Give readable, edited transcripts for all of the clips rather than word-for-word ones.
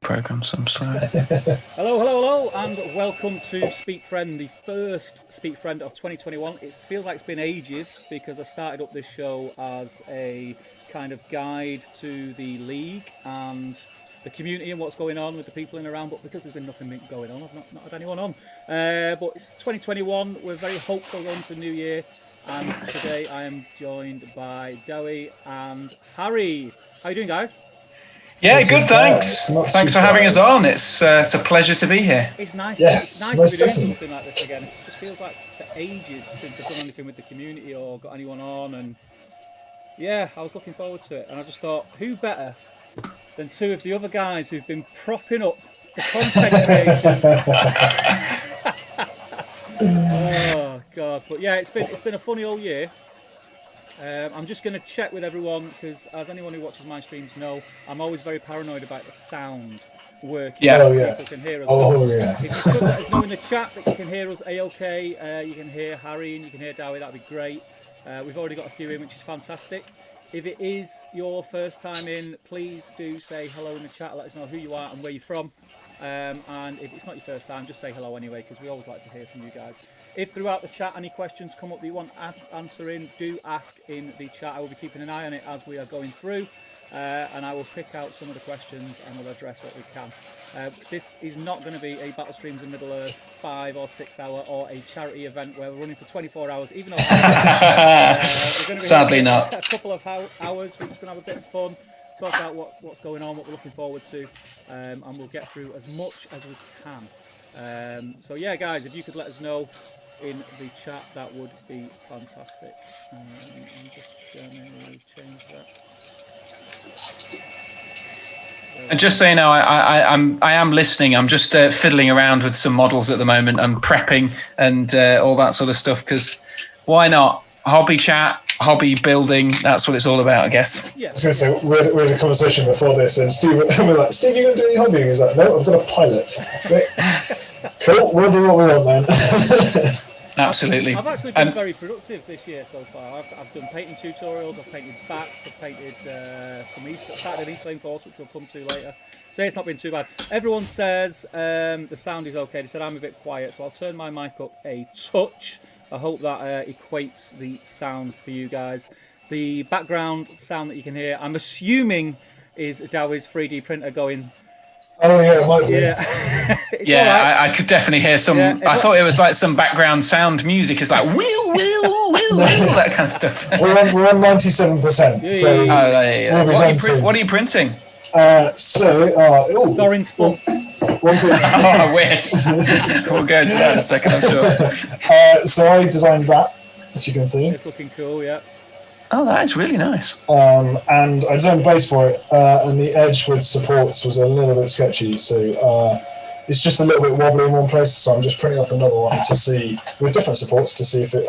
program some style. Hello, and welcome to Speak Friend, the first Speak Friend of 2021. It feels like it's been ages because I started up this show as a kind of guide to the league and the community and what's going on with the people in and around, but because there's been nothing going on, I've not had anyone on. But it's 2021, we're very hopeful going to the new year, and today I am joined by Dewi and Harry. How you doing, guys? Yeah, good, thanks. Thanks for having us on. It's a pleasure to be here. It's nice, yes, it's nice to be doing something like this again. It just feels like for ages since I've done anything with the community or got anyone on, and yeah, I was looking forward to it, and I just thought, who better than two of the other guys who've been propping up the content creation. Oh god, but yeah, it's been a funny old year. I'm just going to check with everyone because, as anyone who watches my streams know, I'm always very paranoid about the sound working. Yeah. Oh, yeah. People can hear us. Oh, yeah. If you could let us know in the chat that you can hear us a-okay, you can hear Harry and you can hear Dewi, that'd be great. We've already got a few in, which is fantastic. If it is your first time in, please do say hello in the chat. Let us know who you are and where you're from. And if it's not your first time, just say hello anyway, because we always like to hear from you guys. If throughout the chat any questions come up that you want answering, do ask in the chat. I will be keeping an eye on it as we are going through, and I will pick out some of the questions and we'll address what we can. This is not going to be a Battle Streams in Middle-earth 5 or 6 hour or a charity event where we're running for 24 hours, even though we're going to be Sadly not. A couple of hours. We're just going to have a bit of fun, talk about what's going on, what we're looking forward to, and we'll get through as much as we can. So yeah, guys, if you could let us know in the chat, that would be fantastic. I'm just going to change that. And just so you know, I am listening. I'm just fiddling around with some models at the moment. I'm prepping and all that sort of stuff, because why not? Hobby chat, hobby building, that's what it's all about, I guess. Yeah. I was going to say, we had a conversation before this, and Steve, we're like, Steve, you going to do any hobbying? He's like, no, I've got a pilot. Cool, we'll do what we want then. Absolutely. I've actually been very productive this year so far. I've done painting tutorials, I've painted bats, I've painted started an East Lane Force, which we'll come to later. So it's not been too bad. Everyone says the sound is okay. They said I'm a bit quiet, so I'll turn my mic up a touch. I hope that equates the sound for you guys. The background sound that you can hear, I'm assuming, is Dewi's 3D printer going. Oh yeah, it might be. Yeah, right. I could definitely hear some. Yeah, I thought it was like some background sound music. It's like wheel, that kind of stuff. We're on 97%. So what are you printing? Thorin's foot. I wish. We'll go to that in a second, I'm sure. So I designed that, if you can see. It's looking cool, yeah. Oh, that is really nice. And I designed the base for it, and the edge with supports was a little bit sketchy, so it's just a little bit wobbly in one place, so I'm just printing off another one to see, with different supports, to see if it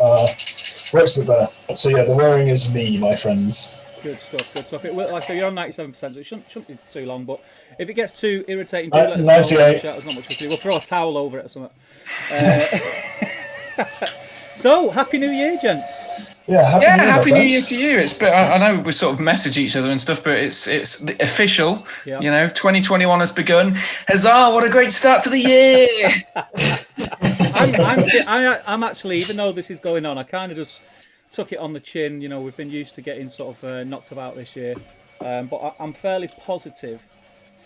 works a bit better. So yeah, the wearing is me, my friends. Good stuff, good stuff. It will, like I say, you're on 97%, so it shouldn't be too long, but if it gets too irritating, do let us know. 98. There's not much we can do. We'll throw a towel over it or something. So, Happy New Year, gents. Yeah, Happy New Year to you. It's but I know we sort of message each other and stuff, but it's the official. Yeah. You know, 2021 has begun. Huzzah! What a great start to the year. I'm actually, even though this is going on, I kind of just took it on the chin. You know, we've been used to getting sort of knocked about this year, but I'm fairly positive.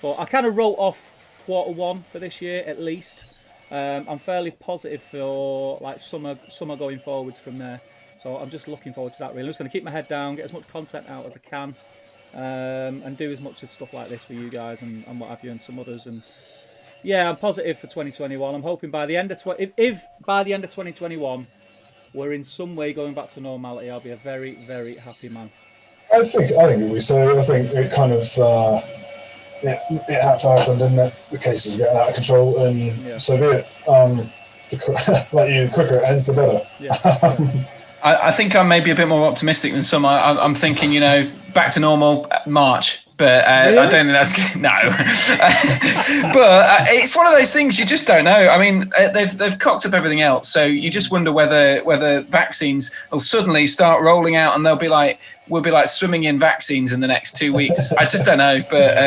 I kind of wrote off Q1 for this year at least. I'm fairly positive for like summer going forwards from there. So I'm just looking forward to that, really. I'm just going to keep my head down, get as much content out as I can, and do as much stuff like this for you guys and what have you, and some others. And yeah, I'm positive for 2021. I'm hoping by the end of if by the end of 2021 we're in some way going back to normality, I'll be a very, very happy man. I think it'll be so. I think it kind of it had to happen, didn't it? The cases are getting out of control, and so be it. The quicker it ends, the better. Yeah. I think I'm maybe a bit more optimistic than some. I'm thinking, back to normal March, But Really? I don't think that's no. But it's one of those things you just don't know. I mean, they've cocked up everything else, so you just wonder whether vaccines will suddenly start rolling out, and we'll be like swimming in vaccines in the next 2 weeks. I just don't know. But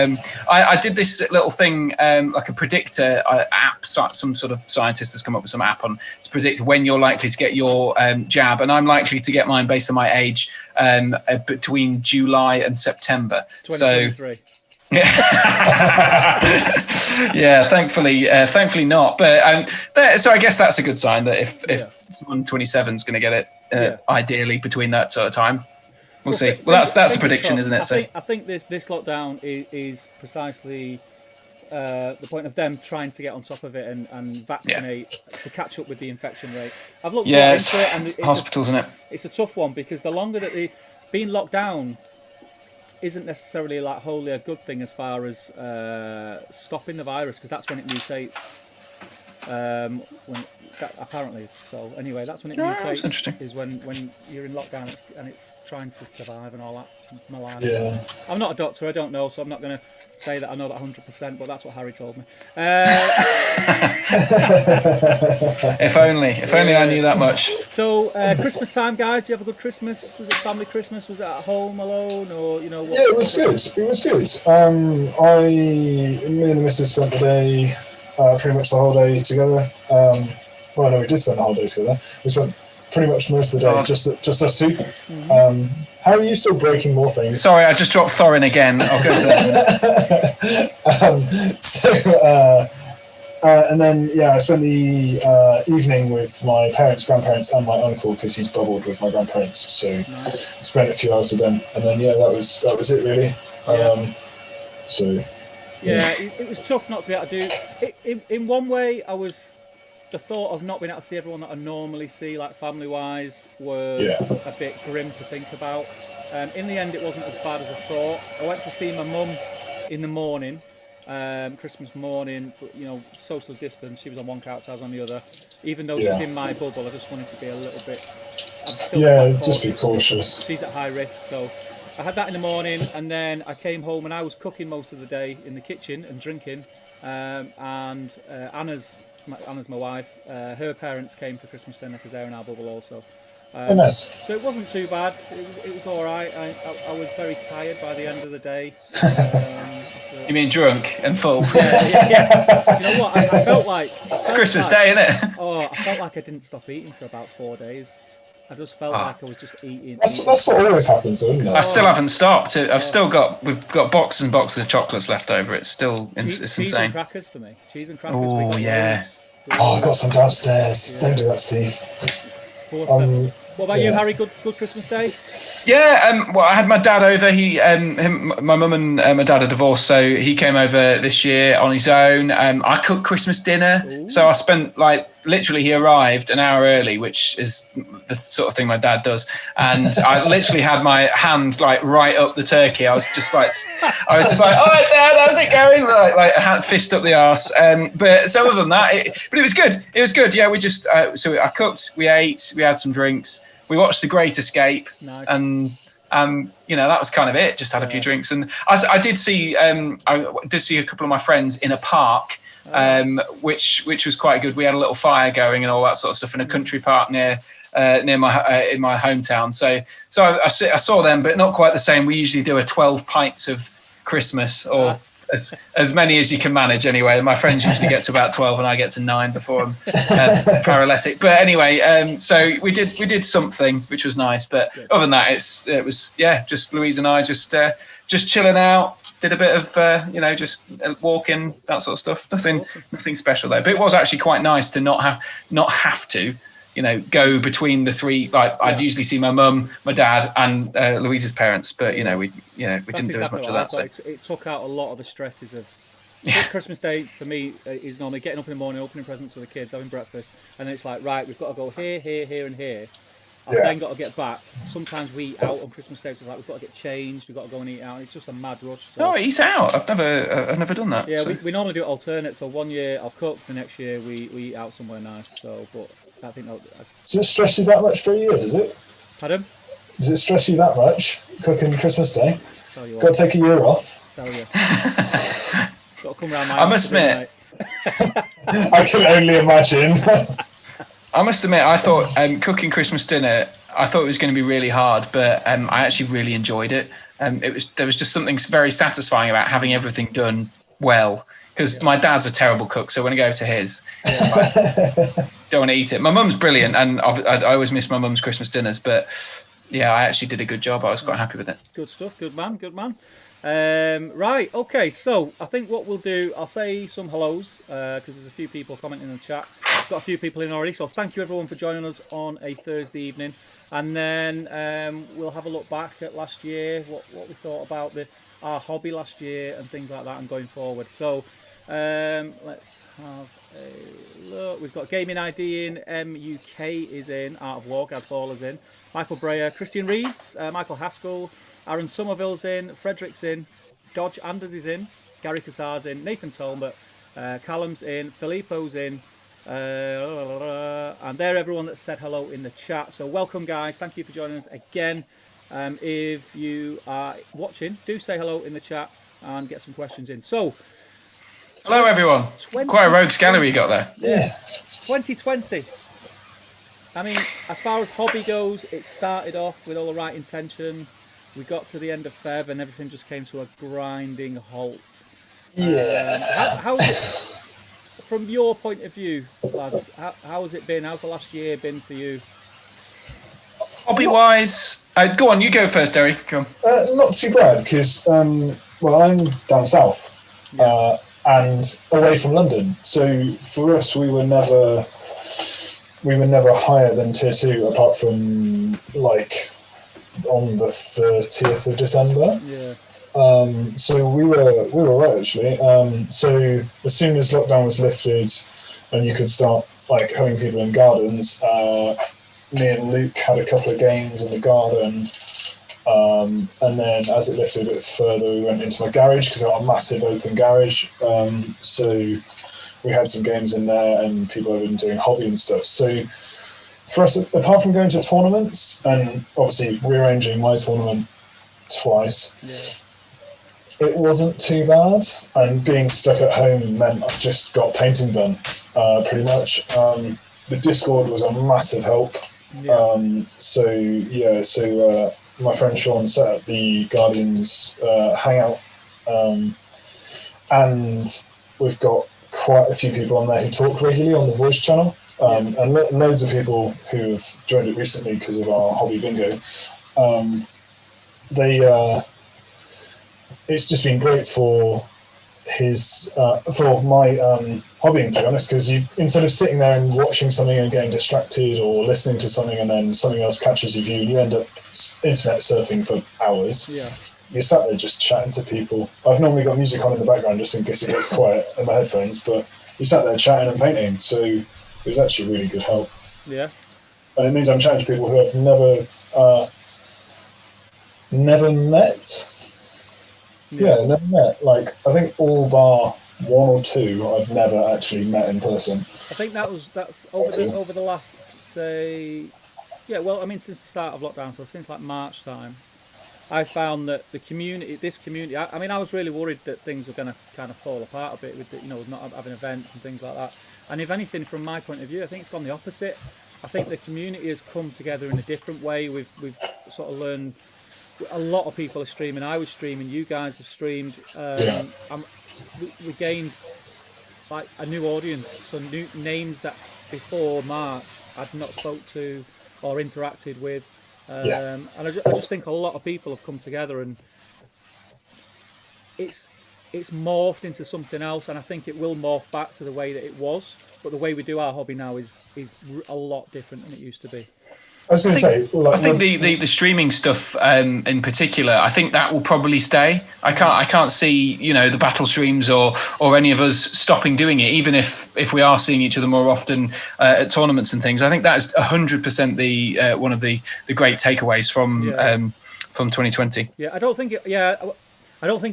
I did this little thing, like a predictor app. Some sort of scientist has come up with some app on to predict when you're likely to get your jab, and I'm likely to get mine based on my age between July and September. 2023. Yeah, thankfully not. But so I guess that's a good sign that if someone 27 is going to get it, ideally between that sort of time. We'll see. Well, that's a prediction, isn't it? I think this lockdown is precisely the point of them trying to get on top of it and vaccinate to catch up with the infection rate. I've looked into it, and it's hospitals, isn't it? It's a tough one because the longer that being locked down isn't necessarily like wholly a good thing as far as stopping the virus, because that's when it mutates. Apparently, so anyway, that's when it mutates. Is when you're in lockdown and it's trying to survive and all that malarkey. Yeah. I'm not a doctor, I don't know, so I'm not going to say that I know that 100%, but that's what Harry told me. If only I knew that much. So Christmas time, guys, do you have a good Christmas? Was it family Christmas? Was it at home alone, or you know? Yeah, it was good. It was good. Me and the missus spent the day, pretty much the whole day together. Well, no, we did spend the whole day together. We spent pretty much most of the day just us two. Mm-hmm. How are you still breaking more things? Sorry, I just dropped Thorin again. I'll go to that. And then I spent the evening with my parents, grandparents, and my uncle because he's bubbled with my grandparents. So spent a few hours with them, and then that was it really. It was tough not to be able to do it. In one way, the thought of not being able to see everyone that I normally see, like family-wise, was a bit grim to think about. In the end, it wasn't as bad as I thought. I went to see my mum in the morning, Christmas morning, but social distance. She was on one couch, I was on the other. Even though she's in my bubble, I just wanted to be a little bit. I'm still just be cautious. She's at high risk, so I had that in the morning, and then I came home and I was cooking most of the day in the kitchen and drinking. And Anna's my wife. Her parents came for Christmas dinner because they're in our bubble also. Nice. So it wasn't too bad. It was all right. I was very tired by the end of the day. You mean drunk and full? Yeah. You know what? I felt like it's Christmas Day, isn't it? Oh, I felt like I didn't stop eating for about 4 days. I just felt like I was just eating. That's what always happens, though, isn't it? I still haven't stopped. We've got boxes and boxes of chocolates left over. It's still it's insane. Cheese and crackers for me. Cheese and crackers. Oh yeah. Oh, I got some downstairs. Don't do that, Steve. Awesome. What about you, Harry? Good Christmas Day? Yeah, well, I had my dad over. My mum and my dad are divorced, so he came over this year on his own. I cooked Christmas dinner, so I spent literally he arrived an hour early, which is the sort of thing my dad does, and I literally had my hand right up the turkey. I was just like, all right, Dad, how's it going? Like a hand, fist up the arse. But so other than that, it was good. It was good. Yeah, we just so I cooked, we ate, we had some drinks. We watched The Great Escape, and that was kind of it. Just had a few drinks, and I did see a couple of my friends in a park, which was quite good. We had a little fire going and all that sort of stuff in a country park near my in my hometown. So I saw them, but not quite the same. We usually do a 12 pints of Christmas or. As many as you can manage anyway. My friends usually get to about 12 and I get to 9 before I'm paralytic. But anyway, so we did something which was nice. But other than that, it was just Louise and I just chilling out. Did a bit of just walking, that sort of stuff. Nothing special though. But it was actually quite nice to not have to. Go between the three. I'd usually see my mum, my dad, and Louise's parents, but we didn't do as much of that. So it took out a lot of the stresses of Christmas Day for me. Is normally getting up in the morning, opening presents for the kids, having breakfast, and then it's like, right, we've got to go here, and here. I've then got to get back. Sometimes we eat out on Christmas Day, so it's like we've got to get changed, we've got to go and eat out. It's just a mad rush. So. Oh, eat out! I've never done that. Yeah, so. we normally do it alternate. So one year I'll cook, the next year we eat out somewhere nice. So, but I think does it stress you that much for a year? Does it? Pardon? Does it stress you that much cooking Christmas Day? Tell you what. Got to take a year off. tell you. Got to come round my I must admit, I can only imagine. I thought cooking Christmas dinner, I thought it was going to be really hard, but I actually really enjoyed it. There was just something very satisfying about having everything done well. Because my dad's a terrible cook, so when I go to his, I don't want to eat it. My mum's brilliant, and I always miss my mum's Christmas dinners. But yeah, I actually did a good job. I was quite happy with it. Good stuff. Good man. Good man. Right. Okay. So I think what we'll do, I'll say some hellos because there's a few people commenting in the chat. Got a few people in already. So thank you everyone for joining us on a Thursday evening, and then we'll have a look back at last year, what we thought about our hobby last year and things like that, and going forward. So. Let's have a look. We've got Gaming ID in, MUK is in, Art of War, Gaz Baller's in, Michael Breyer, Christian Reeves, Michael Haskell, Aaron Somerville's in, Frederick's in, Dodge Anders is in, Gary Cassar's in, Nathan Tolmer, Callum's in, Filippo's in, and they're everyone that said hello in the chat. So welcome guys, thank you for joining us again. If you are watching, do say hello in the chat and get some questions in. So, hello everyone. Quite a rogues gallery you got there. Yeah. 2020. I mean, as far as hobby goes, it started off with all the right intention. We got to the end of Feb and everything just came to a grinding halt. Yeah. How's it, from your point of view, lads, how has it been? How's the last year been for you? Hobby-wise, go on, you go first, Dewi. Go on. Not too bad because, well, I'm down south. Yeah. And away from London. So for us, we were never higher than tier 2, apart from like on the 30th of December. Yeah. So we were right actually. So as soon as lockdown was lifted and you could start like having people in gardens, me and Luke had a couple of games in the garden. And then as it lifted a bit further, we went into my garage because I got a massive open garage. So we had some games in there and people have been doing hobby and stuff. So for us, apart from going to tournaments and obviously rearranging my tournament twice, it wasn't too bad. And being stuck at home meant I just got painting done pretty much. The Discord was a massive help. My friend Sean set up the Guardians hangout, and we've got quite a few people on there who talk regularly on the voice channel, and loads of people who have joined it recently because of our hobby bingo. It's just been great for my hobbying, to be honest, because you, instead of sitting there and watching something and getting distracted or listening to something and then something else catches your view and you end up internet surfing for hours, you're sat there just chatting to people. I've normally got music on in the background just in case it gets quiet in my headphones, but you sat there chatting and painting, so it was actually really good help. Yeah. And it means I'm chatting to people who I've never met. Yeah, never met. Like, I think all bar one or two I've never actually met in person. I think that's over the last, say, since the start of lockdown, so since like March time, I found that this community, I was really worried that things were going to kind of fall apart a bit with not having events and things like that. And if anything, from my point of view, I think it's gone the opposite. I think the community has come together in a different way. We've sort of learned. A lot of people are streaming. I was streaming. You guys have streamed. We gained like a new audience, so new names that before March I'd not spoke to or interacted with. And I just think a lot of people have come together, and it's morphed into something else. And I think it will morph back to the way that it was. But the way we do our hobby now is a lot different than it used to be. I think the streaming stuff in particular, I think that will probably stay. I can't see the battle streams or any of us stopping doing it, even if we are seeing each other more often at tournaments and things. I think that is 100% the one of the great takeaways from 2020. Yeah, I don't think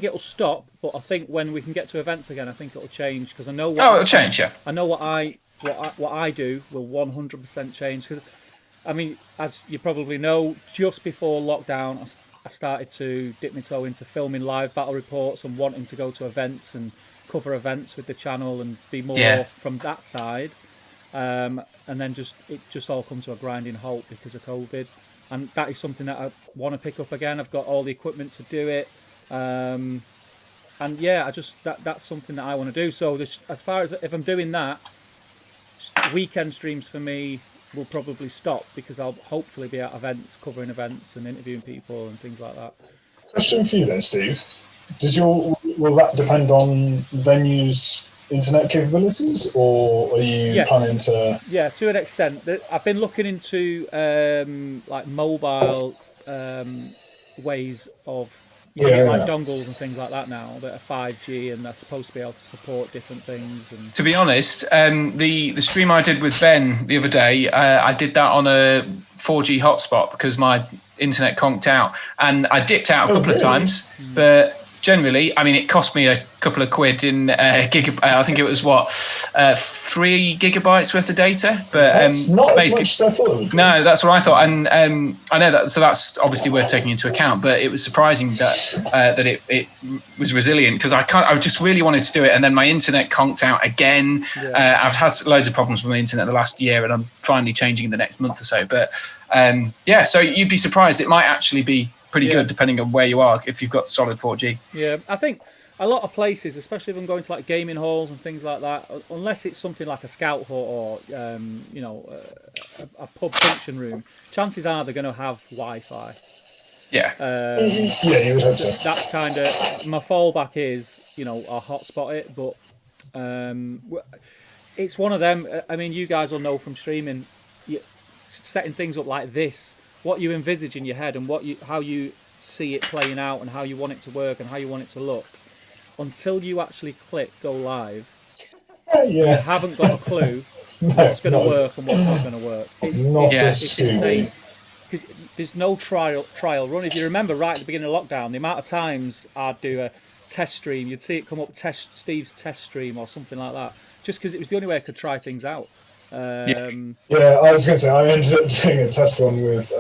it'll stop, but I think when we can get to events again, I think it'll change, because I know it'll change. Yeah, I know what I do will 100% change, because I mean, as you probably know, just before lockdown, I started to dip my toe into filming live battle reports and wanting to go to events and cover events with the channel and be more from that side. And then it just all come to a grinding halt because of COVID. And that is something that I want to pick up again. I've got all the equipment to do it. And yeah, that's something that I want to do. So as far as if I'm doing that, weekend streams for me will probably stop because I'll hopefully be at events, covering events and interviewing people and things like that. Question for you then, Steve. Will that depend on venues' internet capabilities, or are you planning to? Yeah, to an extent. I've been looking into like mobile ways of like dongles and things like that now that are 5G and they're supposed to be able to support different things. And to be honest, the stream I did with Ben the other day, I did that on a 4G hotspot because my internet conked out, and I dipped out a couple of times, but generally, I mean, it cost me a couple of quid in I think it was 3 gigabytes worth of data, but that's not as much as I thought it would be. No, that's what I thought, and I know that, so that's obviously worth taking into account. But it was surprising that it was resilient because I just really wanted to do it, and then my internet conked out again. I've had loads of problems with my internet the last year, and I'm finally changing in the next month or so. But so you'd be surprised; it might actually be pretty good depending on where you are if you've got solid 4G. Yeah, I think a lot of places, especially if I'm going to like gaming halls and things like that, unless it's something like a scout hut or a pub function room, chances are they're going to have Wi-Fi. Yeah. You would have to. That's kind of my fallback is I'll hotspot it, but it's one of them. I mean, you guys will know from streaming, setting things up like this, what you envisage in your head and how you see it playing out and how you want it to work and how you want it to look, until you actually click go live, you haven't got a clue what's going to work and what's not going to work. It's insane because there's no trial run. If you remember right at the beginning of lockdown, the amount of times I'd do a test stream, you'd see it come up Steve's test stream or something like that, just because it was the only way I could try things out. I was going to say I ended up doing a test one with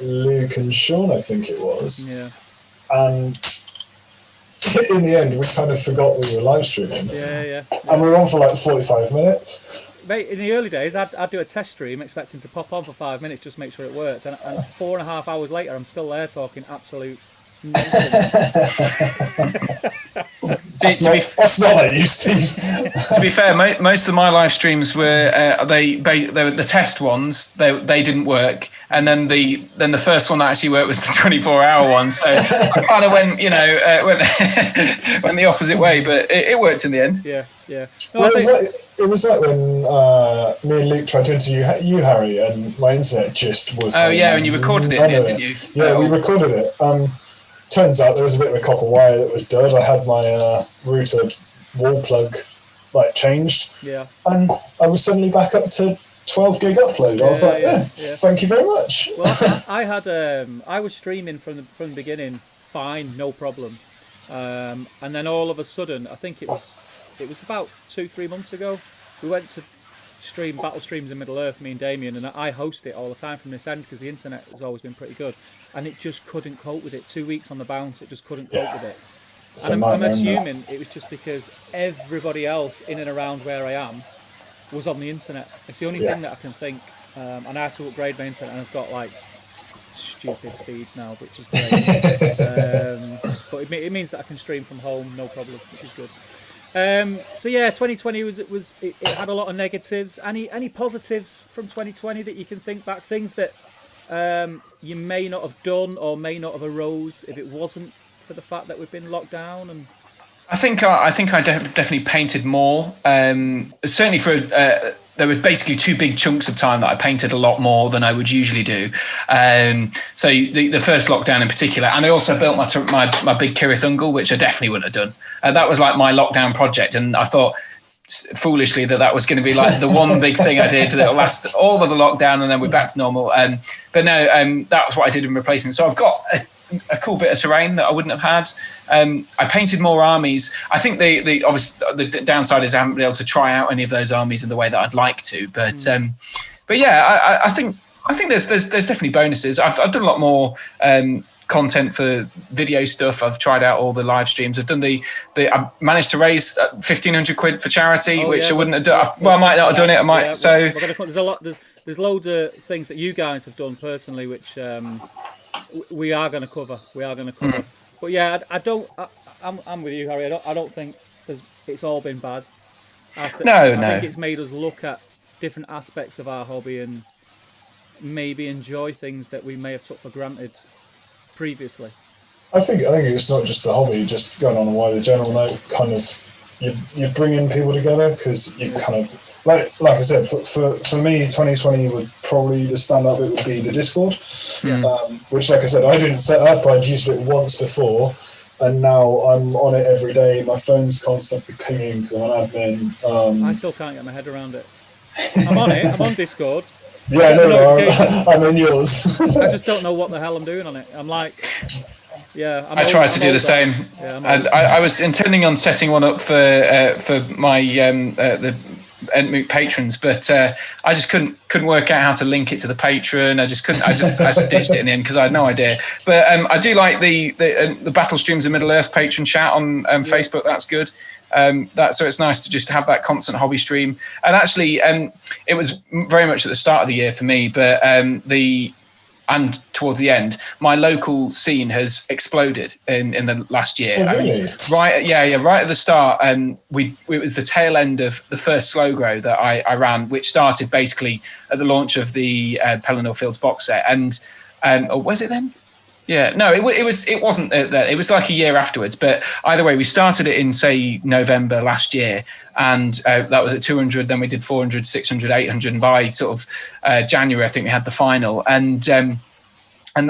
Luke and Sean, I think it was. Yeah. And in the end, we kind of forgot we were live streaming. Yeah. And we were on for like 45 minutes. Mate, in the early days, I'd do a test stream expecting to pop on for 5 minutes, just make sure it worked. And 4.5 hours later, I'm still there talking absolute nonsense. That's not like you, Steve. To be fair, most of my live streams were they were the test ones. They didn't work, and then the first one that actually worked was the 24-hour one. So I kind of went went the opposite way, but it worked in the end. Yeah. No, it was like when me and Luke tried to interview you, Harry, and my internet just was. Oh yeah, and you recorded it, didn't you? Yeah, we recorded it. Turns out there was a bit of a copper wire that was dud. I had my router wall plug changed. Yeah. And I was suddenly back up to 12 gig upload. I was like, thank you very much. Well, I was streaming from the beginning, fine, no problem. And then all of a sudden, I think it was about 2-3 months ago, we went to stream battle streams in Middle Earth, me and Damien, and I host it all the time from this end because the internet has always been pretty good, and it just couldn't cope with it. 2 weeks on the bounce, it just couldn't cope with it. And I'm assuming it was just because everybody else in and around where I am was on the internet. It's the only thing that I can think, and I had to upgrade my internet, and I've got stupid speeds now, which is great. But it means that I can stream from home, no problem, which is good. 2020 it had a lot of negatives. Any positives from 2020 that you can think back? Things that you may not have done or may not have arose if it wasn't for the fact that we've been locked down? And I think I definitely painted more. Certainly there were basically 2 big chunks of time that I painted a lot more than I would usually do. So the first lockdown in particular, and I also built my big Kirith Ungle, which I definitely wouldn't have done. That was like my lockdown project, and I thought foolishly that was going to be like the one big thing I did that'll last all of the lockdown, and then we're back to normal. But no, that's what I did in replacement. So I've got a cool bit of terrain that I wouldn't have had. I painted more armies. I think the obviously the downside is I haven't been able to try out any of those armies in the way that I'd like to. But yeah, I think I think there's definitely bonuses. I've done a lot more content for video stuff. I've tried out all the live streams. I've done I managed to raise £1,500 for charity, which I wouldn't have done. Well, I might not have done it. I might. There's a lot. There's loads of things that you guys have done personally, which we are going to cover. But yeah, I'm with you, Harry. I don't think it's all been bad. I think it's made us look at different aspects of our hobby and maybe enjoy things that we may have took for granted previously. I think it's not just the hobby, just going on a wider general note, kind of you bring in people together, because you kind of, like I said, for me, 2020 would probably, the stand-up, it would be the Discord, which, like I said, I didn't set up. I'd used it once before, and now I'm on it every day. My phone's constantly pinging because I'm an admin. I still can't get my head around it. I'm on it. I'm on Discord. Yeah, no, I'm in yours. I just don't know what the hell I'm doing on it. I'm like, I tried to do the same. And I was intending on setting one up for my the Ep5 patrons, but I just couldn't work out how to link it to the patron. I just ditched it in the end because I had no idea. But I do like the Battle Streams of Middle Earth patron chat on Facebook. That's good. So it's nice to just have that constant hobby stream. And actually, it was very much at the start of the year for me, but and towards the end, my local scene has exploded in the last year. Oh, really? I mean, right at the start, it was the tail end of the first slow grow that I ran, which started basically at the launch of the Pelennor Fields box set. And or was it then? Yeah, no, it wasn't. It was like a year afterwards. But either way, we started it in, say, November last year, and that was at 200. Then we did 400, 600, 800, and by sort of January, I think we had the final. And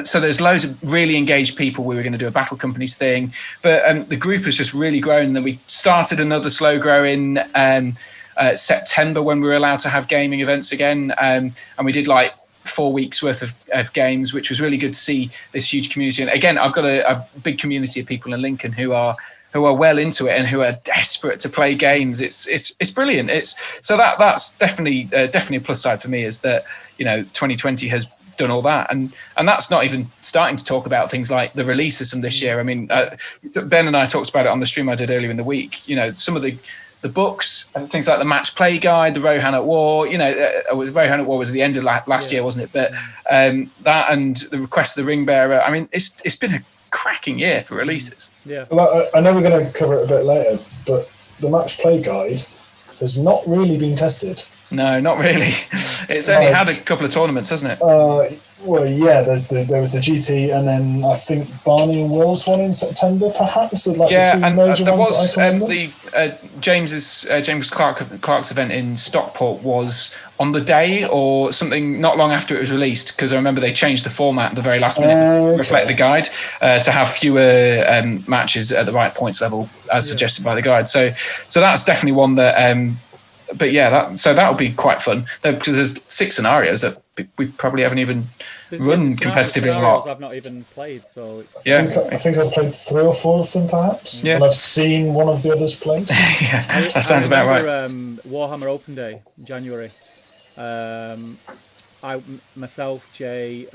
so there's loads of really engaged people. We were going to do a Battle Companies thing, but the group has just really grown. And then we started another slow grow in September when we were allowed to have gaming events again, and we did like 4 weeks worth of games, which was really good to see this huge community. And again, I've got a big community of people in Lincoln who are well into it and who are desperate to play games. It's brilliant. That's definitely a plus side for me, is that 2020 has done all that, and that's not even starting to talk about things like the releases from this year. I mean, Ben and I talked about it on the stream I did earlier in the week. Some of the books, things like the Match Play Guide, the Rohan at War. Rohan at War was at the end of last year, wasn't it? But that and the Request of the Ring Bearer. I mean, it's been a cracking year for releases. Yeah. Well, I know we're going to cover it a bit later, but the Match Play Guide has not really been tested. No, not really. It's only had a couple of tournaments, hasn't it? Well, yeah. There was the GT, and then I think Barney and Will's one in September, perhaps. And there was the James Clark's event in Stockport was on the day or something, not long after it was released, because I remember they changed the format at the very last minute to reflect the guide, to have fewer matches at the right points level, as suggested by the guide. So that's definitely one that. But yeah, that would be quite fun, because there's 6 scenarios that we probably haven't even run competitively a lot. I've not even played, so it's. Yeah, I think I've played 3 or 4 of them, perhaps. Yeah, and I've seen one of the others played. Yeah, that sounds about right. Warhammer Open Day in January. Myself, Jay,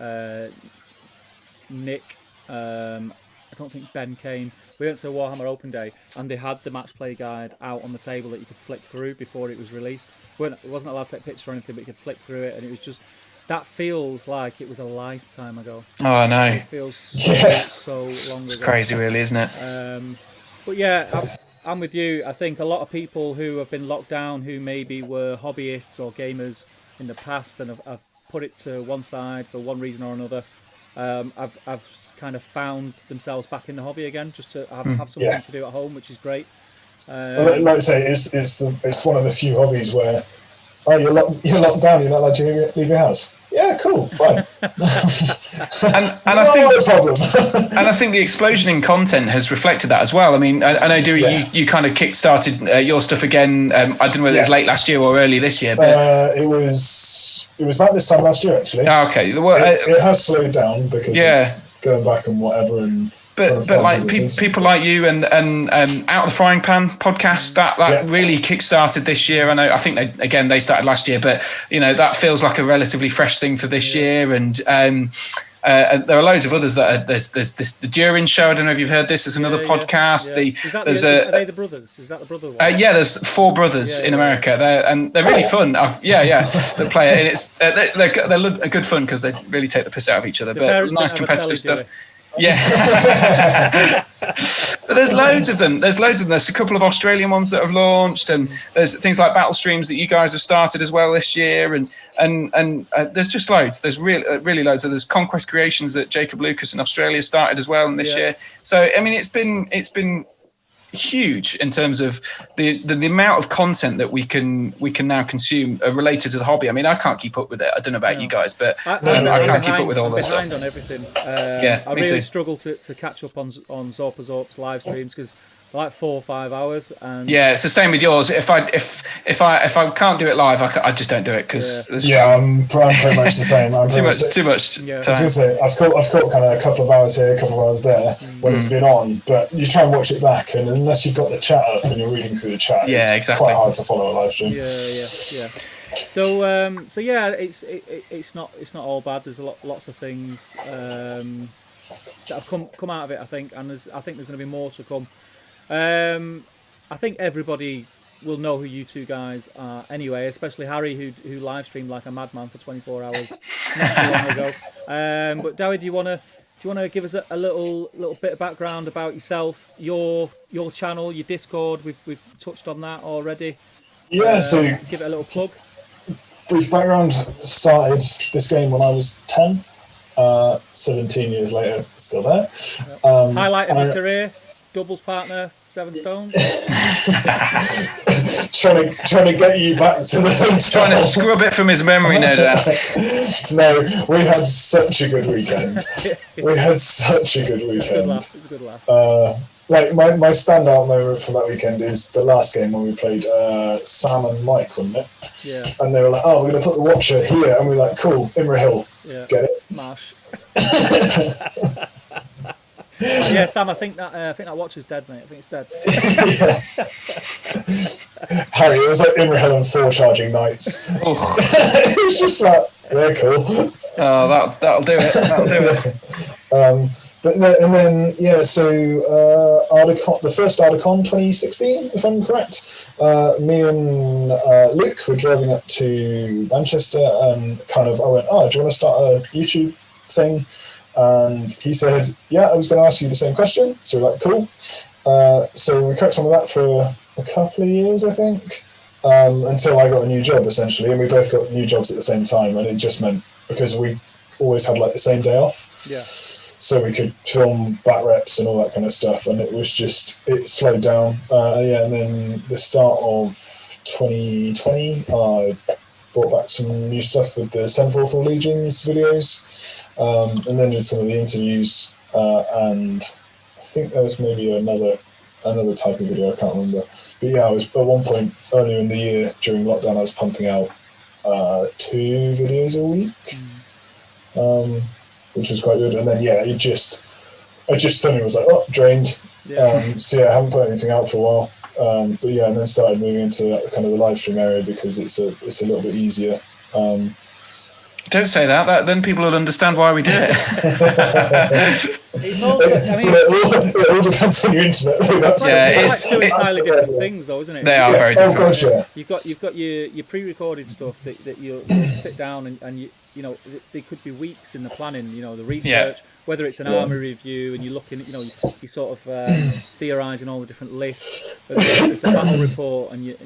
Nick. I don't think Ben came. We went to Warhammer Open Day, and they had the Match Play Guide out on the table that you could flick through before it was released. It wasn't allowed to take pictures or anything, but you could flick through it, and it was just, that feels like it was a lifetime ago. Oh, I know. It feels so long ago. It's crazy, really, isn't it? But yeah, I'm with you. I think a lot of people who have been locked down, who maybe were hobbyists or gamers in the past and have put it to one side for one reason or another, I've kind of found themselves back in the hobby again, just to have something to do at home, which is great. Like I say, it's one of the few hobbies where you're locked down, you're not allowed to leave your house. Yeah, cool, fine. and I think no problem. And I think the explosion in content has reflected that as well. I mean, I know, Dewi, you kind of kick-started your stuff again. I don't know whether it was late last year or early this year, but it was about this time last year, actually. Oh, okay. It has slowed down because of going back and whatever, and But like people like you and Out of the Frying Pan podcast that really kickstarted this year. I think they started last year, but that feels like a relatively fresh thing for this year. And there are loads of others that are, there's the Durin Show. I don't know if you've heard this. There's another podcast. Yeah. Are they the brothers? Is that the brother one? Yeah, there's 4 brothers in America. They're really fun. They play it, and it's they're good fun because they really take the piss out of each other. But nice competitive stuff. Yeah. But there's loads of them. There's a couple of Australian ones that have launched, and there's things like Battle Streams that you guys have started as well this year, and there's just loads. There's really loads. So there's Conquest Creations that Jacob Lucas in Australia started as well this year. So I mean, it's been huge in terms of the amount of content that we can now consume related to the hobby. I mean, I can't keep up with it. I don't know about you guys, but I can't keep up with all this stuff. I'm behind on everything. I really struggle to catch up on Zorp's live streams because like 4 or 5 hours. And it's the same with yours. If I can't do it live, I just don't do it because I'm pretty much the same. Too much time. I was gonna say I've caught kind of a couple of hours here, a couple of hours there when it's been on, but you try and watch it back, and unless you've got the chat up and you're reading through the chat, it's quite hard to follow a live stream. Yeah. So it's not all bad. There's lots of things that have come out of it, I think, and I think there's going to be more to come. I think everybody will know who you two guys are anyway, especially Harry, who live streamed like a madman for 24 hours not so long ago. But Dewi, do you want to give us a little bit of background about yourself, your channel, your Discord? We've touched on that already. Yeah, so give it a little plug. Brief background: started this game when I was 10. 17 years later, still there. Highlight of your career. Doubles partner, 7 stones. trying to get you back to the trying to scrub it from his memory, no doubt. No, we had such a good weekend. It was a good laugh. Like my standout moment for that weekend is the last game when we played Sam and Mike, wasn't it? Yeah. And they were like, "Oh, we're gonna put the Watcher here," and we were like, "Cool, Imra Hill, get it?" Smash. Yeah, Sam, I think that Watcher's dead, mate. I think it's dead. Harry, it was like Imra Hill and 4 charging knights. It was just like, yeah, cool. Oh, that'll do it. So Ardacon, the first Ardacon 2016, if I'm correct, me and Luke were driving up to Manchester, and I went, "Oh, do you want to start a YouTube thing?" And he said, "Yeah, I was going to ask you the same question." So we're like, "Cool." So we cracked on with that for a couple of years, I think, until I got a new job, essentially, and we both got new jobs at the same time, and it just meant, because we always had like the same day off, so we could film bat reps and all that kind of stuff, and it slowed down. And then the start of 2020, I brought back some new stuff with the Seventh Legions videos, and then did some of the interviews, and I think there was maybe another type of video, I can't remember. But yeah, I was at one point earlier in the year during lockdown, I was pumping out 2 videos a week, which was quite good. And then I just suddenly was like, oh, drained. So I haven't put anything out for a while. And then started moving into that kind of the live stream area because it's a little bit easier. Don't say that. Then people will understand why we do it. It's also, it all depends on your internet. It's 2 entirely different things, though, isn't it? They are very different. Oh, gosh, You've got your pre-recorded stuff that you sit down and they could be weeks in the planning. The research, whether it's an army review and you're looking at, you sort of theorising all the different lists. Whether it's a battle report and you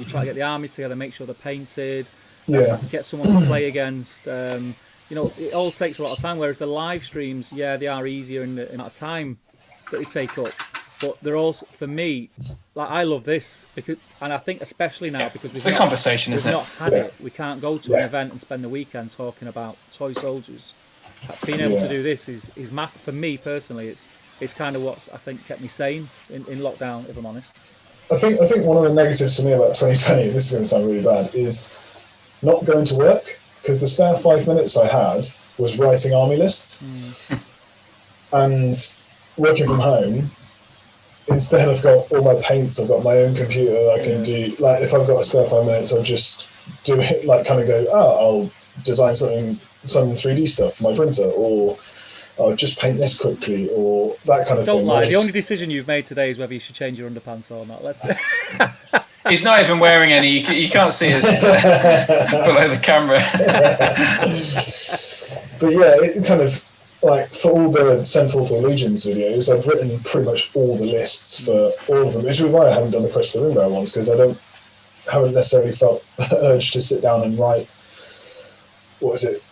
try to get the armies together, make sure they're painted. Get someone to play against. It all takes a lot of time. Whereas the live streams, they are easier in the amount of time that they take up. But they're also, for me, like, I love this because, and I think especially now because it's a conversation, isn't it? We've not had it. We can't go to an event and spend the weekend talking about toy soldiers. Being able to do this is massive for me personally. It's kind of what's, I think, kept me sane in lockdown, if I'm honest. I think one of the negatives for me about 2020, this is going to sound really bad, is not going to work, because the spare 5 minutes I had was writing army lists. And working from home, instead I've got all my paints, I've got my own computer, I can do, like, if I've got a spare 5 minutes, I'll just do it, like, kind of go, I'll design some 3D stuff for my printer, or I'll just paint this quickly, or that kind of thing. Don't lie, the only decision you've made today is whether you should change your underpants or not. He's not even wearing any, you can't see us below the camera. But yeah, it kind of, like, for all the Send Forth All Legions videos, I've written pretty much all the lists for all of them, which is why I haven't done the Quest of the Rimbo ones, because I haven't necessarily felt the urge to sit down and write, what is it,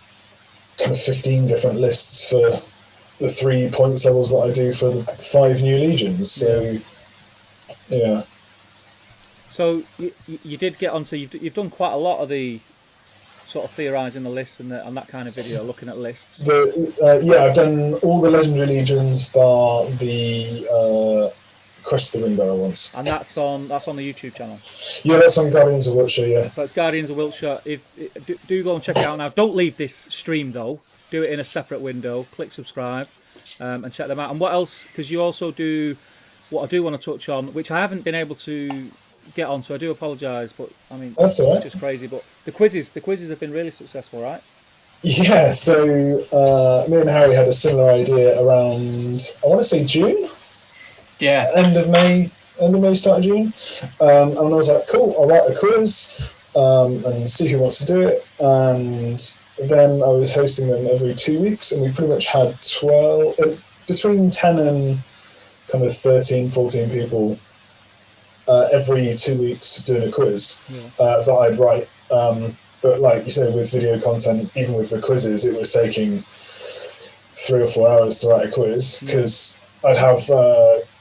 kind of 15 different lists for the 3 points levels that I do for the 5 new legions. So, yeah. So you did get onto, you've done quite a lot of the sort of theorising the lists and that kind of video, looking at lists. Yeah, I've done all the legendary legions bar the Quest of the Rimbo ones. And that's on the YouTube channel. Yeah, that's on Guardians of Wiltshire. Yeah. So it's Guardians of Wiltshire. Do go and check it out now. Don't leave this stream though. Do it in a separate window. Click subscribe, and check them out. And what else? Because you also do what I do want to touch on, which I haven't been able to get on, so I do apologise. But I mean, that's all right. It's just crazy. But the quizzes have been really successful, right? Yeah. So me and Harry had a similar idea around, I want to say June. Yeah. End of May, start of June. And I was like, cool, I'll write a quiz and see who wants to do it. And then I was hosting them every 2 weeks, and we pretty much had between 10 and kind of 13, 14 people every 2 weeks doing a quiz that I'd write. But like you said, with video content, even with the quizzes, it was taking 3 or 4 hours to write a quiz, because I'd have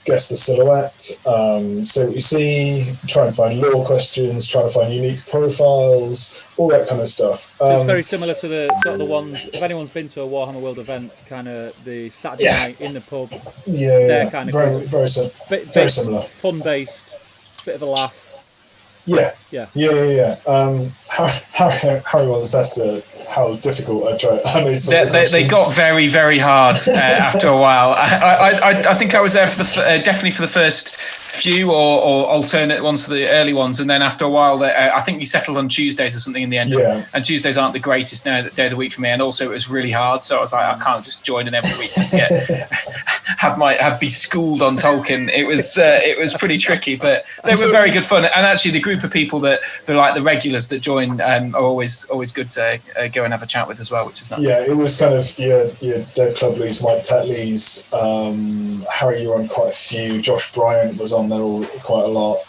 guess the silhouette, say what you see, try and find lore questions, try to find unique profiles, all that kind of stuff. So it's very similar to the sort of the ones, if anyone's been to a Warhammer World event, kind of the Saturday night in the pub. Yeah, kind of very similar. Fun-based, bit of a laugh. Yeah. Harry once asked how difficult I made some. They got very, very hard after a while. I think I was there for definitely for the first few or alternate ones for the early ones, and then after a while, I think we settled on Tuesdays or something in the end. Yeah. And Tuesdays aren't the greatest day of the week for me, and also it was really hard. So I was like, I can't just join in every week just to get be schooled on Tolkien. It was pretty tricky, but they were very good fun. And actually, the group of people that they're like the regulars that join are always good to go and have a chat with as well, which is nice. Yeah, it was kind of Dave Clubley's, Mike Tetley's, Harry, you were on quite a few. Josh Bryant was on there quite a lot.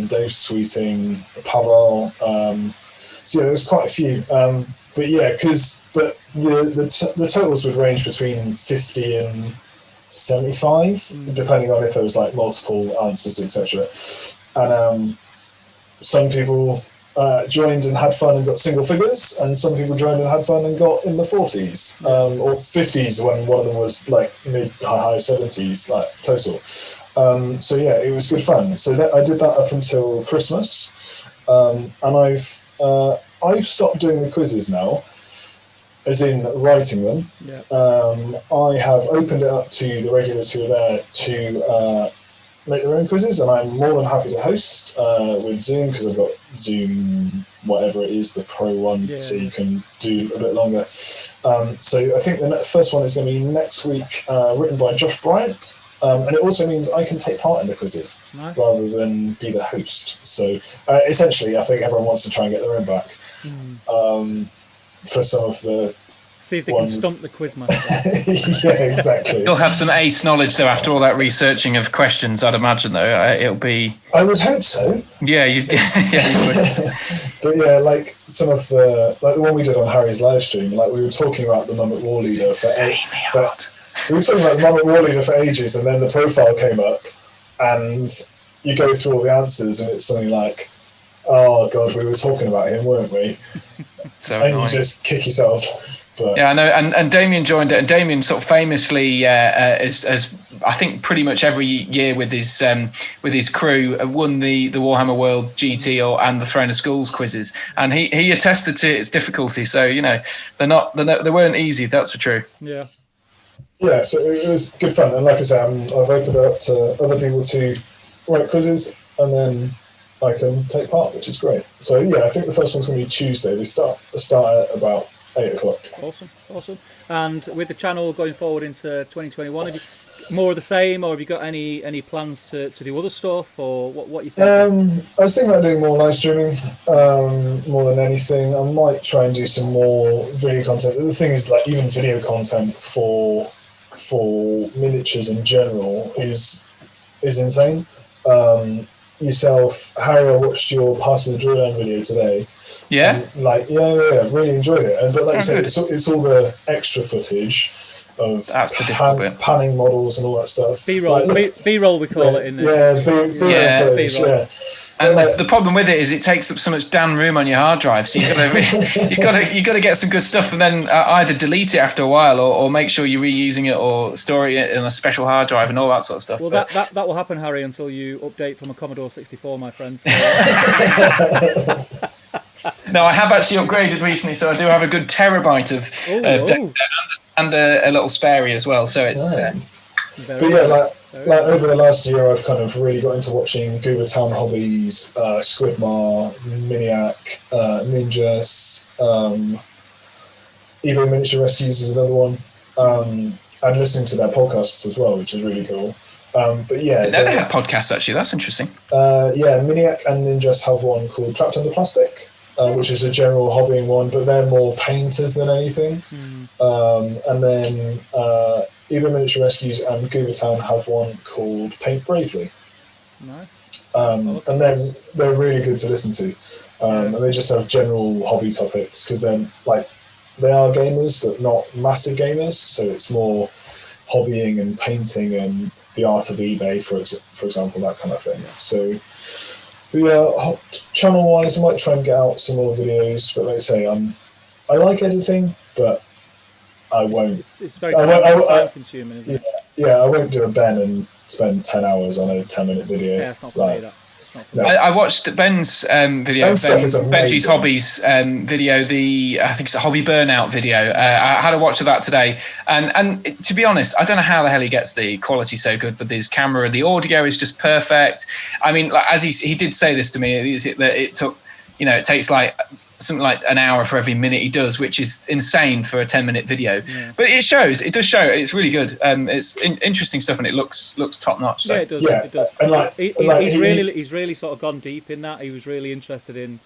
Dave Sweeting, Pavel. So yeah, there was quite a few. But yeah, the totals would range between 50 and 75, depending on if there was like multiple answers, etc. And some people joined and had fun and got single figures, and some people joined and had fun and got in the 40s or 50s when one of them was like high 70s, like total. So yeah, it was good fun. So I did that up until Christmas, and I've stopped doing the quizzes now, as in writing them. Yeah. I have opened it up to the regulars who are there to make their own quizzes, and I'm more than happy to host with Zoom, because I've got Zoom, whatever it is, the Pro one, so you can do a bit longer. So I think the first one is going to be next week, written by Josh Bryant. And it also means I can take part in the quizzes rather than be the host. So essentially, I think everyone wants to try and get their own back for some of the see if they ones. can stump the quiz master. Yeah, exactly. You'll have some ace knowledge though after all that researching of questions, I'd imagine. Though it'll be. I would hope so. Yeah, you would. But yeah, like some of the one we did on Harry's live stream, like we were talking about the Mummet War Leader we were talking about the Mummet War Leader for ages, and then the profile came up, and you go through all the answers, and it's something like, "Oh God, we were talking about him, weren't we?" So and annoying. You just kick yourself. But yeah, I know, and Damien joined it, and Damien sort of famously as I think pretty much every year with his crew won the Warhammer World GT and the Throne of Skulls quizzes, and he attested to its difficulty. So they weren't easy. That's for true. Yeah. Yeah, so it was good fun, and like I said, I've opened it up to other people to write quizzes, and then I can take part, which is great. So yeah, I think the first one's going to be Tuesday. They start at about 8 o'clock. Awesome. And with the channel going forward into 2021, have you more of the same, or have you got any plans to do other stuff, or what you think? I was thinking about doing more live streaming, more than anything. I might try and do some more video content. The thing is, like, even video content for miniatures in general is insane. Yourself, Harry, I watched your Pass of the Drillland video today. Yeah. And, really enjoyed it. And but like you said, it's all the extra footage of that's the difficult bit. Panning models and all that stuff. B-roll, like, B-roll we call it in there. Yeah, B-roll. Yeah. And the problem with it is it takes up so much damn room on your hard drive. So you got to get some good stuff, and then either delete it after a while, or make sure you're reusing it, or store it in a special hard drive, and all that sort of stuff. Well, that will happen, Harry, until you update from a Commodore 64, my friends. So. No, I have actually upgraded recently, so I do have a good terabyte of data and a little sparey as well. So it's. Nice. But yeah, like over the last year, I've kind of really got into watching Goober Town Hobbies, Squidmar, Miniac, Ninjas, eBay Miniature Rescues is another one, and listening to their podcasts as well, which is really cool. But yeah, I didn't know they had podcasts actually. That's interesting. Yeah, Miniac and Ninjas have one called Trapped Under Plastic, which is a general hobbying one, but they're more painters than anything. And then eBay Miniature Rescues and Goober Town have one called Paint Bravely. Nice. And then they're really good to listen to. And they just have general hobby topics, because then, like, they are gamers, but not massive gamers. So it's more hobbying and painting and the art of eBay, for example, that kind of thing. So, but yeah, channel-wise, I might try and get out some more videos. But like I say, I like editing, but I won't. It's very time-consuming, isn't it? Yeah, I won't do a Ben and spend 10 hours on a 10-minute video. Yeah, it's not for me, that. No. I watched Ben's video, Benji's Hobbies video, I think it's a Hobby Burnout video. I had a watch of that today, and to be honest, I don't know how the hell he gets the quality so good with his camera. The audio is just perfect. I mean, like, as he did say this to me, that it took, it takes like something like an hour for every minute he does, which is insane for a 10-minute video. Yeah. But it does show. It's really good. It's interesting stuff, and it looks top notch. So. Yeah, it does. Yeah. It does. And he's really sort of gone deep in that. He was really interested in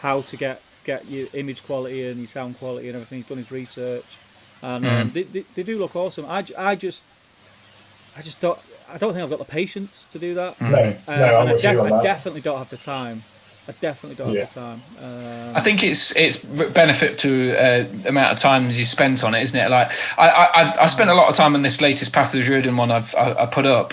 how to get your image quality and your sound quality and everything. He's done his research, and they do look awesome. I don't think I've got the patience to do that. I definitely don't have the time. I definitely don't have the time. I think it's benefit to amount of time as you spent on it, isn't it? Like I spent a lot of time on this latest Path of the Druid one I put up,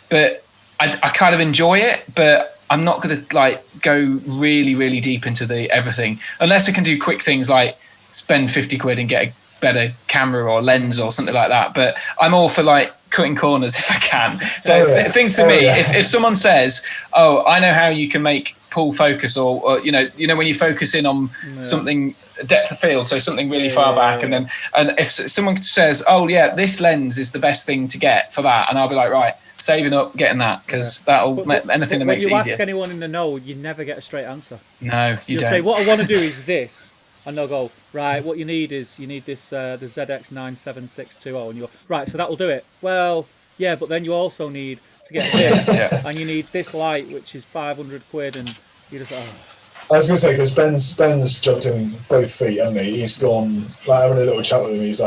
but I kind of enjoy it, but I'm not going to like go really, really deep into the everything unless I can do quick things like spend 50 quid and get a better camera or lens or something like that. But I'm all for like cutting corners if I can. So things to me, if someone says, "Oh, I know how you can make pull focus," or when you focus in on something depth of field, so something really far back, and if someone says, "Oh yeah, this lens is the best thing to get for that," and I'll be like, right, saving up, getting that, because that'll anything that makes it easier. When you ask anyone in the know, you never get a straight answer. No, you don't. Say, what I want to do is this, and they'll go, right, what you need is this the ZX97620, and you go, right, so that will do it. Well, yeah, but then you also need to get this, and you need this light, which is 500 quid, and you just I was going to say, because Ben's jumped in both feet, hasn't he? He's gone, like, having a little chat with him, he's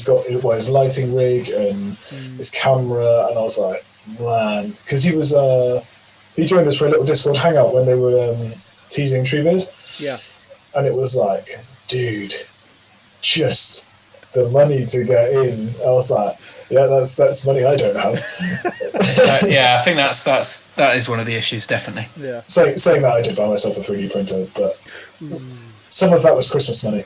got his lighting rig and his camera, and I was like, man, because he joined us for a little Discord hangout when they were teasing Treebird. Yeah. And it was like, dude, just the money to get in. I was like, yeah, that's money I don't have. I think that is one of the issues, definitely. Yeah. Saying that, I did buy myself a 3D printer, but some of that was Christmas money.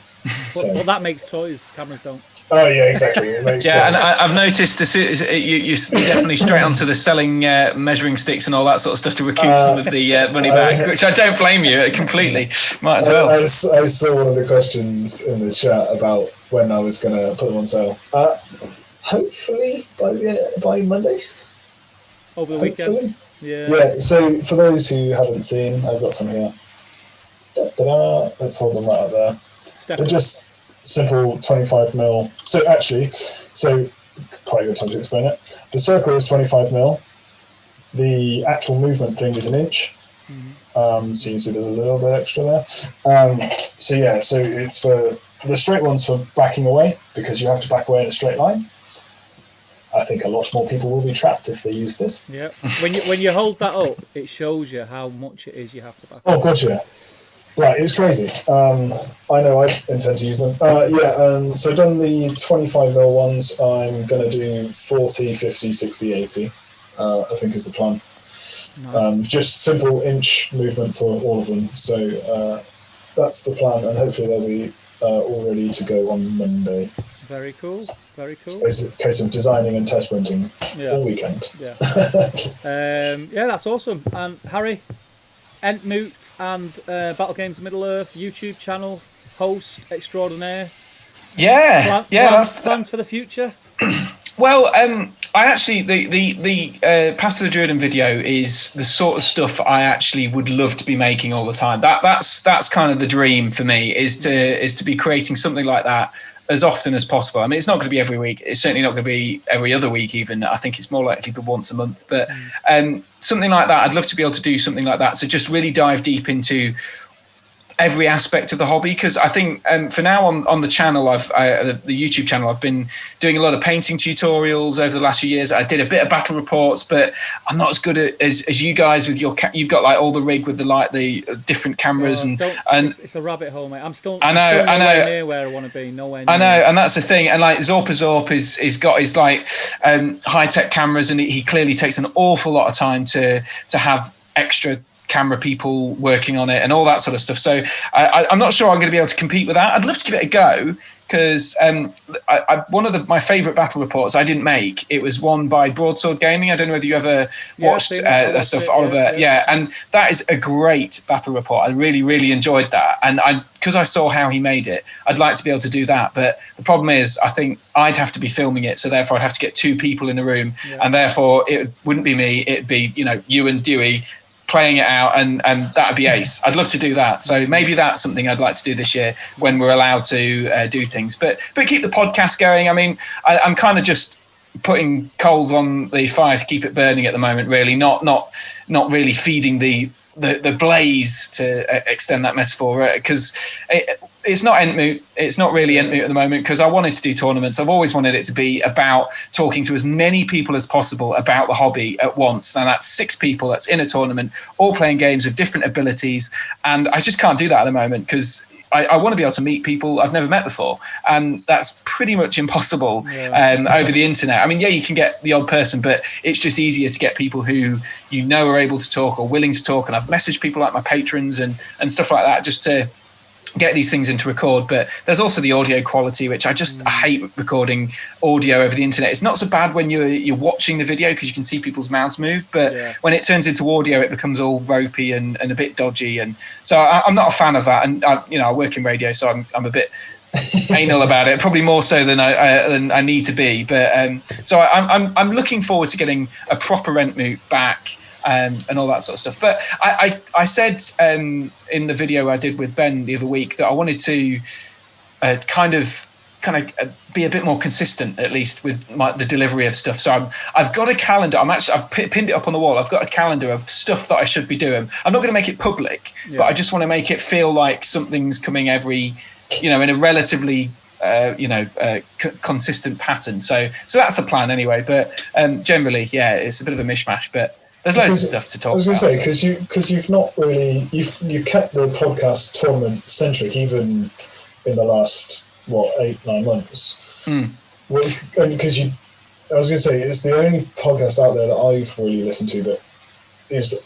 Well, that makes toys. Cameras don't. Oh yeah, exactly. It makes toys. And I've noticed you're definitely straight onto the selling measuring sticks and all that sort of stuff to recoup some of the money back, which I don't blame you completely. Might as well. I saw one of the questions in the chat about when I was going to put them on sale. hopefully by Monday. Over the weekend. Yeah. Yeah. So for those who haven't seen, I've got some here. Da-da-da. Let's hold them right up there. They're just simple 25mm. So actually, quite a good time to explain it. The circle is 25mm. The actual movement thing is 1 inch. So you can see there's a little bit extra there. So it's for the straight ones for backing away, because you have to back away in a straight line. I think a lot more people will be trapped if they use this. Yeah. When you hold that up, it shows you how much it is you have to back. Oh, gotcha. Right, it's crazy. I know I intend to use them. So I've done the 25mm ones. I'm going to do 40, 50, 60, 80, I think is the plan. Nice. Just simple inch movement for all of them. So that's the plan, and hopefully they'll be all ready to go on Monday. Very cool. Very cool. It's a case of designing and test printing all weekend. Yeah. That's awesome. And Harry, Entmoot and Battle Games Middle Earth YouTube channel, host extraordinaire. Yeah, Plans for the future. Well, I actually the Path to the Druiden video is the sort of stuff I actually would love to be making all the time. That's kind of the dream for me, is to be creating something like that as often as possible. I mean, it's not going to be every week. It's certainly not going to be every other week even. I think it's more likely to be once a month. But something like that, I'd love to be able to do something like that. So just really dive deep into every aspect of the hobby, because I think for now on the channel, the YouTube channel, I've been doing a lot of painting tutorials over the last few years. I did a bit of battle reports, but I'm not as good as you guys with your you've got like all the rig with the different cameras and it's a rabbit hole, mate. I'm still nowhere near where I want to be. Nowhere near. I know, and that's the thing. And like Zorp is got his like high tech cameras, and he clearly takes an awful lot of time to have extra camera people working on it and all that sort of stuff. So I'm not sure I'm going to be able to compete with that. I'd love to give it a go, because one of my favourite battle reports I didn't make. It was one by Broadsword Gaming. I don't know whether you ever watched that stuff, Oliver. Yeah, and that is a great battle report. I really, really enjoyed that. And because I saw how he made it, I'd like to be able to do that. But the problem is, I think I'd have to be filming it, so therefore I'd have to get 2 people in the room, and therefore it wouldn't be me. It'd be you and Dewi playing it out, and that'd be ace. I'd love to do that. So maybe that's something I'd like to do this year when we're allowed to do things. But keep the podcast going. I mean, I'm kind of just putting coals on the fire to keep it burning at the moment. Really, not really feeding the blaze, to extend that metaphor, because it's not Entmoot. It's not really Entmoot at the moment, because I wanted to do tournaments. I've always wanted it to be about talking to as many people as possible about the hobby at once. Now that's 6 people that's in a tournament, all playing games of different abilities, and I just can't do that at the moment, because I want to be able to meet people I've never met before, and that's pretty much impossible over the internet. I mean, you can get the odd person, but it's just easier to get people who are able to talk or willing to talk. And I've messaged people like my patrons and stuff like that, just to get these things into record. But there's also the audio quality, which I hate recording audio over the internet. It's not so bad when you're watching the video, because you can see people's mouths move, but when it turns into audio, it becomes all ropey and a bit dodgy. And so I'm not a fan of that. And I work in radio, so I'm a bit anal about it, probably more so than I need to be. But so I'm looking forward to getting a proper Entmoot back. And all that sort of stuff. But I said in the video I did with Ben the other week that I wanted to kind of be a bit more consistent, at least with the delivery of stuff. So I've got a calendar. I've pinned it up on the wall. I've got a calendar of stuff that I should be doing. I'm not going to make it public, but I just want to make it feel like something's coming every, in a relatively consistent pattern. So that's the plan anyway. But generally, it's a bit of a mishmash, but there's loads of stuff to talk about. I was going to say, because you've not really, you've kept the podcast tournament centric even in the last 8-9 months. Well, because I was going to say, it's the only podcast out there that I've really listened to that is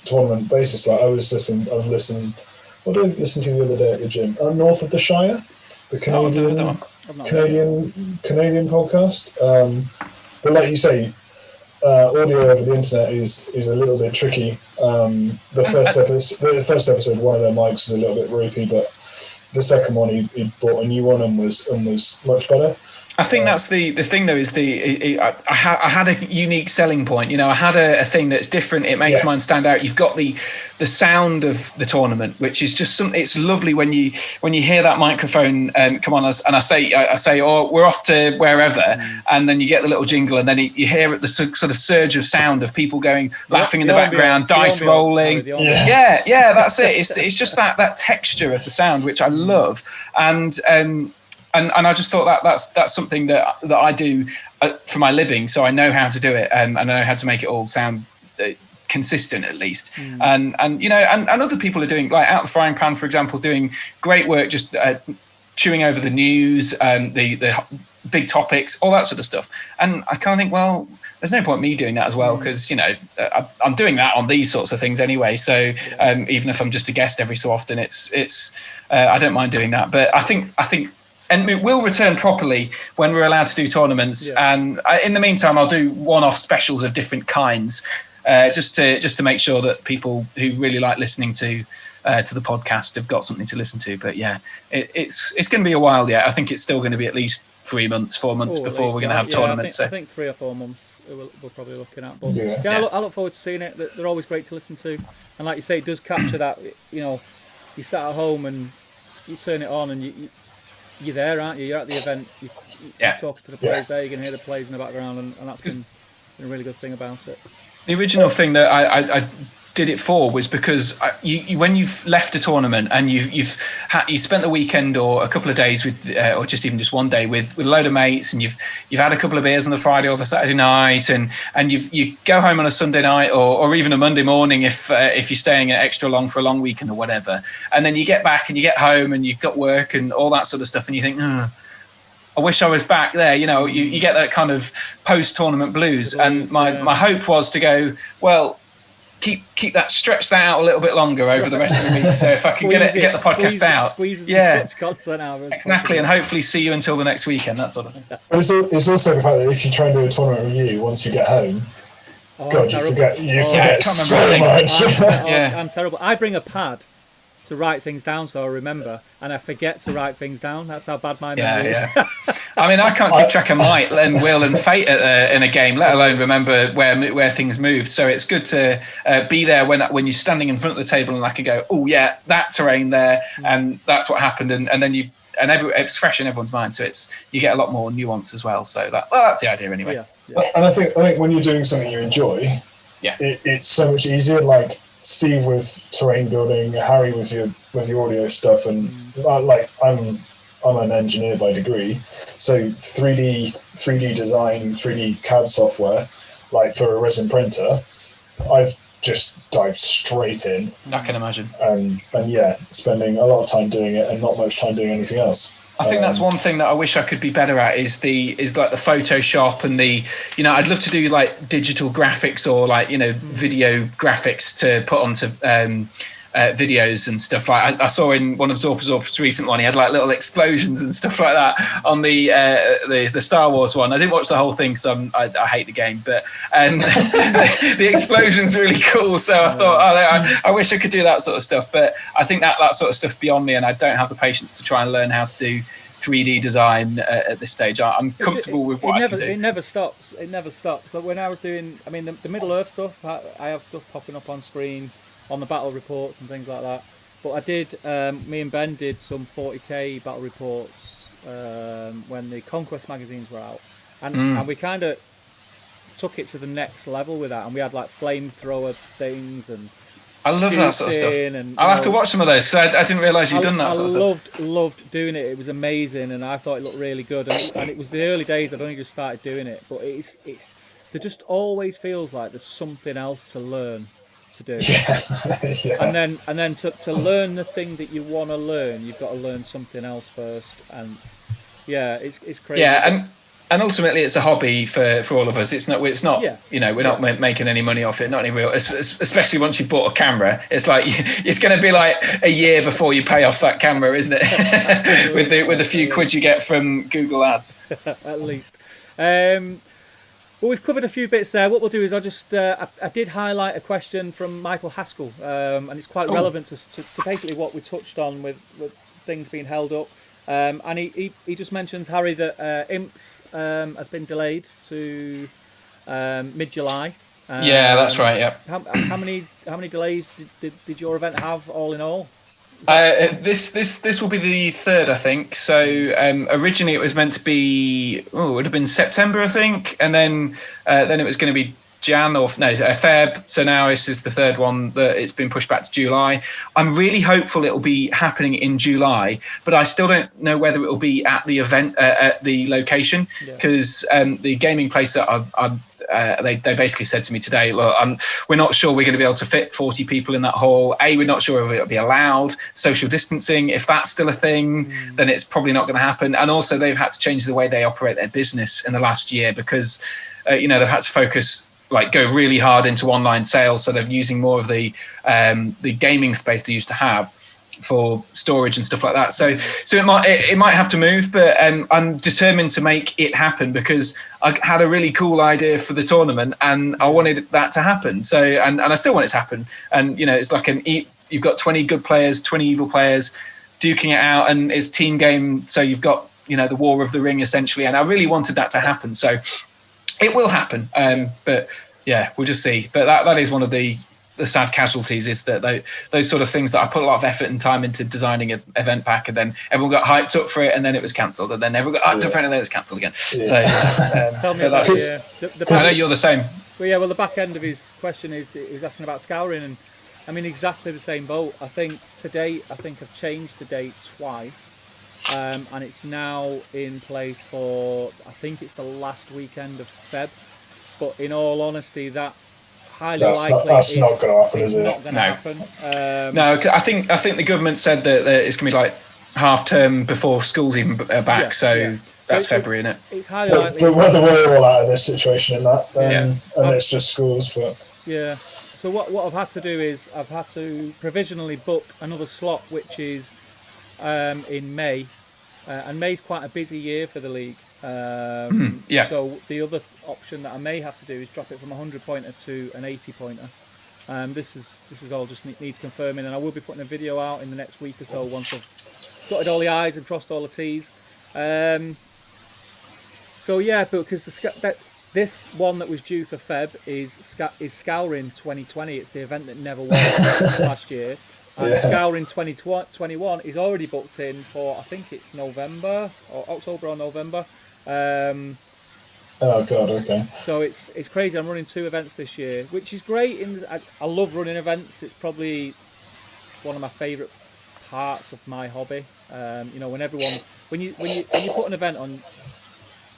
tournament basis. Like I was listening. What did I listen to the other day at the gym? North of the Shire, the Canadian podcast. But like you say, audio over the internet is a little bit tricky. The first episode, one of their mics was a little bit ropey, but the second one he bought a new one and was much better. I think that's the thing though, is I had a unique selling point. You know, I had a thing that's different. It makes mine stand out. You've got the sound of the tournament, which is just something. It's lovely when you hear that microphone come on, and I say, oh, we're off to wherever, and then you get the little jingle, and then you hear the sort of surge of sound of people laughing in the background, dice rolling. Yeah, that's it. It's just that texture of the sound, which I love, and I just thought that's something that I do for my living, so I know how to do it, and I know how to make it all sound consistent at least. And you know, and other people are doing, like Out the Frying Pan, for example, doing great work, just chewing over the news, the big topics, all that sort of stuff. And I kind of think, well, there's no point me doing that as well, because you know, I'm doing that on these sorts of things anyway. So even if I'm just a guest every so often, it's I don't mind doing that. But I think. And it will return properly when we're allowed to do tournaments. Yeah. And in the meantime, I'll do one-off specials of different kinds, just to make sure that people who really like listening to the podcast have got something to listen to. But yeah, it's going to be a while yet. I think it's still going to be at least 3 months, 4 months before we're going to have tournaments. I think 3 or 4 months we're probably looking at. But I look forward to seeing it. They're always great to listen to. And like you say, it does capture that, you know, you sat at home and you turn it on and you're there, aren't you? You're at the event. You're talking to the players there. You can hear the players in the background, and that's been a really good thing about it. The original thing that I did it for was because when you've left a tournament and you spent the weekend or a couple of days with, or just even just one day with a load of mates, and you've had a couple of beers on the Friday or the Saturday night, and you go home on a Sunday night or even a Monday morning if you're staying extra long for a long weekend or whatever, and then you get back and you get home and you've got work and all that sort of stuff, and you think, I wish I was back there. You know, you get that kind of post-tournament blues. And my hope was to go, well, keep that, stretch that out a little bit longer over the rest of the week. So if I can get the podcast out, as much content out as exactly, possible. And hopefully see you until the next weekend, that sort of thing. But it's also the fact that if you try and do a tournament review once you get home, God, you forget so much. I'm terrible. I bring a pad to write things down so I remember, and I forget to write things down. That's how bad my memory is. I mean, I can't keep track of might and will and fate in a game, let alone remember where things moved. So it's good to be there when you're standing in front of the table, and I can go, oh yeah, that terrain there, and that's what happened, and then it's fresh in everyone's mind. So you get a lot more nuance as well. So that's the idea anyway. And I think when you're doing something you enjoy, it's so much easier. Like Steve with terrain building, Harry with your audio stuff, and I'm an engineer by degree, so 3D design, 3D CAD software, like for a resin printer, I've just dived straight in. I can imagine. And spending a lot of time doing it and not much time doing anything else. I think that's one thing that I wish I could be better at is like the Photoshop and I'd love to do like digital graphics or like, video graphics to put onto videos and stuff. Like I saw in one of Zorpa's recent one, he had like little explosions and stuff like that on the Star Wars one. I didn't watch the whole thing because I hate the game, but the explosion's really cool. So I thought, I wish I could do that sort of stuff. But I think that sort of stuff's beyond me, and I don't have the patience to try and learn how to do 3D design at this stage. I'm comfortable with what I can do. It never stops. It never stops. But when I was doing, the Middle Earth stuff, I have stuff popping up on screen on the battle reports and things like that. But I did, me and Ben did some 40k battle reports when the Conquest magazines were out. And we kind of took it to the next level with that. And we had like flamethrower things and I love that sort of stuff. I'll have to watch some of those. So I didn't realise you'd done that sort of stuff. I loved doing it. It was amazing, and I thought it looked really good. And it was the early days. I'd only just started doing it, but there just always feels like there's something else to learn to do. And then to learn the thing that you want to learn, you've got to learn something else first. And it's crazy. Yeah, and ultimately, it's a hobby for all of us. It's not. We're not making any money off it. Not any real. Especially once you've bought a camera, it's like it's going to be like a year before you pay off that camera, isn't it? with the few quid you get from Google Ads, at least. Well, we've covered a few bits there. What we'll do is I'll just I did highlight a question from Michael Haskell, and it's quite relevant to basically what we touched on with things being held up. And he just mentions, Harry, that Imps has been delayed to mid-July. Yeah, that's right. Yeah. How many delays did your event have all in all? This will be the third, I think. So originally it was meant to be it would have been September, I think, and then it was going to be Feb. So now this is the third one that it's been pushed back to July. I'm really hopeful it will be happening in July, but I still don't know whether it will be at the event at the location, because the gaming place that they basically said to me today, look, we're not sure we're going to be able to fit 40 people in that hall. We're not sure if it'll be allowed. Social distancing, if that's still a thing, then it's probably not going to happen. And also they've had to change the way they operate their business in the last year, because they've had to focus, go really hard into online sales. So they're using more of the gaming space they used to have for storage and stuff like that. So it might have to move, but I'm determined to make it happen, because I had a really cool idea for the tournament and I wanted that to happen. So and I still want it to happen. And it's like you've got 20 good players, 20 evil players duking it out, and it's team game. So you've got the War of the Ring essentially, and I really wanted that to happen. So it will happen, but yeah, we'll just see. But that is one of the sad casualties, is that those sort of things that I put a lot of effort and time into designing an event pack, and then everyone got hyped up for it, and then it was cancelled, and then everyone got hyped up for it, and then it was cancelled again. Yeah. So tell me about I know you're the same. Well, the back end of his question is asking about scouring, and I mean exactly the same boat. I think to date, I've changed the date twice. And it's now in place for, I think it's the last weekend of Feb. But in all honesty, that highly likely that's not going to happen, is it? Not going to happen. No, I think the government said that it's going to be like half term before school's even back. So that's February, isn't it? It's highly likely. But whether we're all out of this situation in that, and it's just schools, but yeah. So what I've had to do is I've had to provisionally book another slot, which is in May, and May's quite a busy year for the league. So the other option that I may have to do is drop it from a 100-pointer to an 80-pointer. This is all just needs confirming, and I will be putting a video out in the next week or so once I've dotted all the I's and crossed all the T's. But because this one that was due for Feb is Scouring 2020. It's the event that never was last year. And Scouring 2021 is already booked in for, I think it's November or October or November. Oh God, okay. So it's crazy. I'm running 2 events this year, which is great. I love running events. It's probably one of my favourite parts of my hobby. When you put an event on,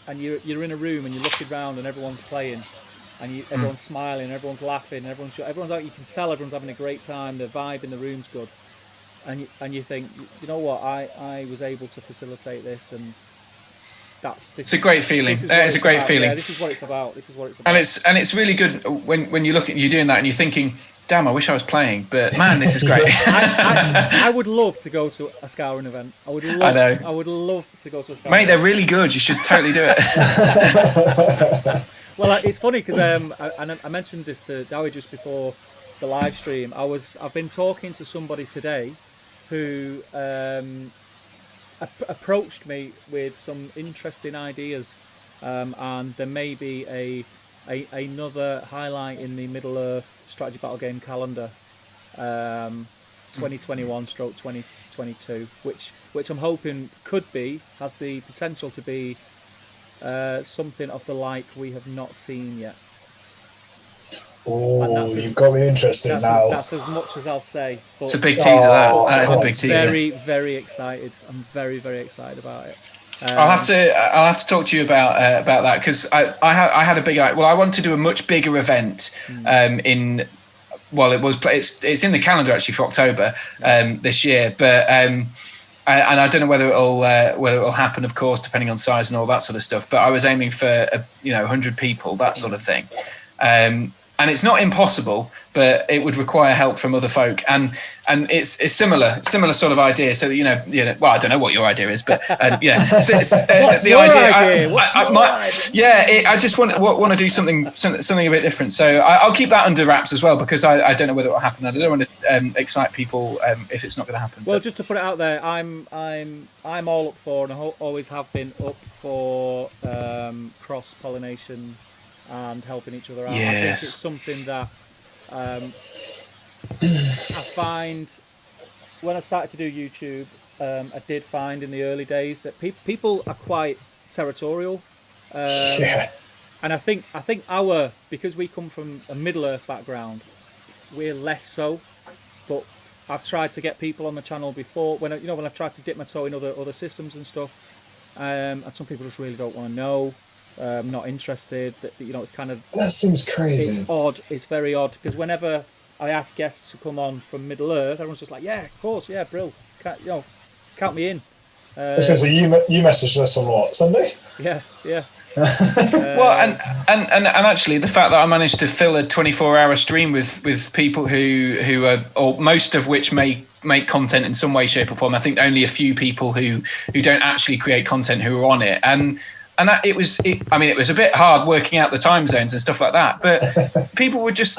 and you're in a room and you're looking around and everyone's playing, and everyone's smiling, everyone's laughing, everyone's out. You can tell everyone's having a great time. The vibe in the room's good, and you think, you know what, I was able to facilitate this, and it's a great feeling. It's a great feeling. Yeah, this is what it's about. And it's really good when you look at you doing that and you're thinking, damn, I wish I was playing, but man, this is great. I would love to go to a Scouring event. I would love to go to a Scouring Mate, they're really good. You should totally do it. Well, it's funny because I mentioned this to Dewi just before the live stream. I've been talking to somebody today who approached me with some interesting ideas, and there may be another highlight in the Middle-earth strategy battle game calendar, 2021/2022, which I'm hoping has the potential to be something of the like we have not seen yet. Oh, you've got me interested now. That's as much as I'll say. But it's a big teaser. That is a big teaser. Very, very excited. I'm very, very excited about it. I'll have to talk to you about that, because I had a big. Well, I want to do a much bigger event in. Well, it's in the calendar actually for October this year, but and I don't know whether it'll happen, of course, depending on size and all that sort of stuff. But I was aiming for 100 people, that sort of thing. And it's not impossible, but it would require help from other folk. And it's similar sort of idea. So well, I don't know what your idea is, but yeah, What's the your idea. idea? I just want to do something a bit different. So I'll keep that under wraps as well, because I don't know whether it will happen. I don't want to excite people if it's not going to happen. Well, just to put it out there, I'm all up for, and I always have been up for cross pollination and helping each other out. Yes. I think it's something that I find when I started to do YouTube, I did find in the early days that people are quite territorial. And I think because we come from a Middle Earth background, we're less so. But I've tried to get people on the channel before when I've tried to dip my toe in other systems and stuff, and some people just really don't want to know. Not interested. It's kind of, that seems crazy. It's odd. It's very odd, because whenever I ask guests to come on from Middle Earth, everyone's just like, yeah, of course, yeah, brill, count me in. So you messaged us on what, Sunday? Yeah. Well, and actually, the fact that I managed to fill a 24-hour stream with people who are, or most of which make content in some way, shape, or form. I think only a few people who don't actually create content who are on it, and that it was a bit hard working out the time zones and stuff like that. But people just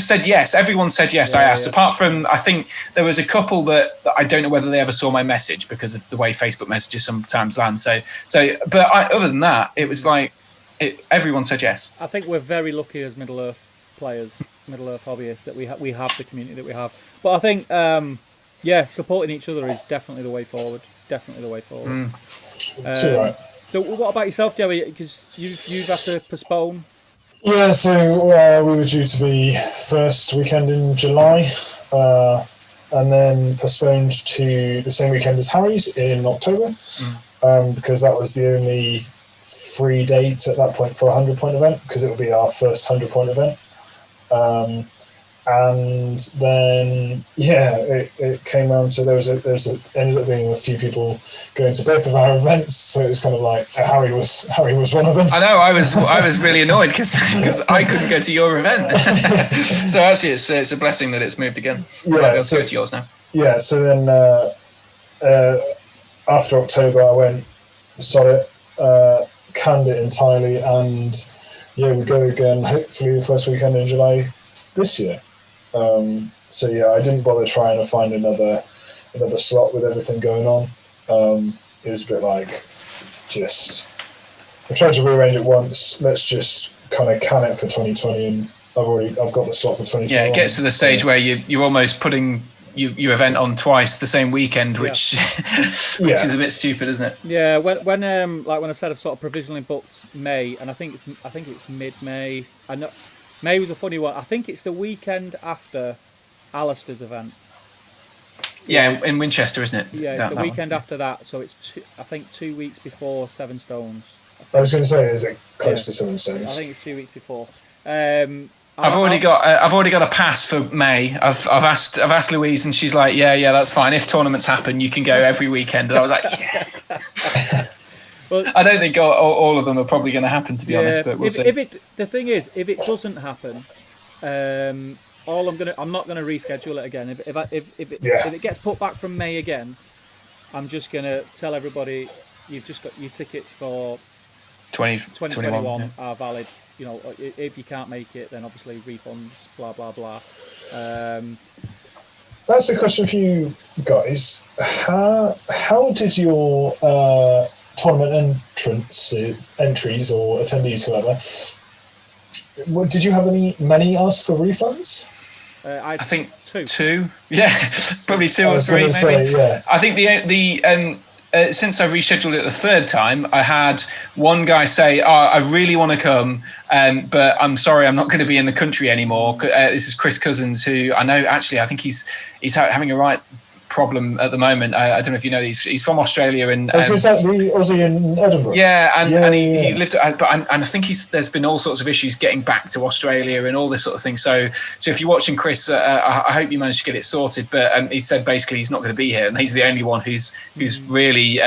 said yes. Everyone said yes. I asked, apart from, I think there was a couple that I don't know whether they ever saw my message because of the way Facebook messages sometimes land. But other than that, it was like everyone said yes. I think we're very lucky as Middle Earth players, Middle Earth hobbyists, that we have the community that we have. But I think supporting each other is definitely the way forward. Right. So what about yourself, Dewi? Because you've had to postpone. Yeah, so we were due to be first weekend in July, and then postponed to the same weekend as Harry's in October, because that was the only free date at that point for a 100-point event, because it would be our first 100-point event. And then it came around to there ended up being a few people going to both of our events, so it was kind of like Harry was one of them. I know, I was really annoyed because I couldn't go to your event. So actually it's a blessing that it's moved again. I'll go to yours now. Yeah, so then after October I went, sod it, canned it entirely, and we go again hopefully the first weekend in July this year. I didn't bother trying to find another slot with everything going on. It was a bit like, I tried to rearrange it once. Let's just kind of can it for 2020, and I've got the slot for 2021. Yeah, it gets to the stage where you're almost putting your event on twice the same weekend, which is a bit stupid, isn't it? Yeah, when I said I've sort of provisionally booked May, and I think it's mid-May. I know May was a funny one. I think it's the weekend after Alistair's event. Yeah, in Winchester, isn't it? Yeah, it's the weekend after that. So it's 2 weeks before Seven Stones. I was going to say, is it close to Seven Stones? I think it's 2 weeks before. I've already got a pass for May. I've asked Louise, and she's like, yeah, that's fine. If tournaments happen, you can go every weekend. And I was like, yeah. Well, I don't think all of them are probably going to happen, to be honest, but we'll see. The thing is, if it doesn't happen, I'm not going to reschedule it again. If it gets put back from May again, I'm just going to tell everybody you've just got your tickets for 2021 are valid. If you can't make it, then obviously refunds, blah blah blah. That's a question for you guys. How did your tournament entries or attendees, whoever, did you have many ask for refunds? I think two. Yeah, probably two or three, maybe. I think the since I've rescheduled it the third time, I had one guy say, I really want to come, but I'm sorry, I'm not going to be in the country anymore. This is Chris Cousins, who I know, actually, I think he's having a right problem at the moment. I don't know if you know, he's from Australia, and is that the Aussie in Edinburgh? Yeah, and he lived, but I think there's been all sorts of issues getting back to Australia and all this sort of thing. So if you're watching, Chris, I hope you managed to get it sorted. But he said basically he's not going to be here, and he's the only one who's really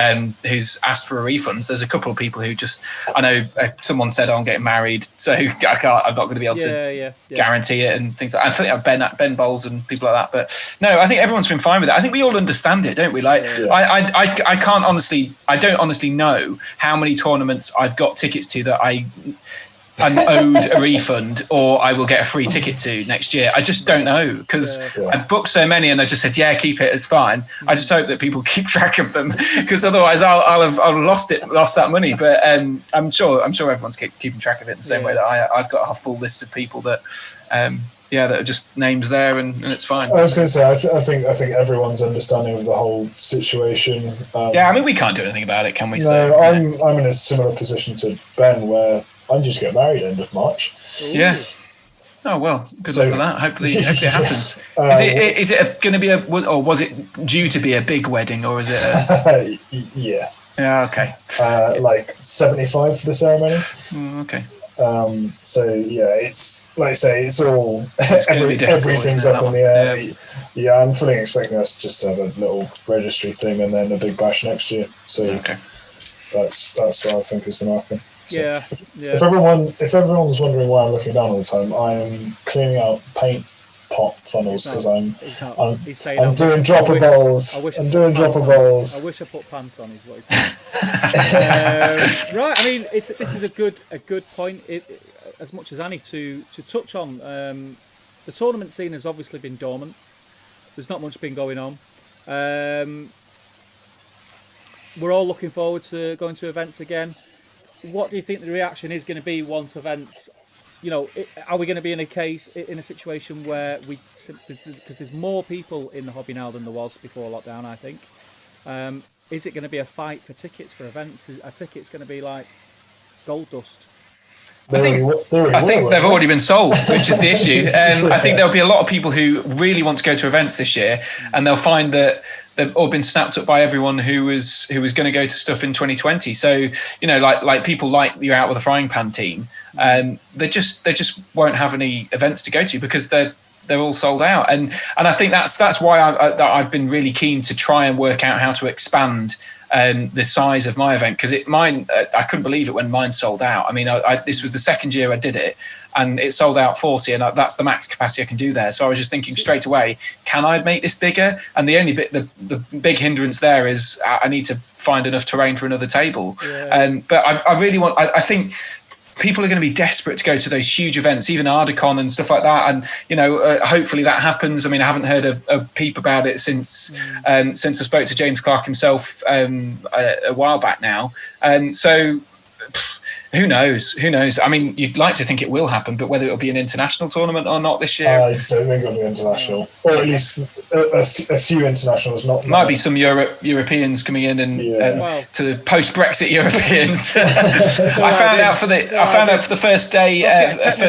who's asked for a refund. There's a couple of people who just, I know someone said, I'm getting married, so I'm not going to be able to guarantee it and things like that. I think Ben Bowles and people like that. But no, I think everyone's been fine with it. I think we all understand it, don't we? Like, I can't honestly, I don't honestly know how many tournaments I've got tickets to that I'm owed a refund or I will get a free ticket to next year. I just don't know, because I booked so many and I just said, keep it, it's fine. I just hope that people keep track of them, because otherwise I'll have lost that money. But I'm sure everyone's keeping track of it in the same way that I've got a full list of people that that are just names there, and it's fine. I was going to say, I think everyone's understanding of the whole situation. I mean, we can't do anything about it, can we? No, I'm in a similar position to Ben, where I'm just getting married end of March. Ooh. Yeah. Oh well, good luck for that. Hopefully it happens. Is it going to be or was it due to be a big wedding, or is it? Yeah. Yeah. Okay. Like 75 for the ceremony. Okay. It's like I say, it's all everything's up in the air. Yeah, I'm fully expecting us just to have a little registry thing and then a big bash next year. So that's what I think is going to happen. So if everyone's wondering why I'm looking down all the time, I'm cleaning out paint pot funnels because I'm doing dropper bowls. I'm doing dropper bowls. I wish I put pants on, is what he's saying. Right, I mean, this is a good point. As much as any to touch on, the tournament scene has obviously been dormant. There's not much been going on. We're all looking forward to going to events again. What do you think the reaction is going to be once events? Are we going to be in a situation where because there's more people in the hobby now than there was before lockdown, I think. Is it going to be a fight for tickets for events? Are tickets going to be like gold dust? I think they've already been sold, which is the issue. I think there'll be a lot of people who really want to go to events this year, and they'll find that they've all been snapped up by everyone who was going to go to stuff in 2020. So like people like you're out with a frying pan team, they just won't have any events to go to because they're all sold out. And I think that's why I've been really keen to try and work out how to expand the size of my event, because I couldn't believe it when mine sold out. I mean, this was the second year I did it, and it sold out 40, and that's the max capacity I can do there. So I was just thinking straight away, can I make this bigger? And the only bit, the big hindrance there is I need to find enough terrain for another table. But I really want. I think people are going to be desperate to go to those huge events, even Ardicon and stuff like that. And, hopefully that happens. I mean, I haven't heard a peep about it since I spoke to James Clark himself a while back now. So who knows? I mean, you'd like to think it will happen, but whether it'll be an international tournament or not this year. I don't think it'll be international. Or at least a few internationals, not might be some Europeans coming in and to the post-Brexit Europeans. I found out for the first day.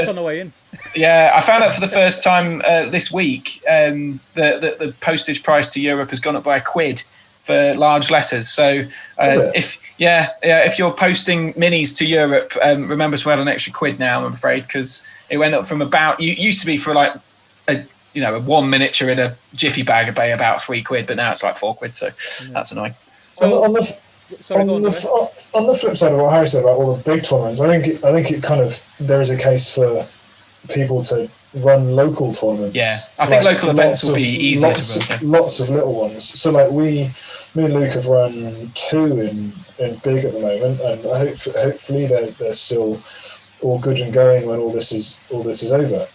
On the way in. Yeah, I found out for the first time this week that the postage price to Europe has gone up by £1 for large letters. So if you're posting minis to Europe, remember to add an extra £1 now, I'm afraid, because it went up from about, you used to be for like a one miniature in a jiffy bag about £3, but now it's like £4. So that's annoying. So on the flip side of what Harry said about all the big tournaments, I think it kind of, there is a case for people to run local tournaments. Yeah, I think local events will be easier to run. Lots of little ones. So like me and Luke have run 2 in big at the moment, and hopefully they're still all good and going when all this is over.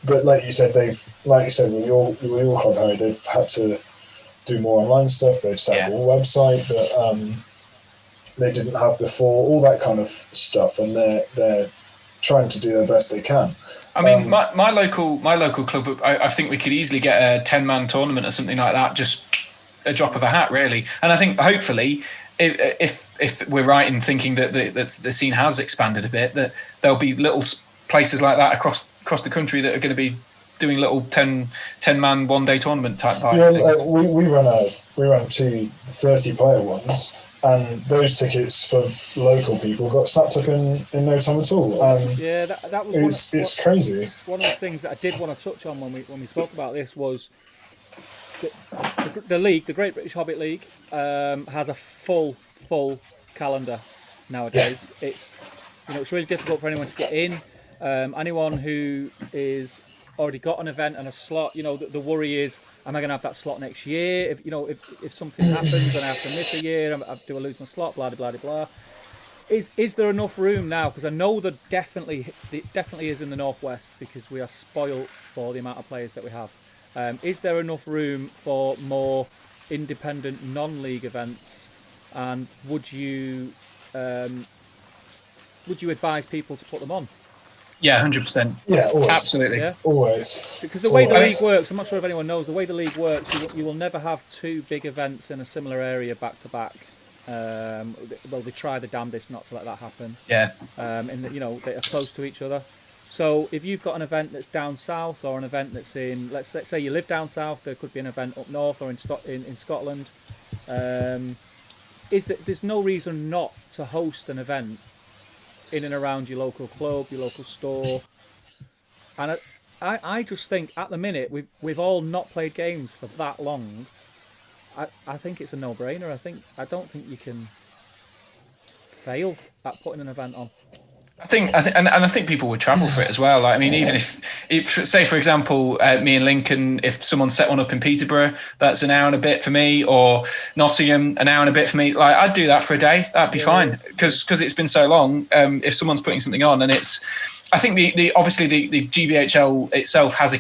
But like you said with your club, Harry, they've had to do more online stuff. They've set up a website that they didn't have before. All that kind of stuff, and they're trying to do their best they can. I mean, my local club, I think we could easily get a 10-man tournament or something like that, just a drop of a hat, really. And I think hopefully, if we're right in thinking that the scene has expanded a bit, that there'll be little places like that across the country that are going to be doing little 10-man one-day tournament type Yeah, things. we run two 30-player ones, and those tickets for local people got snapped up in no time at all. Yeah, that was it's crazy. One of the things that I did want to touch on when we spoke about this was the league, the Great British Hobbit League, has a full calendar nowadays. Yeah. It's really difficult for anyone to get in. Anyone who is already got an event and a slot, the worry is, am I going to have that slot next year? If something happens and I have to miss a year, do I lose my slot? Blah blah blah blah. Is there enough room now? Because I know there definitely is in the Northwest, because we are spoilt for the amount of players that we have. Is there enough room for more independent non-league events? And would you advise people to put them on? Yeah, 100%. Yeah, always. Absolutely. Yeah? Always. Because the way the league works, I'm not sure if anyone knows, the way the league works, you will never have two big events in a similar area back to back. Well, they try the damnedest not to let that happen. Yeah. They are close to each other. So if you've got an event that's down south, or an event that's in, let's say you live down south, there could be an event up north or in Scotland. There's no reason not to host an event in and around your local club, your local store. And I just think at the minute we've all not played games for that long. I think it's a no-brainer. I don't think you can fail at putting an event on. I think people would travel for it as well. Like, I mean, even if say for example, me and Lincoln, if someone set one up in Peterborough, that's an hour and a bit for me, or Nottingham, an hour and a bit for me. Like, I'd do that for a day. That'd be fine, because it's been so long. If someone's putting something on, and I think the GBHL itself has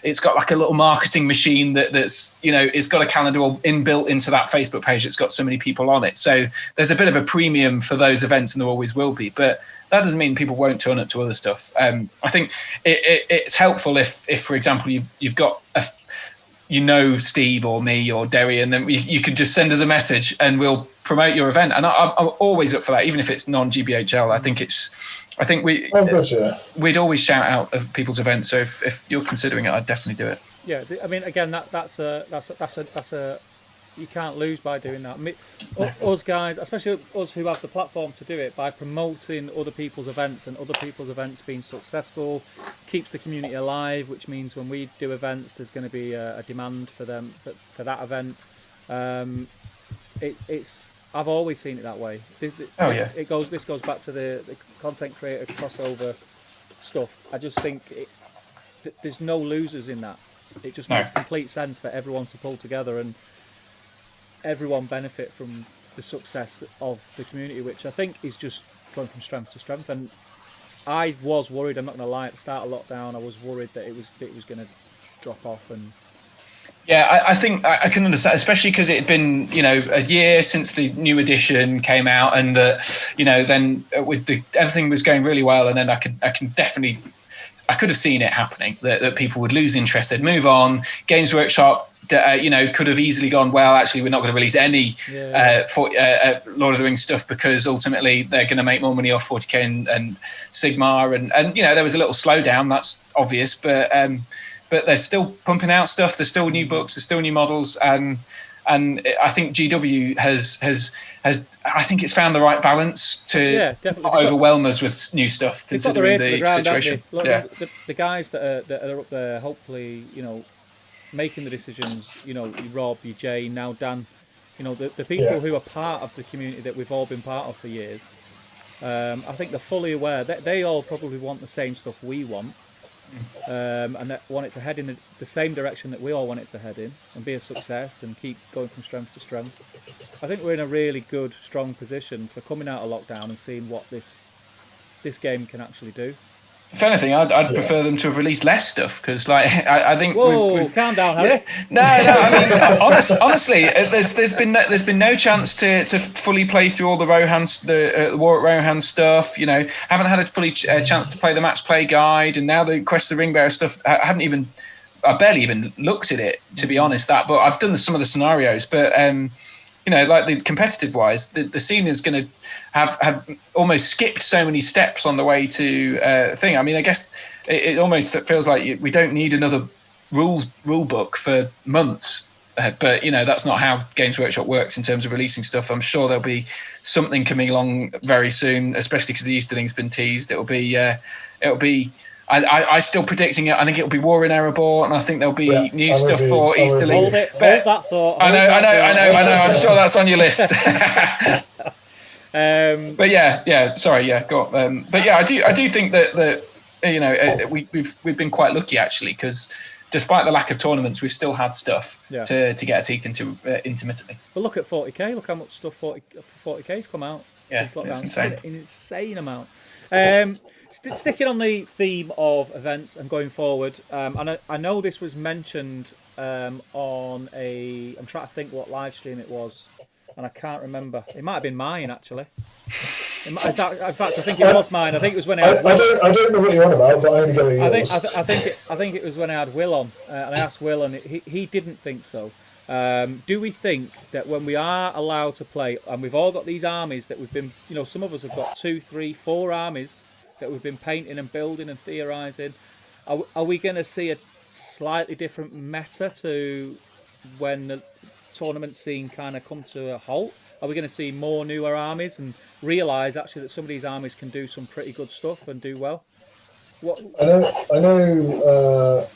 it's got like a little marketing machine that's it's got a calendar inbuilt into that Facebook page. It's got so many people on it, so there's a bit of a premium for those events, and there always will be. But that doesn't mean people won't turn up to other stuff. I think it's helpful if for example, you've got Steve or me or Dewi, and then you could just send us a message and we'll promote your event. And I'm always up for that, even if it's non-GBHL. I think we'd always shout out of people's events. So if you're considering it, I'd definitely do it. Yeah, I mean, again, that's a you can't lose by doing that. Us guys, especially us who have the platform to do it, by promoting other people's events and other people's events being successful, keeps the community alive, which means when we do events, there's going to be a demand for them for that event. I've always seen it that way. This goes back to the content creator crossover stuff. I just think there's no losers in that. It just makes complete sense for everyone to pull together and everyone benefit from the success of the community, which I think is just going from strength to strength. And I was worried, I'm not going to lie, at the start of lockdown, I was worried that it was going to drop off. And yeah, I think I can understand, especially because it had been, a year since the new edition came out, and then with everything was going really well, and then I could have seen it happening, that people would lose interest, they'd move on. Games Workshop, could have easily gone, well, actually, we're not going to release any Lord of the Rings stuff, because ultimately they're going to make more money off 40k and Sigmar, and there was a little slowdown, that's obvious, but they're still pumping out stuff. There's still new books, there's still new models, and I think GW has I think it's found the right balance to not overwhelm us with new stuff, considering the situation. The guys that are up there, hopefully, making the decisions, Rob, you Jay, now Dan, the people who are part of the community that we've all been part of for years, I think they're fully aware that they all probably want the same stuff we want, and that want it to head in the same direction that we all want it to head in, and be a success and keep going from strength to strength. I think we're in a really good, strong position for coming out of lockdown and seeing what this game can actually do. If anything, I'd prefer them to have released less stuff, because, I think. Whoa, calm down, Harry. No. I mean, honestly, there's been no chance to fully play through all the the War at Rohan stuff. Haven't had a fully chance to play the match play guide, and now the Quest of the Ringbearer stuff. I barely even looked at it, to be honest. But I've done some of the scenarios, but. like the competitive wise, the scene is going to have almost skipped so many steps on the way to thing. I mean, I guess it almost feels like we don't need another rule book for months. But that's not how Games Workshop works in terms of releasing stuff. I'm sure there'll be something coming along very soon, especially because the Easterling's been teased. It'll be. I still predicting it. I think it'll be War in Erebor, and I think there'll be new stuff for Easterlings. Hold that thought. I know. I'm sure that's on your list. But sorry, go on. But yeah, I do think that we've been quite lucky actually, because despite the lack of tournaments, we've still had stuff to get our teeth into intermittently. But look at 40k. Look how much stuff 40k's come out since lockdown. It's insane. An insane amount. Sticking on the theme of events and going forward, and I know this was mentioned on I'm trying to think what live stream it was, and I can't remember. It might have been mine actually. In fact, I think it was mine. I think it was when I had I don't know what you're on about, but I only go to yours. I think it was when I had Will on, and I asked Will, and he didn't think so. Do we think that when we are allowed to play, and we've all got these armies that we've been, some of us have got 2, 3, 4 armies that we've been painting and building and theorising, are we going to see a slightly different meta to when the tournament scene kind of come to a halt? Are we going to see more newer armies and realise actually that some of these armies can do some pretty good stuff and do well? I know.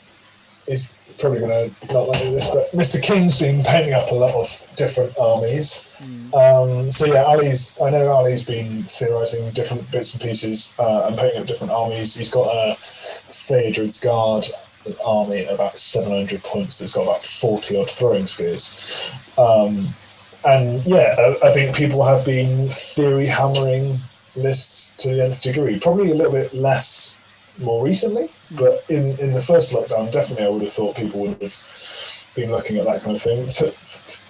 He's probably going to not like this, but Mr. King's been painting up a lot of different armies. I know Ali's been theorising different bits and pieces and painting up different armies. He's got a Theodred's Guard army at about 700 points that's got about 40 odd throwing spears. I think people have been theory hammering lists to the nth degree. Probably a little bit less more recently, but in the first lockdown, definitely I would have thought people would have been looking at that kind of thing.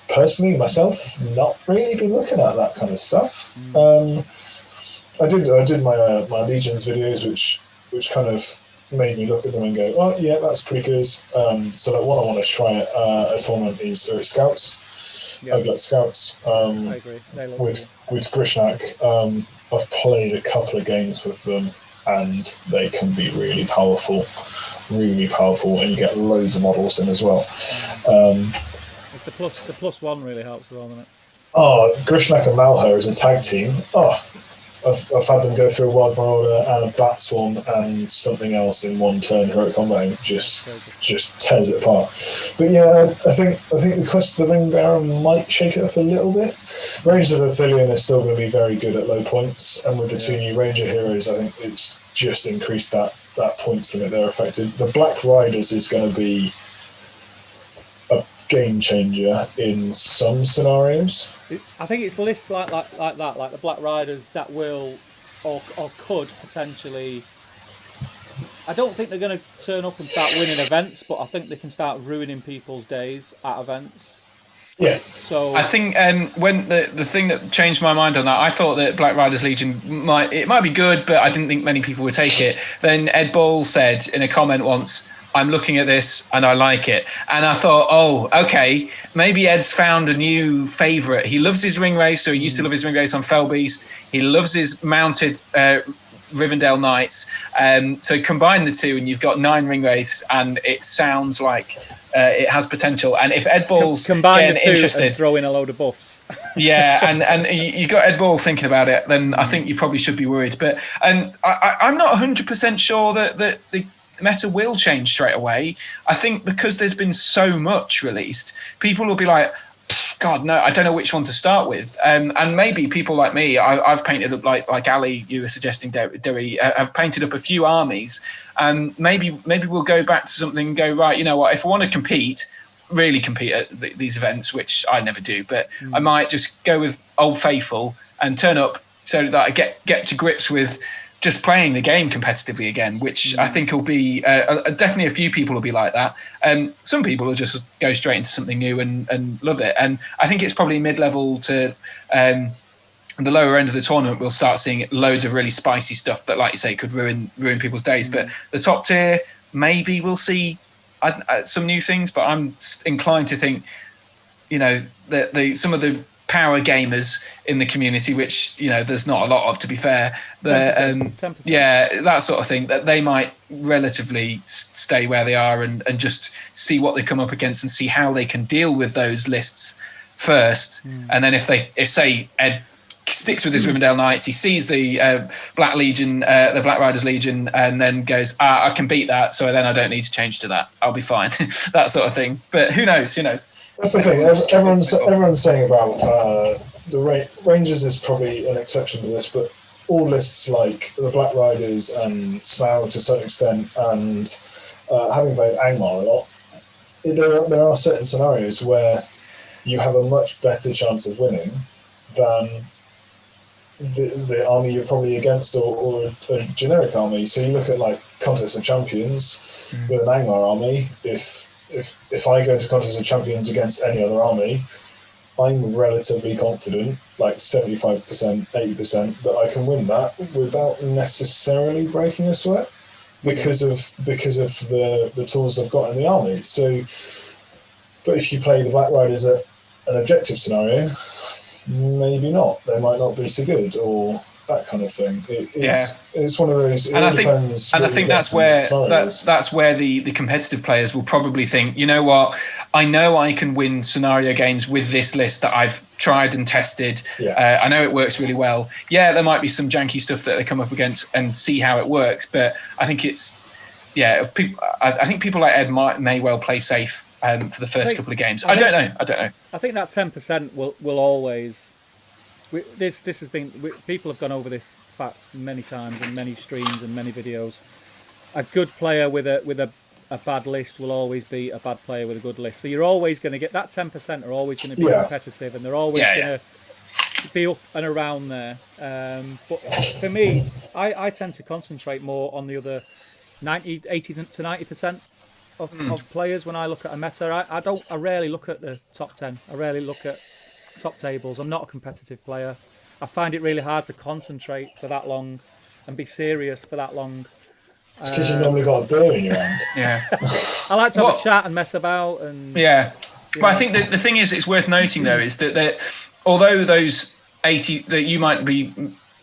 Personally, myself, not really been looking at that kind of stuff. I did my Legions videos, which kind of made me look at them and go, oh yeah, that's pretty good. So like what I want to try at a tournament is Scouts. I'd like Scouts. I agree. With Grishnak, I've played a couple of games with them, and they can be really powerful, and you get loads of models in as well. It's the plus one really helps as well, doesn't it? Oh, Grishnak and Malho as a tag team. Oh, I've had them go through a Wild Marauder and a Bat Swarm and something else in one turn heroic combat, and just tears it apart. But yeah, I think the Quest of the Ring Baron might shake it up a little bit. Rangers of Athelion are still going to be very good at low points, and with the 2 new Ranger heroes, I think it's just increased that points limit they're affected. The Black Riders is going to be a game changer in some scenarios. I think it's lists like that, like the Black Riders that will or could potentially. I don't think they're going to turn up and start winning events, but I think they can start ruining people's days at events. Yeah. So I think when the thing that changed my mind on that, I thought that Black Riders Legion might be good, but I didn't think many people would take it. Then Ed Ball said in a comment once, I'm looking at this and I like it. And I thought, oh, okay, maybe Ed's found a new favourite. He loves his ring race, so he used to love his ring race on Fellbeast. He loves his mounted Rivendell Knights. So combine the two and you've got 9 ring race, and it sounds like it has potential. And if Ed Ball's combine the two interested, and throw in a load of buffs. yeah, and you got Ed Ball thinking about it, then I think you probably should be worried. But I'm not 100% sure that the meta will change straight away. I think because there's been so much released, people will be like, God, no, I don't know which one to start with. And maybe people like me, I've painted up like Ali, you were suggesting, Dewi, have painted up a few armies. And maybe we'll go back to something and go, right, you know what, if I want to really compete at these events, which I never do, but I might just go with Old Faithful and turn up so that I get to grips with just playing the game competitively again, which I think will be definitely a few people will be like that. Some people will just go straight into something new and love it. And I think it's probably mid-level to the lower end of the tournament. We'll start seeing loads of really spicy stuff that, like you say, could ruin people's days. But the top tier, maybe we'll see some new things. But I'm inclined to think, that some of the power gamers in the community, which there's not a lot of, to be fair. 10%. Yeah, that sort of thing. That they might relatively stay where they are and just see what they come up against and see how they can deal with those lists first. And then if say Ed sticks with his Rivendell Knights, he sees the Black Legion, the Black Riders Legion, and then goes, I can beat that, so then I don't need to change to that. I'll be fine. That sort of thing. But who knows? That's the thing. Everyone's saying about the Rangers is probably an exception to this, but all lists like the Black Riders and Smaug to a certain extent, and having played Angmar a lot, there are certain scenarios where you have a much better chance of winning than the army you're probably against, or a generic army. So you look at like Contest of Champions with an Angmar army. If I go into Contest of Champions against any other army, I'm relatively confident, like 75%, 80%, that I can win that without necessarily breaking a sweat because of the tools I've got in the army. So, but if you play the Black Riders at an objective scenario, maybe not. They might not be so good, or that kind of thing. It's one of those. And I think that's where the competitive players will probably think, you know what, I know I can win scenario games with this list that I've tried and tested. I know it works really well. There might be some janky stuff that they come up against and see how it works, but I think I think people like Ed may well play safe for the first couple of games. I don't know. I think that 10% will always. This has been. People have gone over this fact many times in many streams and many videos. A good player with a bad list will always be a bad player with a good list. So you're always going to get that 10% are always going to be competitive, and they're always going to be up and around there. But for me, I tend to concentrate more on the other 80 to 90% of players when I look at a meta. I rarely look at the top 10. I rarely look at top tables. I'm not a competitive player. I find it really hard to concentrate for that long and be serious for that long. It's because you've normally got a beer in your hand. I like to have a chat and mess about. And but I think the thing is, it's worth noting though, is that although those 80 that you might be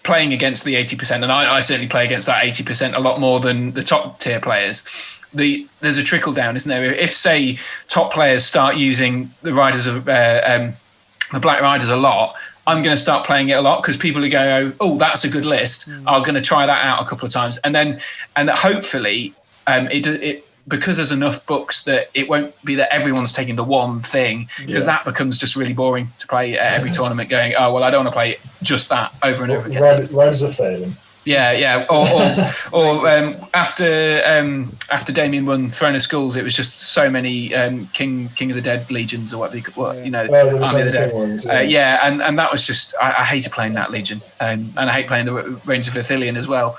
playing against the 80%, and I certainly play against that 80% a lot more than the top tier players. There's a trickle down, isn't there? If say top players start using the Riders of the Black Riders a lot, I'm going to start playing it a lot because people are going, oh, that's a good list. I'm going to try that out a couple of times, and hopefully it because there's enough books that it won't be that everyone's taking the one thing, because that becomes just really boring to play at every tournament. Going, oh well, I don't want to play just that over and over again. Riders are failing. Or after Damien won Throne of Skulls, it was just so many King of the Dead legions, or Army of the Dead. Ones, and that was just I hated playing that legion, and I hate playing the Rangers of Ithilien as well,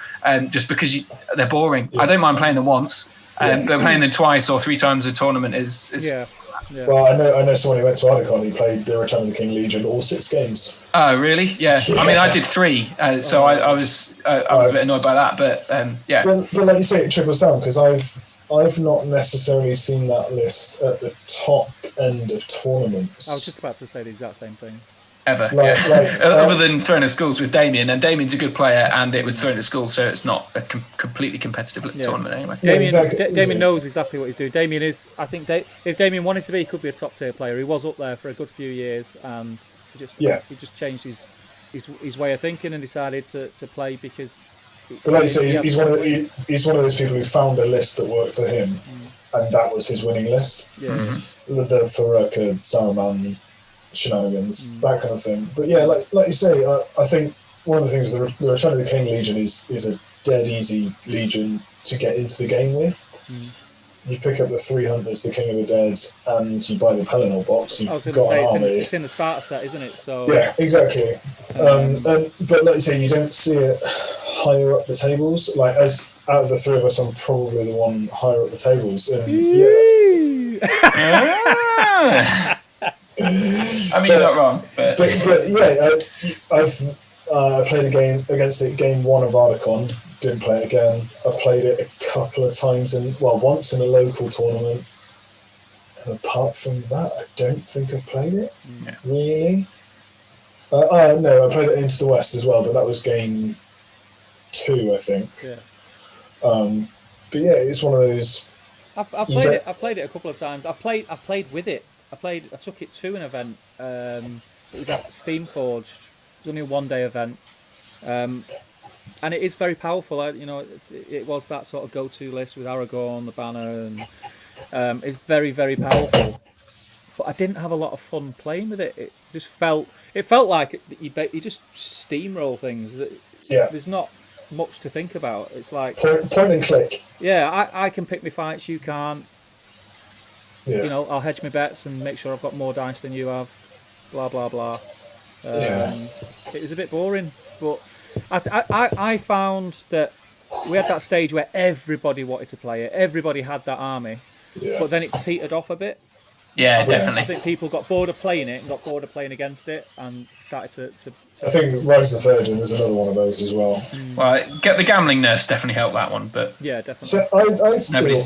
just because they're boring. I don't mind playing them once, but playing them twice or three times a tournament is. Yeah. Well, I know someone who went to Arcon. He played the Return of the King Legion all 6 games. Oh, really? Yeah. I mean, I did 3, so I was a bit annoyed by that, but But like you say, it trickles down because I've not necessarily seen that list at the top end of tournaments. I was just about to say the exact same thing. Ever, other than Throne of Skulls with Damien, and Damien's a good player, and it was Throne of Skulls, so it's not a completely competitive tournament anyway. Damien knows exactly what he's doing. Damien is, I think, if Damien wanted to be, he could be a top tier player. He was up there for a good few years, and he just changed his way of thinking and decided to play because. But like you say, he's one of those people who found a list that worked for him, and that was his winning list. Yeah. The Faruka, Saruman shenanigans, that kind of thing. But like you say, I think one of the things, the Return of the King Legion is a dead easy legion to get into the game with. You pick up the 3 Hunters, the King of the Dead, and you buy the Pelennor box. You've got an army. It's in the starter set, isn't it? So yeah, exactly. But like you say, you don't see it higher up the tables. Like, as out of the 3 of us, I'm probably the one higher up the tables. And I mean, you're not wrong, but I've played a game against it, game 1 of Ardacon. Didn't play it again. I played it a couple of times once in a local tournament. And apart from that, I don't think I've played it really. No, I played it Into the West as well, but that was game 2, I think. Yeah. But yeah, it's one of those. I've played it. I've played it a couple of times. I played with it. I took it to an event. It was at Steam Forged. It was only a 1-day event, and it is very powerful. It was that sort of go-to list with Aragorn, the banner, and it's very, very powerful. But I didn't have a lot of fun playing with it. It felt like you just steamroll things. Yeah. There's not much to think about. It's like point and click. Yeah, I can pick my fights, you can't. Yeah. I'll hedge my bets and make sure I've got more dice than you have. Blah blah blah. It was a bit boring, but I found that we had that stage where everybody wanted to play it. Everybody had that army, but then it teetered off a bit. Yeah, definitely. I think people got bored of playing it and got bored of playing against it and started to I think Rise of the Virgin was another one of those as well. Well, the gambling nerfs definitely helped that one, but yeah, definitely. So I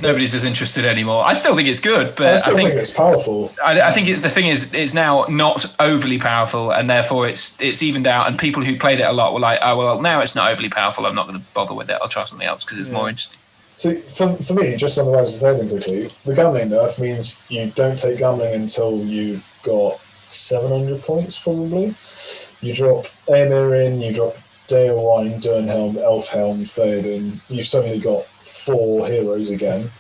nobody's as interested anymore. I still think it's good, but I still think it's powerful. I think the thing is, it's now not overly powerful, and therefore it's evened out. And people who played it a lot were like, "Oh well, now it's not overly powerful. I'm not going to bother with it. I'll try something else because it's more interesting." So for me, just on the Rise of the Virgin quickly, the gambling nerf means you don't take gambling until you've got 700 points probably. You drop Aemir in, you drop Dale Wine, Durnhelm, Elfhelm, Theoden. You've suddenly got 4 heroes again.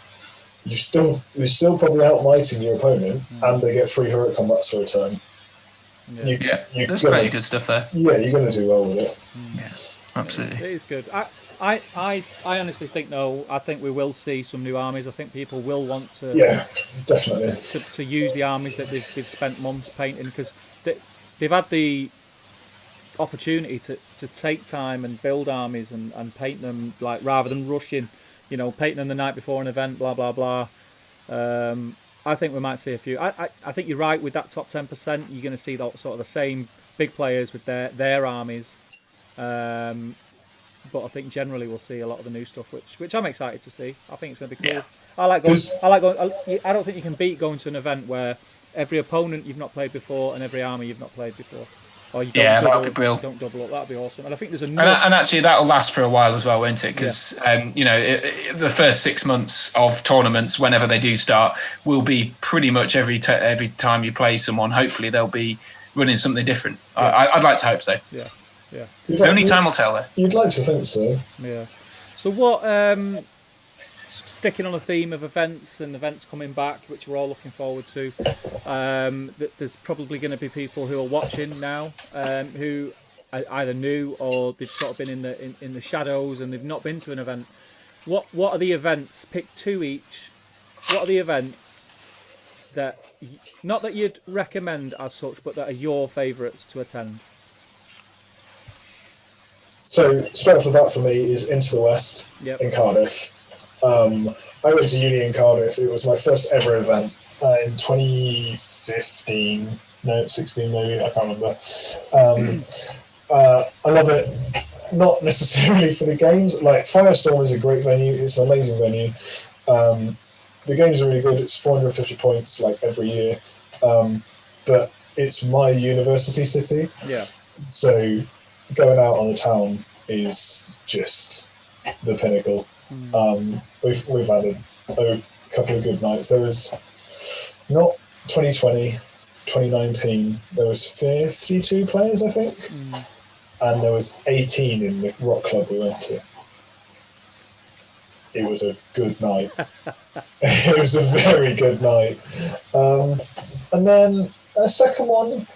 You're still probably outmighting your opponent, and they get 3 heroic combats for a turn. There's pretty good stuff there. Yeah, you're going to do well with it. Yeah, absolutely. It is good. I honestly think I think we will see some new armies. I think people will want to definitely to use the armies that they've spent months painting, because they've had the opportunity to take time and build armies and paint them, like, rather than rushing, painting them the night before an event, blah blah blah. I think we might see a few. I think you're right with that top 10%. You're going to see that sort of the same big players with their armies. But I think generally we'll see a lot of the new stuff, which I'm excited to see. I think it's going to be cool. Yeah. I like going. I don't think you can beat going to an event where every opponent you've not played before and every army you've not played before. Or you don't that'd be brilliant. Don't double up. That'd be awesome. And I think there's enough. And actually, that'll last for a while as well, won't it? Because the first 6 months of tournaments, whenever they do start, will be pretty much every time you play someone. Hopefully, they'll be running something different. Yeah. I'd like to hope so. Yeah. Only time will tell, though. You'd like to think so. Yeah. So what? Sticking on a theme of events and events coming back, which we're all looking forward to. There's probably going to be people who are watching now who are either new or they've sort of been in the shadows and they've not been to an event. What are the events? Pick 2 each. What are the events that not that you'd recommend as such, but that are your favourites to attend? So straight off the bat for me is Into the West in Cardiff. I went to uni in Cardiff. It was my first ever event in 2015, 16 maybe, I can't remember. I love it, not necessarily for the games. Like, Firestorm is a great venue. It's an amazing venue. The games are really good. It's 450 points like every year. But it's my university city. Yeah. So going out on the town is just the pinnacle. We've had a couple of good nights. There was not 2020, 2019. There was 52 players, I think, and there was 18 in the rock club we went to. It was a good night. It was a very good night. And then a second one,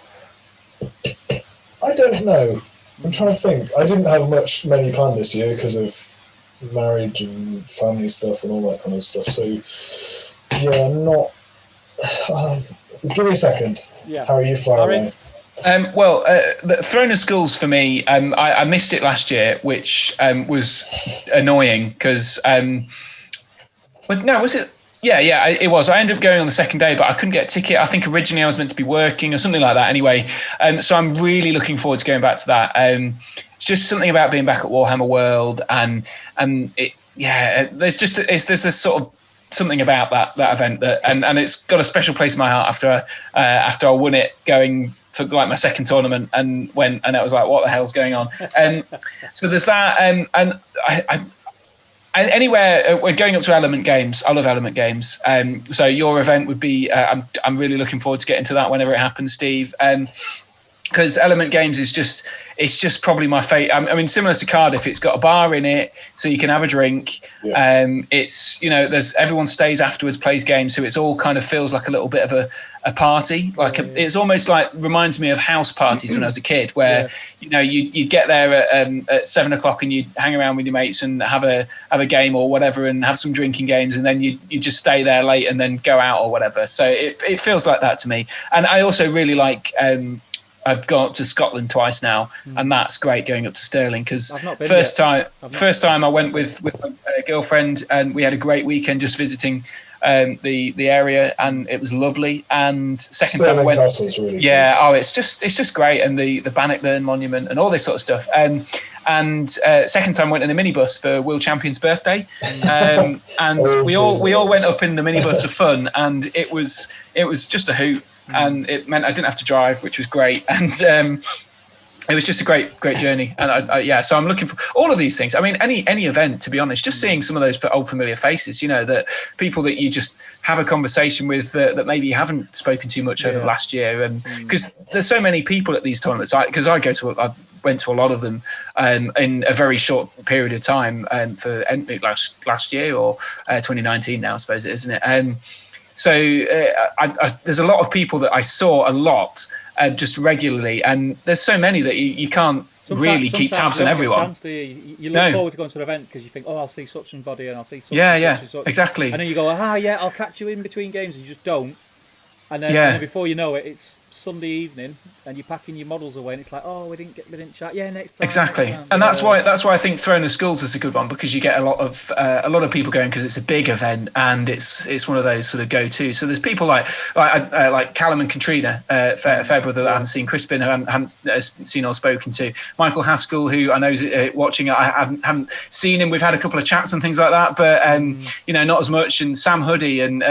I don't know. I'm trying to think. I didn't have many planned this year because of marriage and family stuff and all that kind of stuff. So, yeah, I'm not. Give me a second. Yeah. How are you flying away? The Throne of Skulls for me, I missed it last year, which was annoying because. Was it? Yeah, it was. I ended up going on the second day, but I couldn't get a ticket. I think originally I was meant to be working or something like that. Anyway, so I'm really looking forward to going back to that. It's just something about being back at Warhammer World, and it. Yeah, there's this sort of something about that event that, and it's got a special place in my heart after I won it, going for like my second tournament, and it was like, what the hell's going on? So there's that, and anywhere we're going up to Element Games. I love Element Games. So your event would be. I'm really looking forward to getting to that whenever it happens, Steve. Because Element Games is just probably my favourite. I mean, similar to Cardiff, it's got a bar in it, so you can have a drink. Yeah. It's everyone stays afterwards, plays games, so it's all kind of feels like a little bit of a party. Like it's almost like reminds me of house parties when I was a kid, where you get there at 7 o'clock and you hang around with your mates and have a game or whatever, and have some drinking games, and then you just stay there late and then go out or whatever. So it feels like that to me. And I also really like. I've gone up to Scotland twice now, and that's great going up to Stirling, because first time I went with a girlfriend, and we had a great weekend just visiting the area, and it was lovely. And second time I went, really cool. It's just great, and the Bannockburn Monument and all this sort of stuff. And second time I went in a minibus for World Champion's birthday, and we all went up in the minibus for fun, and it was just a hoot. And it meant I didn't have to drive, which was great. And it was just a great journey. And so I'm looking for all of these things. I mean, any event, to be honest, just seeing some of those old familiar faces, that people that you just have a conversation with that maybe you haven't spoken to much over the last year. And because there's so many people at these tournaments, because I went to a lot of them in a very short period of time for last year, or 2019 now, I suppose it is, isn't it? So there's a lot of people that I saw a lot just regularly, and there's so many that you can't really keep tabs on everyone. You look forward to going to an event because you think, I'll see such and body, and I'll see such and such. Exactly. And then you go, I'll catch you in between games, and you just don't. And then before you know it, it's Sunday evening, and you're packing your models away, and it's like, we didn't chat. Yeah, next time. Exactly, next time. And that's why I think Throne of Skulls is a good one, because you get a lot of people going, because it's a big event, and it's one of those sort of go-to. So there's people like Callum and Katrina, Fairbrother, that I haven't seen, Crispin, who I haven't seen or spoken to, Michael Haskell, who I know is watching. I haven't seen him. We've had a couple of chats and things like that, but not as much. And Sam Huddy, and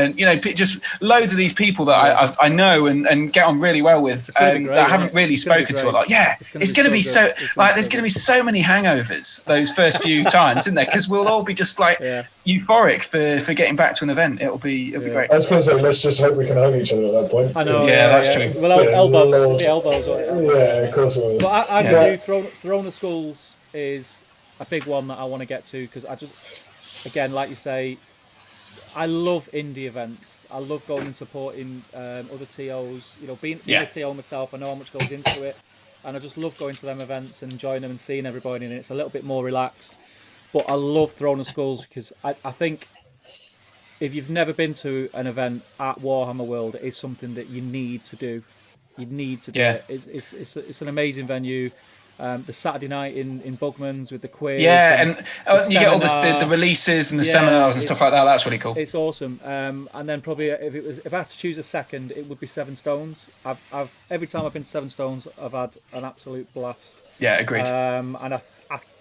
just loads of these people that I know and get on really well with, that I haven't really spoken to a lot. Yeah, it's going to be so there's going to be so many hangovers those first few times, isn't there? Because we'll all be just euphoric for getting back to an event. It'll be great. I was going to say, let's just hope we can hug each other at that point. I know. Yeah, that's true. Well, elbows. Yeah, of course we will. But I do. Throne of Skulls is a big one that I want to get to, because I just, again, like you say, I love indie events. I love going and supporting other TOs. Being a TO myself, I know how much goes into it, and I just love going to them events and enjoying them and seeing everybody. And it's a little bit more relaxed. But I love Throne of Skulls, because I think if you've never been to an event at Warhammer World, it is something that you need to do. You need to do it. It's an amazing venue. The Saturday night in Bugman's with the quiz. Yeah, and you get all the releases and the seminars and stuff like that. That's really cool. It's awesome. And then probably if I had to choose a second, it would be Seven Stones. I've every time I've been to Seven Stones, I've had an absolute blast. Yeah, agreed. And I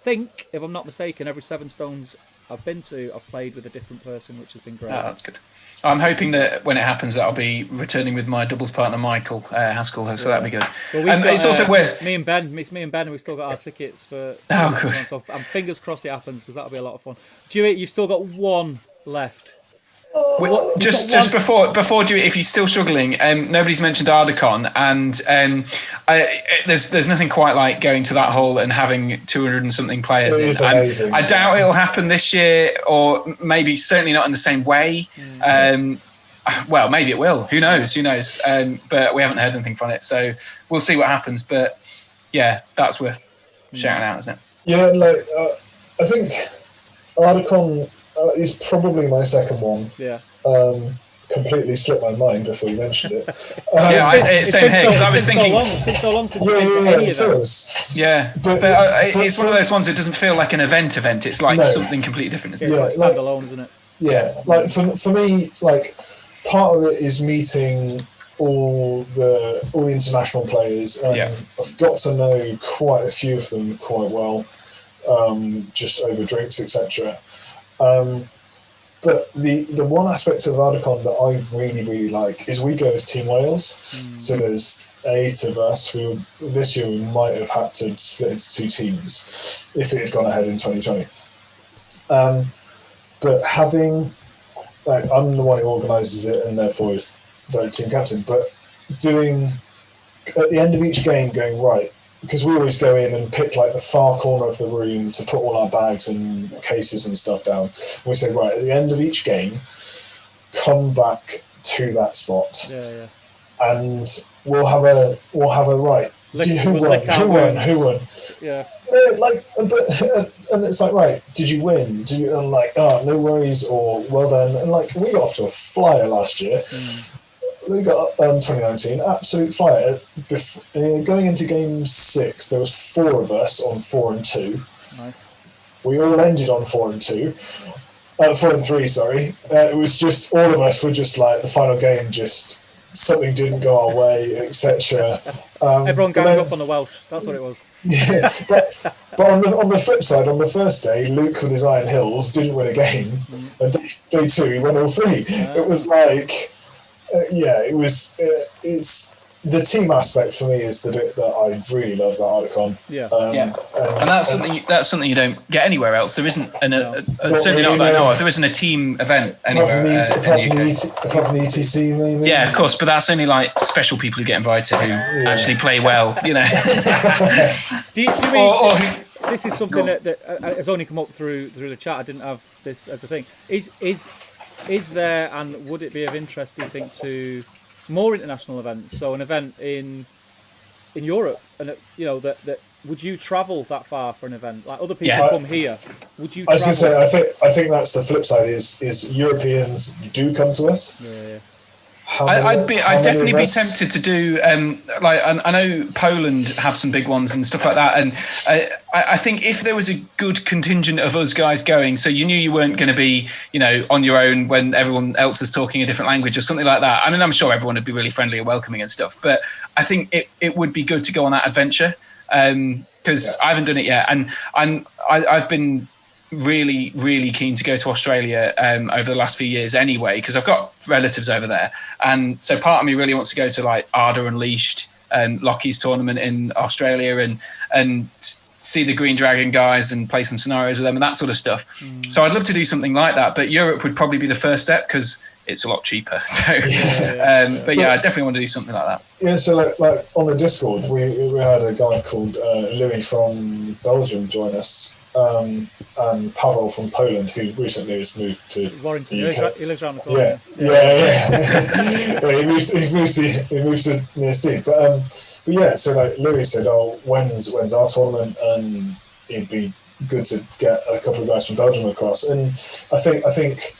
think, if I'm not mistaken, every Seven Stones I've been to, I've played with a different person, which has been great. Oh, that's good. I'm hoping that when it happens, that I'll be returning with my doubles partner Michael Haskell, so that'd be good. Well, it's also worth me and Ben. And we've still got our tickets for. Oh, good. So I'm fingers crossed it happens, because that'll be a lot of fun. Dewey, you've still got one left. Just before Dewey, if you're still struggling, nobody's mentioned Ardacon, and there's nothing quite like going to that hall and having 200 and something players. It is amazing. I doubt it'll happen this year, or maybe certainly not in the same way. Well, maybe it will. Who knows? But we haven't heard anything from it, so we'll see what happens. But yeah, that's worth shouting out, isn't it? Yeah, I think Ardacon is probably my second one. Yeah. Completely slipped my mind before you mentioned it. Same here, because I was thinking. It's been so long since you've been to any of them. Yeah, but it's one of those ones that doesn't feel like an event. It's like something completely different, isn't it? It's like standalone, isn't it? Yeah, like for me, like part of it is meeting all the international players, and I've got to know quite a few of them quite well, just over drinks, etc. But the one aspect of Ardacon that I really, really like is we go as Team Wales. So there's 8 of us who this year we might have had to split into 2 teams if it had gone ahead in 2020. But having, like, I'm the one who organises it and therefore is the team captain, but doing, at the end of each game, going, right, because we always go in and pick like the far corner of the room to put all our bags and cases and stuff down. We say, right, at the end of each game, come back to that spot. Yeah. And we'll have a right. Who won? Yeah. And it's like, right, did you win? And like, oh, no worries, or well done. And like, we got off to a flyer last year. We got 2019, absolute flyer. Going into game 6, there was 4 of us on 4 and 2. Nice. We all ended on 4 and 2. 4 and 3, sorry. It was just, all of us were just like, the final game, just something didn't go our way, etc. Everyone ganged up on the Welsh. That's what it was. Yeah, but on the flip side, on the first day, Luke with his Iron Hills didn't win a game, and day 2 he won all 3. It was like, it's the team aspect for me is the bit that I really love about Ardacon. And that's something you don't get anywhere else. There isn't certainly not that I know of. There isn't a team event anywhere. Apart from the ETC, maybe. Yeah, of course, but that's only like special people who get invited who actually play well. You know. Do you mean this is something that has only come up through the chat? I didn't have this as the thing. Is there, and would it be of interest, do you think, to more international events? So an event in Europe, and that would you travel that far for an event? Like other people come here, would you? I was going to say, I think that's the flip side. Is Europeans do come to us? Yeah. I'd definitely be tempted to do I know Poland have some big ones and stuff like that, and I think if there was a good contingent of us guys going, so you knew you weren't going to be on your own when everyone else is talking a different language or something like that. I mean, I'm sure everyone would be really friendly and welcoming and stuff, but I think it would be good to go on that adventure because I haven't done it yet, and I've been really, really keen to go to Australia over the last few years anyway, because I've got relatives over there. And so part of me really wants to go to like Arda Unleashed and Lockheed's tournament in Australia and see the Green Dragon guys and play some scenarios with them and that sort of stuff. So I'd love to do something like that, but Europe would probably be the first step because it's a lot cheaper. So, but I definitely want to do something like that. Yeah, so like on the Discord, we had a guy called Louis from Belgium join us. And Pavel from Poland, who recently has moved to Warrington. the UK. He lives around the corner. He moved to near Steve. But so like Louis said, when's our tournament? And it'd be good to get a couple of guys from Belgium across. And I think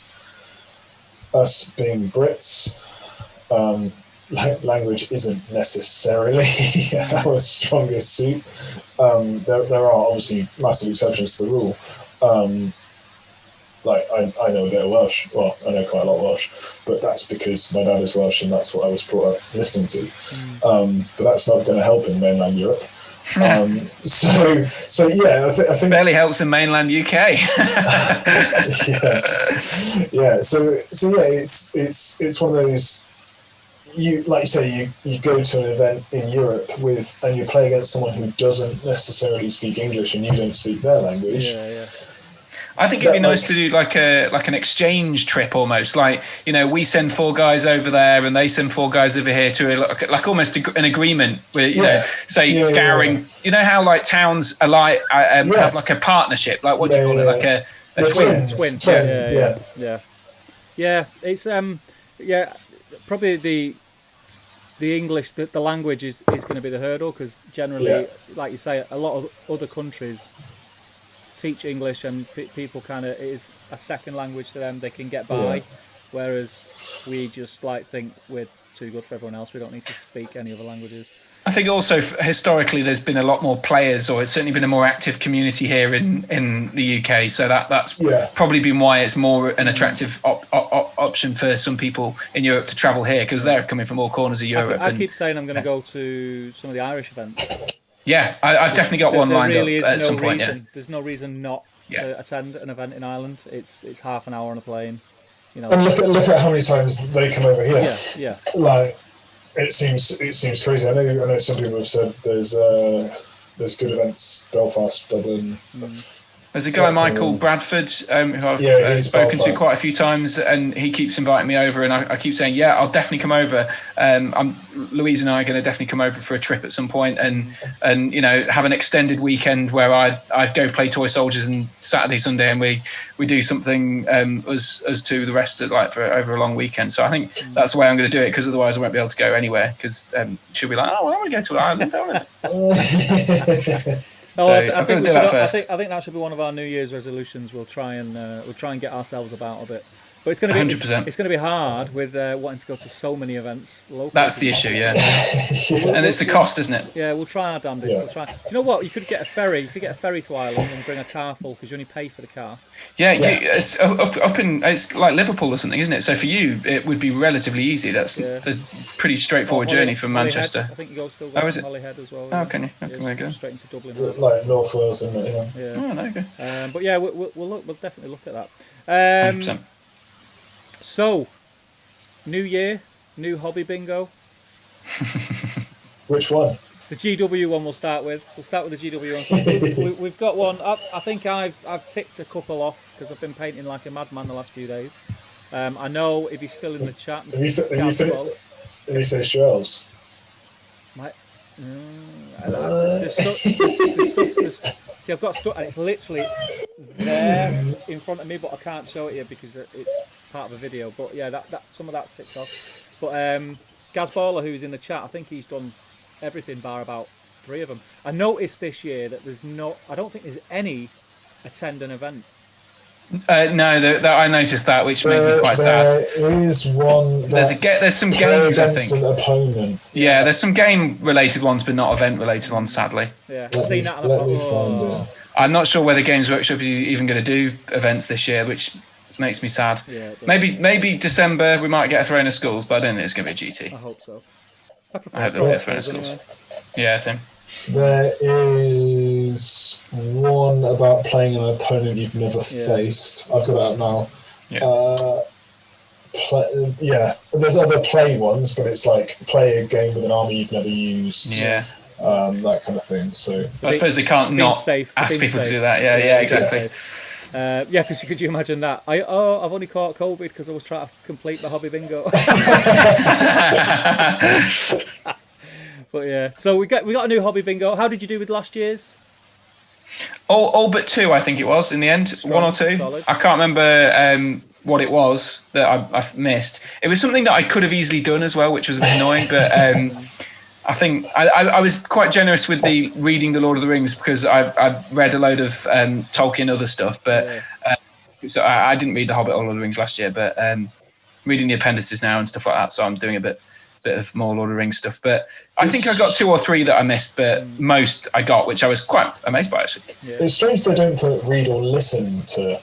us being Brits, language isn't necessarily our strongest suit. There are obviously massive exceptions to the rule. I know a bit of Welsh. Well, I know quite a lot of Welsh, but that's because my dad is Welsh and that's what I was brought up listening to. But that's not going to help in mainland Europe. I think barely helps in mainland UK. It's one of those. You go to an event in Europe and you play against someone who doesn't necessarily speak English and you don't speak their language. I think it'd be nice to do like an exchange trip almost. Like, we send 4 guys over there and they send 4 guys over here to like almost an agreement with, scouring. You know how like towns are like have like a partnership. Like what do you call it? Like a twin. Yeah. It's probably the English, the language is going to be the hurdle because generally, like you say, a lot of other countries teach English and people it is a second language to them. They can get by, whereas we just think we're too good for everyone else. We don't need to speak any other languages. I think also historically there's been a lot more players, or it's certainly been a more active community here in the UK. So that's probably been why it's more an attractive option for some people in Europe to travel here because they're coming from all corners of Europe. I keep saying I'm going to go to some of the Irish events. Yeah, I've definitely got one lined really up at some point. There's no reason not to attend an event in Ireland. It's half an hour on a plane. you know. And look at how many times they come over here. Yeah. Like it seems crazy. I know some people have said there's good events, Belfast, Dublin. There's a guy, Michael Bradford, who I've spoken to quite a few times, and he keeps inviting me over, and I keep saying, yeah, I'll definitely come over. Louise and I are going to definitely come over for a trip at some point, and have an extended weekend where I go play Toy Soldiers and Saturday, Sunday, and we do something as to the rest of for over a long weekend. So I think that's the way I'm going to do it, because otherwise I won't be able to go anywhere, because she'll be like, oh, well, I want to go to Ireland. No, So I think do that first. I think that should be one of our New Year's resolutions. We'll try and get ourselves about a bit. But it's going to be 100%. It's going to be hard with wanting to go to so many events locally. That's the issue, yeah. And it's the cost, isn't it? Yeah, we'll try our damnedest. Yeah. We'll try. Do you know what? You could get a ferry. You could get a ferry to Ireland and bring a car full, because you only pay for the car. Yeah. It's up in, it's like Liverpool or something, isn't it? So for you, it would be relatively easy. That's a pretty straightforward journey from Manchester. I think you still go to Holyhead as well. Oh, can you? Okay, go straight into Dublin. Like North Wales, isn't it? Yeah. Oh, there you go. But yeah, we'll definitely look at that. 100%. So, new year, new hobby bingo. Which one? The GW one we'll start with. We'll start with the GW one. We've got one. I think I've ticked a couple off, because I've been painting like a madman the last few days. I know if he's still in the chat. Have you finished your elves? See, I've got stuff, and it's literally there in front of me, but I can't show it here because it's part of a video. But yeah, that some of that's ticked off. But Gaz Baller, who's in the chat, I think he's done everything bar about 3 of them. I noticed this year that I don't think there's any attend an event. No, I noticed that, which made me quite sad. There is one. There's some games, I think. An opponent. Yeah, there's some game-related ones, but not event-related ones, sadly. Yeah, I've seen that. Let me find it. I'm not sure whether Games Workshop is even going to do events this year, which makes me sad. Yeah, maybe December we might get a Throne of Skulls, but I don't think it's going to be a GT. I hope so. I hope there'll be a Throne of Skulls. Anyway. Yeah, same. There is one about playing an opponent you've never faced. I've got it up now. Yeah. There's other play ones, but it's like play a game with an army you've never used. Yeah. That kind of thing. So I suppose they can't not ask people to do that. Yeah, exactly. Because could you imagine that? I've only caught COVID because I was trying to complete the hobby bingo. But yeah, so we got a new hobby bingo. How did you do with last year's? All but 2, I think it was in the end. Strong, 1 or 2. Solid. I can't remember what it was that I've missed. It was something that I could have easily done as well, which was a bit annoying. But I think I was quite generous with the reading the Lord of the Rings, because I've read a load of Tolkien other stuff. But so I didn't read the Hobbit or Lord of the Rings last year, but reading the appendices now and stuff like that. So I'm doing a bit of more Lord of the Rings stuff, but I think I got 2 or 3 that I missed, but most I got, which I was quite amazed by, actually. Yeah. It's strange they don't put read or listen to.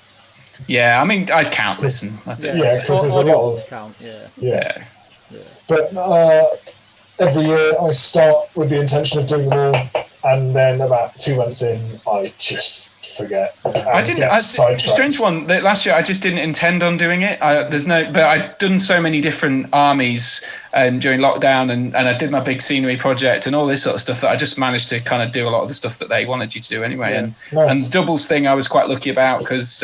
Yeah, I mean, I'd count listen. I think. Yeah, because there's a lot of count. Yeah. But every year I start with the intention of doing them all, and then about 2 months in, I just forget. I didn't. Strange one. Last year, I just didn't intend on doing it. But I'd done so many different armies during lockdown, and I did my big scenery project and all this sort of stuff, that I just managed to kind of do a lot of the stuff that they wanted you to do anyway. Yeah. And the doubles thing, I was quite lucky about, because.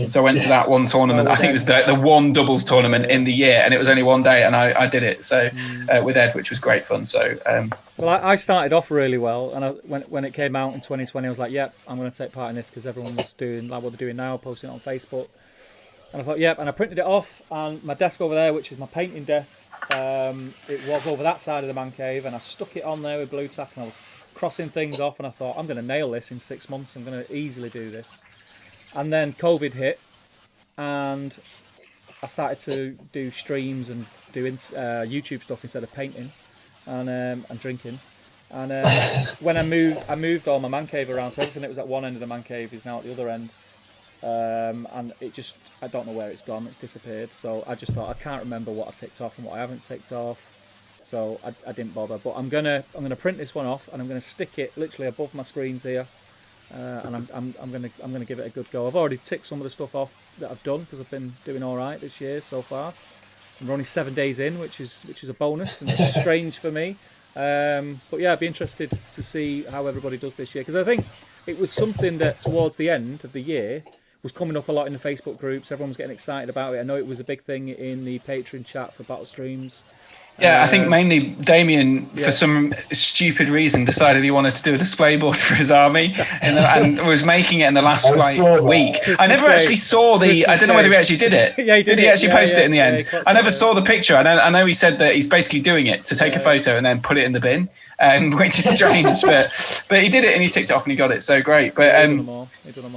So I went to that one tournament. I think it was the one doubles tournament in the year, and it was only one day, and I did it. So with Ed, which was great fun. So I started off really well, and when it came out in 2020, I was like, "Yep, I'm going to take part in this," because everyone was doing like what they're doing now, posting it on Facebook. And I thought, "Yep," and I printed it off. And my desk over there, which is my painting desk, it was over that side of the man cave, and I stuck it on there with blue tack, and I was crossing things off, and I thought, "I'm going to nail this in 6 months. I'm going to easily do this." And then COVID hit, and I started to do streams and doing YouTube stuff instead of painting and drinking. And when I moved all my man cave around, so everything that was at one end of the man cave is now at the other end. And it just, I don't know where it's gone. It's disappeared. So I just thought, I can't remember what I ticked off and what I haven't ticked off. So I didn't bother. But I'm gonna print this one off, and I'm gonna stick it literally above my screens here. and I'm gonna give it a good go. I've already ticked some of the stuff off that I've done because I've been doing all right this year so far. We're only 7 days in, which is a bonus and it's strange for me. But yeah, I'd be interested to see how everybody does this year, because I think it was something that towards the end of the year was coming up a lot in the Facebook groups. Everyone was getting excited about it. I know it was a big thing in the Patreon chat for Battle Streams. Yeah, I think mainly Damien, for some stupid reason, decided he wanted to do a display board for his army and was making it in the last week. I never actually saw the... I don't know whether he actually did it. Yeah, he did. Did he actually post it in the end? I never saw the picture. I know he said that he's basically doing it to take a photo and then put it in the bin, which is strange. but he did it and he ticked it off and he got it. So great. But he done them all.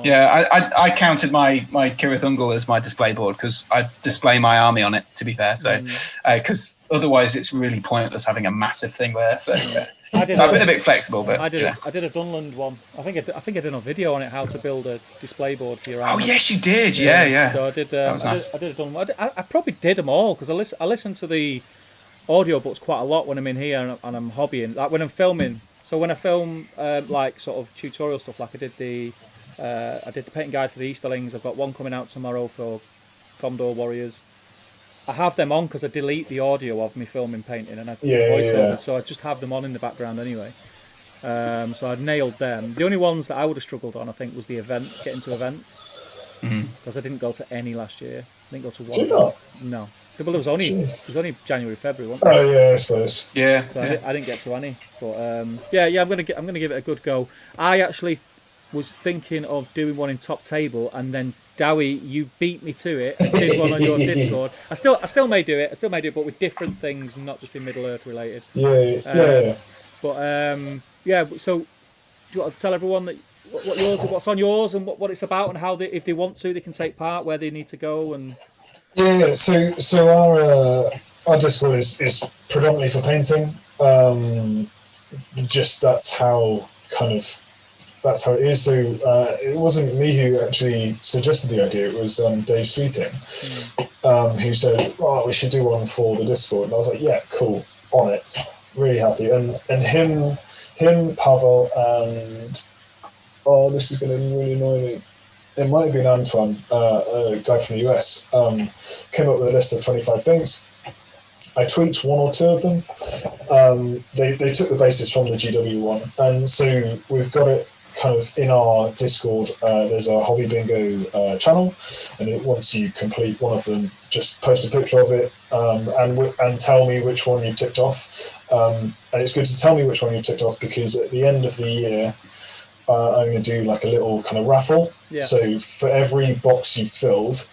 Yeah, I counted my Kirith Ungol as my display board because I display my army on it, to be fair. So because otherwise it's really pointless having a massive thing there. So I've been a bit flexible, but I did a Dunland one. I think I did a video on it, how to build a display board for your army. Oh yes, you did. Yeah. So I did. That was nice. I did a Dunland. I probably did them all because I listen to the audio books quite a lot when I'm in here and I'm hobbying. Like when I'm filming. So when I film like sort of tutorial stuff, like I did the painting guide for the Easterlings. I've got one coming out tomorrow for Gondor Warriors. I have them on because I delete the audio of me filming painting and I voiceover, so I just have them on in the background anyway. So I nailed them. The only ones that I would have struggled on, I think, was the getting to events, because I didn't go to any last year. I didn't go to one. Did you not? No. Well, it was only January, February, wasn't it? Oh yeah, I suppose. Yeah. So I didn't get to any, but I'm gonna give it a good go. I actually was thinking of doing one in Top Table, and then Dewi, you beat me to it and did one on your Discord. I still may do it, but with different things, not just be Middle Earth related. Yeah. But so do you want to tell everyone that what's on yours and what it's about, and how if they want to, they can take part, where they need to go, and So our Discord is predominantly for painting. Just that's how it is. So it wasn't me who actually suggested the idea. It was Dave Sweeting, who said, "Oh, we should do one for the Discord." And I was like, "Yeah, cool, on it, really happy." And him, Pavel, and this is going to really annoy me. It might have been Antoine, a guy from the US, came up with a list of 25 things. I tweaked one or two of them. They took the basis from the GW one, and so we've got it kind of in our Discord. There's a hobby bingo channel, and once you complete one of them, just post a picture of it and tell me which one you've ticked off. And it's good to tell me which one you've ticked off, because at the end of the year, I'm going to do like a little kind of raffle. Yeah. So for every box you've filled,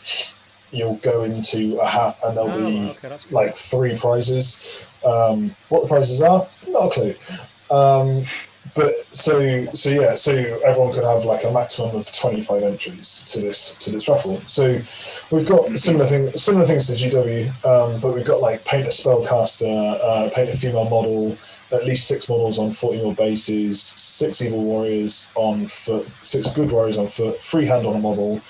you'll go into a hat, and there'll be like 3 prizes. What the prizes are, not a clue. But so everyone could have like a maximum of 25 entries to this raffle. So we've got similar things to GW, but we've got like paint a spellcaster, paint a female model, at least 6 models on 40mm bases, 6 evil warriors on foot, 6 good warriors on foot, freehand on a model,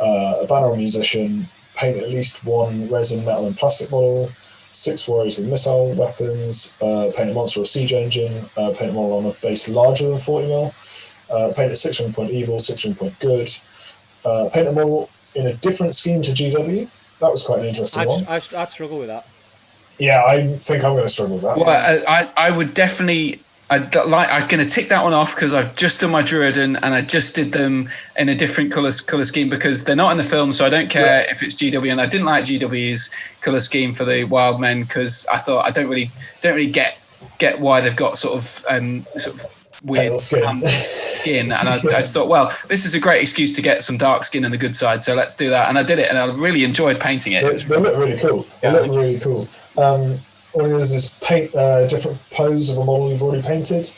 a banner musician, paint at least 1 resin, metal and plastic model, 6 warriors with missile weapons, paint a monster or siege engine, paint a model on a base larger than 40mm, paint a 600 point evil, 600 point good, paint a model in a different scheme to GW. That was quite an interesting one. I'd struggle with that. Yeah, I think I'm going to struggle with that. Well, I would definitely... I'm going to tick that one off because I've just done my Druiden and I just did them in a different colour scheme because they're not in the film, so I don't care if it's GW. And I didn't like GW's colour scheme for the Wild Men because I thought I don't really get why they've got sort of weird skin. And I just thought, well, this is a great excuse to get some dark skin on the good side, so let's do that. And I did it, and I really enjoyed painting it. They look really cool. They look really cool. All it is paint a different pose of a model you've already painted,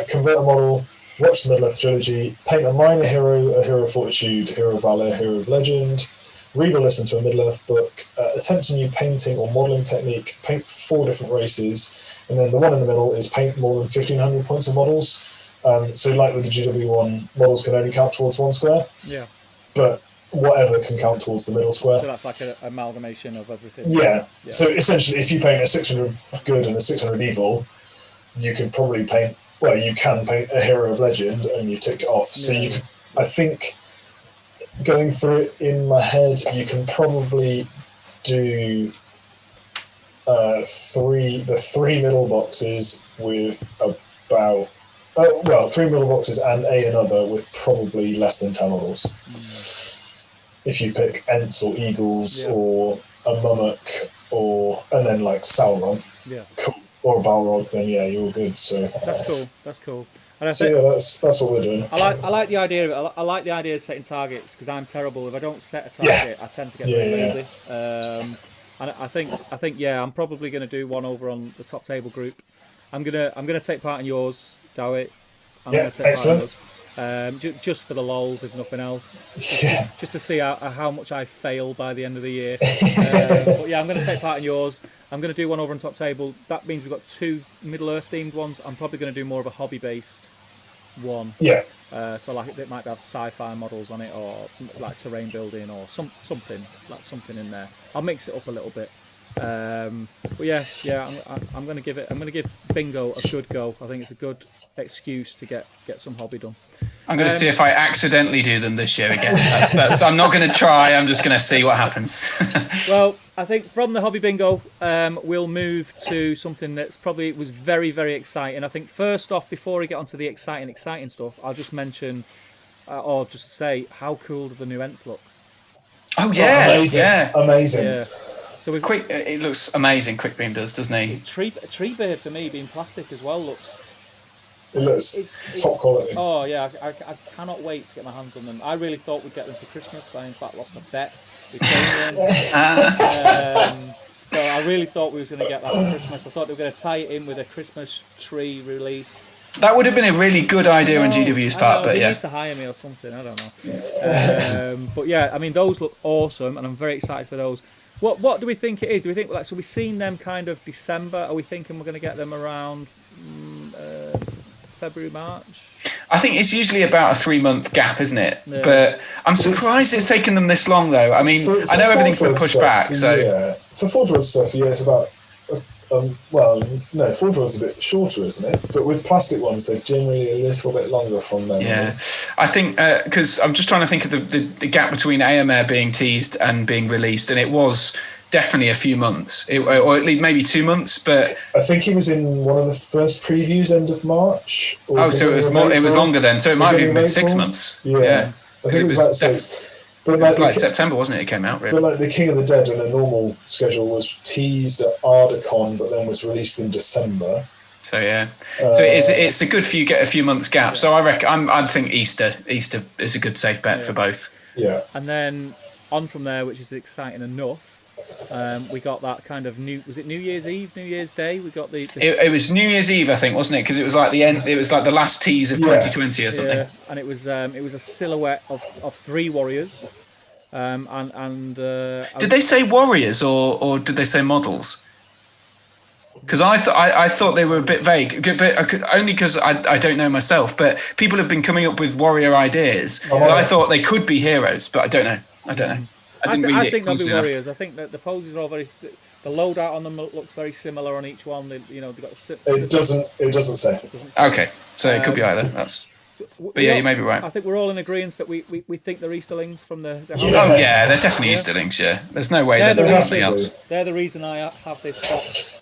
convert a model, watch the Middle-earth trilogy, paint a minor hero, a hero of fortitude, hero of valor, hero of legend, read or listen to a Middle-earth book, attempt a new painting or modelling technique, paint 4 different races, and then the one in the middle is paint more than 1,500 points of models. So like with the GW one, models can only count towards 1 square. Yeah. But whatever can count towards the middle square. So that's like an amalgamation of everything. Yeah. So essentially, if you paint a 600 good and a 600 evil, you could probably paint well, you can paint a hero of legend, and you ticked it off. So Yeah. you can, I think, going through it in my head, you can probably do the three middle boxes with about three middle boxes and another with probably less than 10 models. If you pick Ents or Eagles or a Mummock and then like Sauron, or a Balrog, then you're all good. So That's cool. And I so think, that's what we're doing. I like the idea of it. I like the idea of setting targets because I'm terrible. If I don't set a target, I tend to get very lazy. And I think I'm probably going to do one over on the top table group. I'm gonna take part in yours, Dewi. I'm gonna take excellent. part in yours. Just for the lols, if nothing else. Just to see how much I fail by the end of the year. But I'm going to take part in yours. I'm going to do one over on top table. That means we've got 2 Middle Earth themed ones. I'm probably going to do more of a hobby based one. Yeah. So like it might have sci-fi models on it, or like terrain building, or something in there. I'll mix it up a little bit. But I'm going to give bingo a good go. I think it's a good excuse to get some hobby done. I'm going to see if I accidentally do them this year again. I'm not going to try. I'm just going to see what happens. Well, I think from the hobby bingo, we'll move to something that's probably was very, very exciting. I think first off, before we get onto the exciting stuff, I'll just mention, or just say, how cool do the new Ents look? Oh yeah, amazing. Yeah. So it looks amazing. Quick Beam does, doesn't he? Tree Bird for me being plastic as well looks. It looks top quality. Oh yeah, I cannot wait to get my hands on them. I really thought we'd get them for Christmas. I in fact lost a bet with Damien. So I really thought we was going to get that for Christmas. I thought they were going to tie it in with a Christmas tree release. That would have been a really good idea on GW's part, but they need to hire me or something. I don't know. But yeah, I mean those look awesome, and I'm very excited for those. What do we think it is? Do we think so? We've seen them kind of December. Are we thinking we're going to get them around February, March? I think it's usually about a 3-month gap, isn't it? Yeah. But I'm surprised it's taken them this long, though. I mean, I know everything's been pushed back, so... Yeah, for Forge World stuff, it's about... Forge World's a bit shorter, isn't it? But with plastic ones, they're generally a little bit longer from them. Yeah, I think, because I'm just trying to think of the gap between AMR being teased and being released, and it was... definitely a few months, or at least maybe 2 months. But I think he was in one of the first previews, end of March. So it was more. It was longer then. So it might have even been 6 months. Yeah. I think it was about 6. But it was like September, wasn't it? It came out really. But like the King of the Dead in a normal schedule was teased at Ardacon, but then was released in December. So yeah, so it's a good few get a few months gap. So I reckon I think Easter is a good safe bet for both. Yeah. And then on from there, which is exciting enough. We got that kind of was it New Year's Eve, New Year's Day? We got the it was New Year's Eve, I think, wasn't it? Because it was like the end. It was like the last tease of 2020 or something. Yeah, and it was a silhouette of 3 warriors. Did they say warriors or did they say models? Because I thought they were a bit vague, but only because I don't know myself. But people have been coming up with warrior ideas. Yeah. But I thought they could be heroes, but I don't know. I I think they'll be warriors. I think that the poses are all very. The loadout on them looks very similar on each one. They've got. It doesn't say. Okay, so it could be either. But you may be right. I think we're all in agreement that we think they're Easterlings from the. Oh yeah, they're definitely Easterlings. Yeah, there's no way they're something else. They're the reason I have this box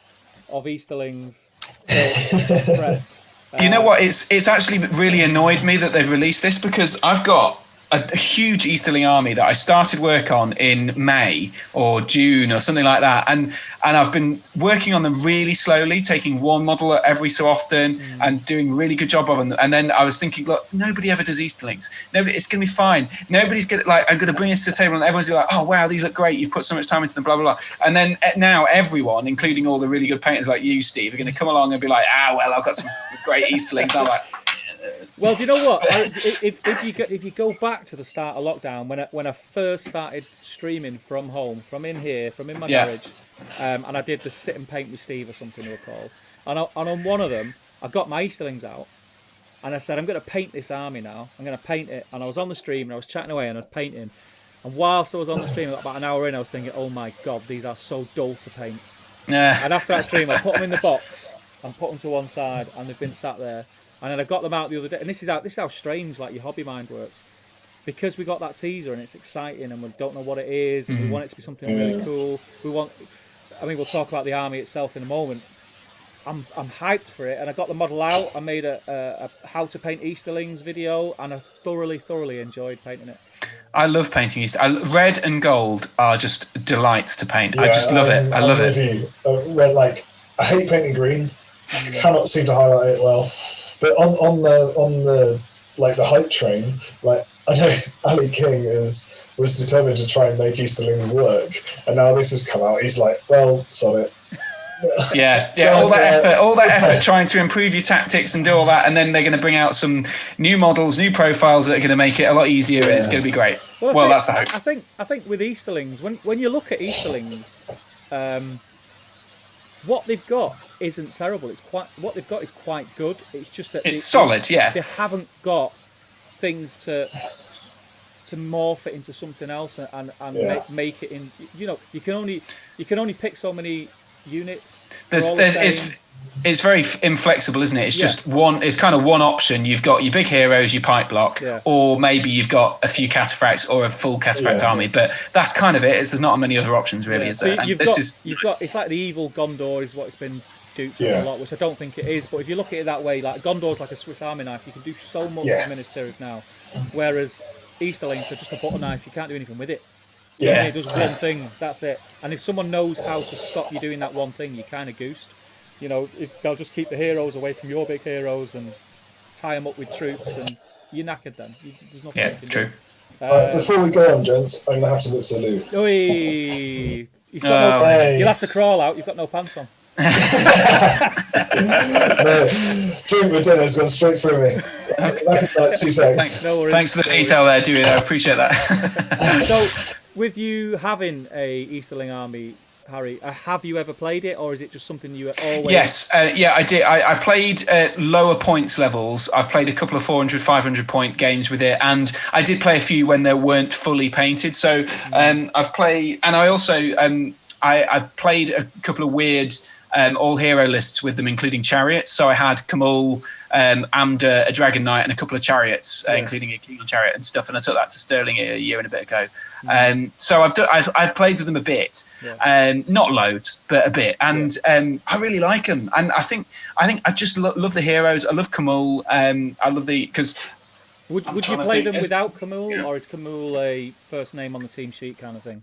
of Easterlings. Threats. You know what? It's actually really annoyed me that they've released this because I've got a huge Easterling army that I started work on in May or June or something like that, and I've been working on them really slowly, taking one model every so often and doing a really good job of them. And then I was thinking, look, nobody ever does Easterlings. Nobody, it's going to be fine. Nobody's going to I'm going to bring this to the table and everyone's going to be like, oh wow, these look great. You've put so much time into them, blah blah blah. And then now everyone, including all the really good painters like you, Steve, are going to come along and be like, well, I've got some great Easterlings. And I'm like. Well, do you know what? If you go back to the start of lockdown, when I first started streaming from home, from in my garage, and I did the sit and paint with Steve or something they were called, and on one of them, I got my Easterlings out, and I said, I'm going to paint this army now. I'm going to paint it, and I was on the stream and I was chatting away and I was painting, and whilst I was on the stream, about an hour in, I was thinking, oh my god, these are so dull to paint. Yeah. And after that stream, I put them in the box and put them to one side, and they've been sat there. And then I got them out the other day, and this is how strange like your hobby mind works, because we got that teaser and it's exciting, and we don't know what it is, and we want it to be something really cool. We'll talk about the army itself in a moment. I'm hyped for it, and I got the model out. I made a how to paint Easterlings video, and I thoroughly enjoyed painting it. I love painting Easter. Red and gold are just delights to paint. I just love it. I love it. Red, I hate painting green. I cannot seem to highlight it well. But on the the hype train, I know Ali King was determined to try and make Easterlings work, and now this has come out. He's like, well, sod it. Yeah, all that effort trying to improve your tactics and do all that, and then they're going to bring out some new models, new profiles that are going to make it a lot easier, and it's going to be great. Well, that's the hope. I think with Easterlings, when you look at Easterlings, what they've got isn't terrible. What they've got is quite good. It's just that it's solid. Yeah, they haven't got things to morph it into something else and make it in. You can only pick so many units. It's very inflexible, isn't it? It's just one. It's kind of one option. You've got your big heroes, your pipe block, or maybe you've got a few cataphracts or a full cataphract army. But that's kind of it. There's not many other options, really, is there? So you've got. It's like the evil Gondor is what it's been duped a lot, which I don't think it is. But if you look at it that way, like Gondor's like a Swiss Army knife. You can do so much with Minas Tirith now, whereas Easterlings are just a butter knife. You can't do anything with it. It does one thing. That's it. And if someone knows how to stop you doing that one thing, you're kind of goosed. If they'll just keep the heroes away from your big heroes and tie them up with troops, and you're knackered then. There's nothing you can do. Before we go on, gents, I'm going to have to look salute. He's got you'll have to crawl out. You've got no pants on. No, drink with dinner's gone straight through me. Like 2 seconds. Thanks for the detail there, Dewi. I appreciate that. So, with you having a Easterling army, Harry, have you ever played it, or is it just something you always... Yes, I did. I played at lower points levels. I've played a couple of 400, 500 point games with it, and I did play a few when they weren't fully painted. So I've played, and I also I played a couple of weird all hero lists with them, including chariots. So I had Kamul, Amda, a Dragon Knight, and a couple of chariots, including a King Chariot and stuff. And I took that to Sterling a year and a bit ago. So I've played with them a bit, not loads, but a bit. And I really like them. And I think I just love the heroes. I love Kamul. I love because. Would you play them without Kamul, or is Kamul a first name on the team sheet kind of thing?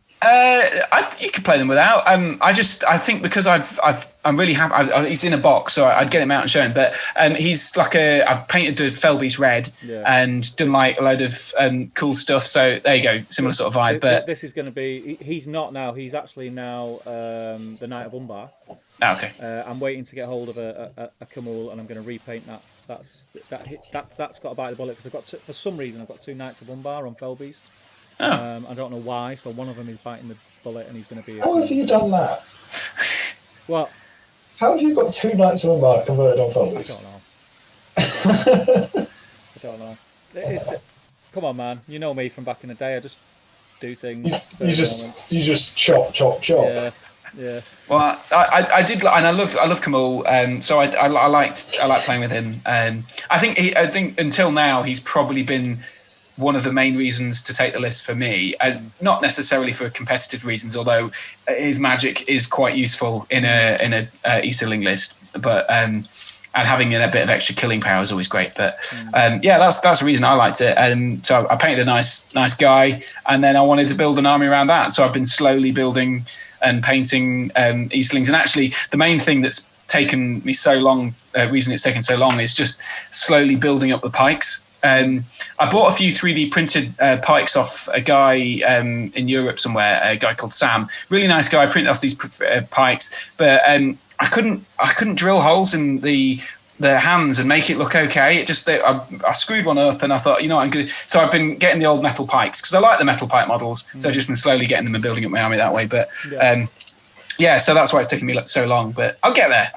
You could play them without. I think because I'm really happy. He's in a box, so I'd get him out and show him. But he's like I've painted the Felby's red and done like a load of cool stuff. So there you go, similar sort of vibe. But this is going to be. He's not now. He's actually now the Knight of Umbar. Oh, okay. I'm waiting to get hold of a Kamul, and I'm going to repaint that. That's got a bite of the bullet because for some reason I've got 2 Knights of Umbar on Felby's. I don't know why. So one of them is biting the bullet, and he's going to be. How have you done that? What? How have you got 2 Knights of Umbar converted on Felby's? I don't know. Come on, man. You know me from back in the day. I just do things. You just chop. Yeah. Well, I did, and I love Kamul. So I like playing with him. I think until now he's probably been one of the main reasons to take the list for me, and not necessarily for competitive reasons, although his magic is quite useful in a Easterling list. But and having a bit of extra killing power is always great. But that's the reason I liked it. So I painted a nice guy, and then I wanted to build an army around that. So I've been slowly building and painting Eastlings. And actually, the main thing that's taken me so long, reason it's taken so long, is just slowly building up the pikes. I bought a few 3D printed pikes off a guy in Europe somewhere, a guy called Sam. Really nice guy. I printed off these pikes, but I couldn't drill holes in the hands and make it look okay. It just I screwed one up, and I thought, I'm good. So I've been getting the old metal pikes because I like the metal pike models. So I've just been slowly getting them and building up my army that way. But so that's why it's taken me so long. But I'll get there.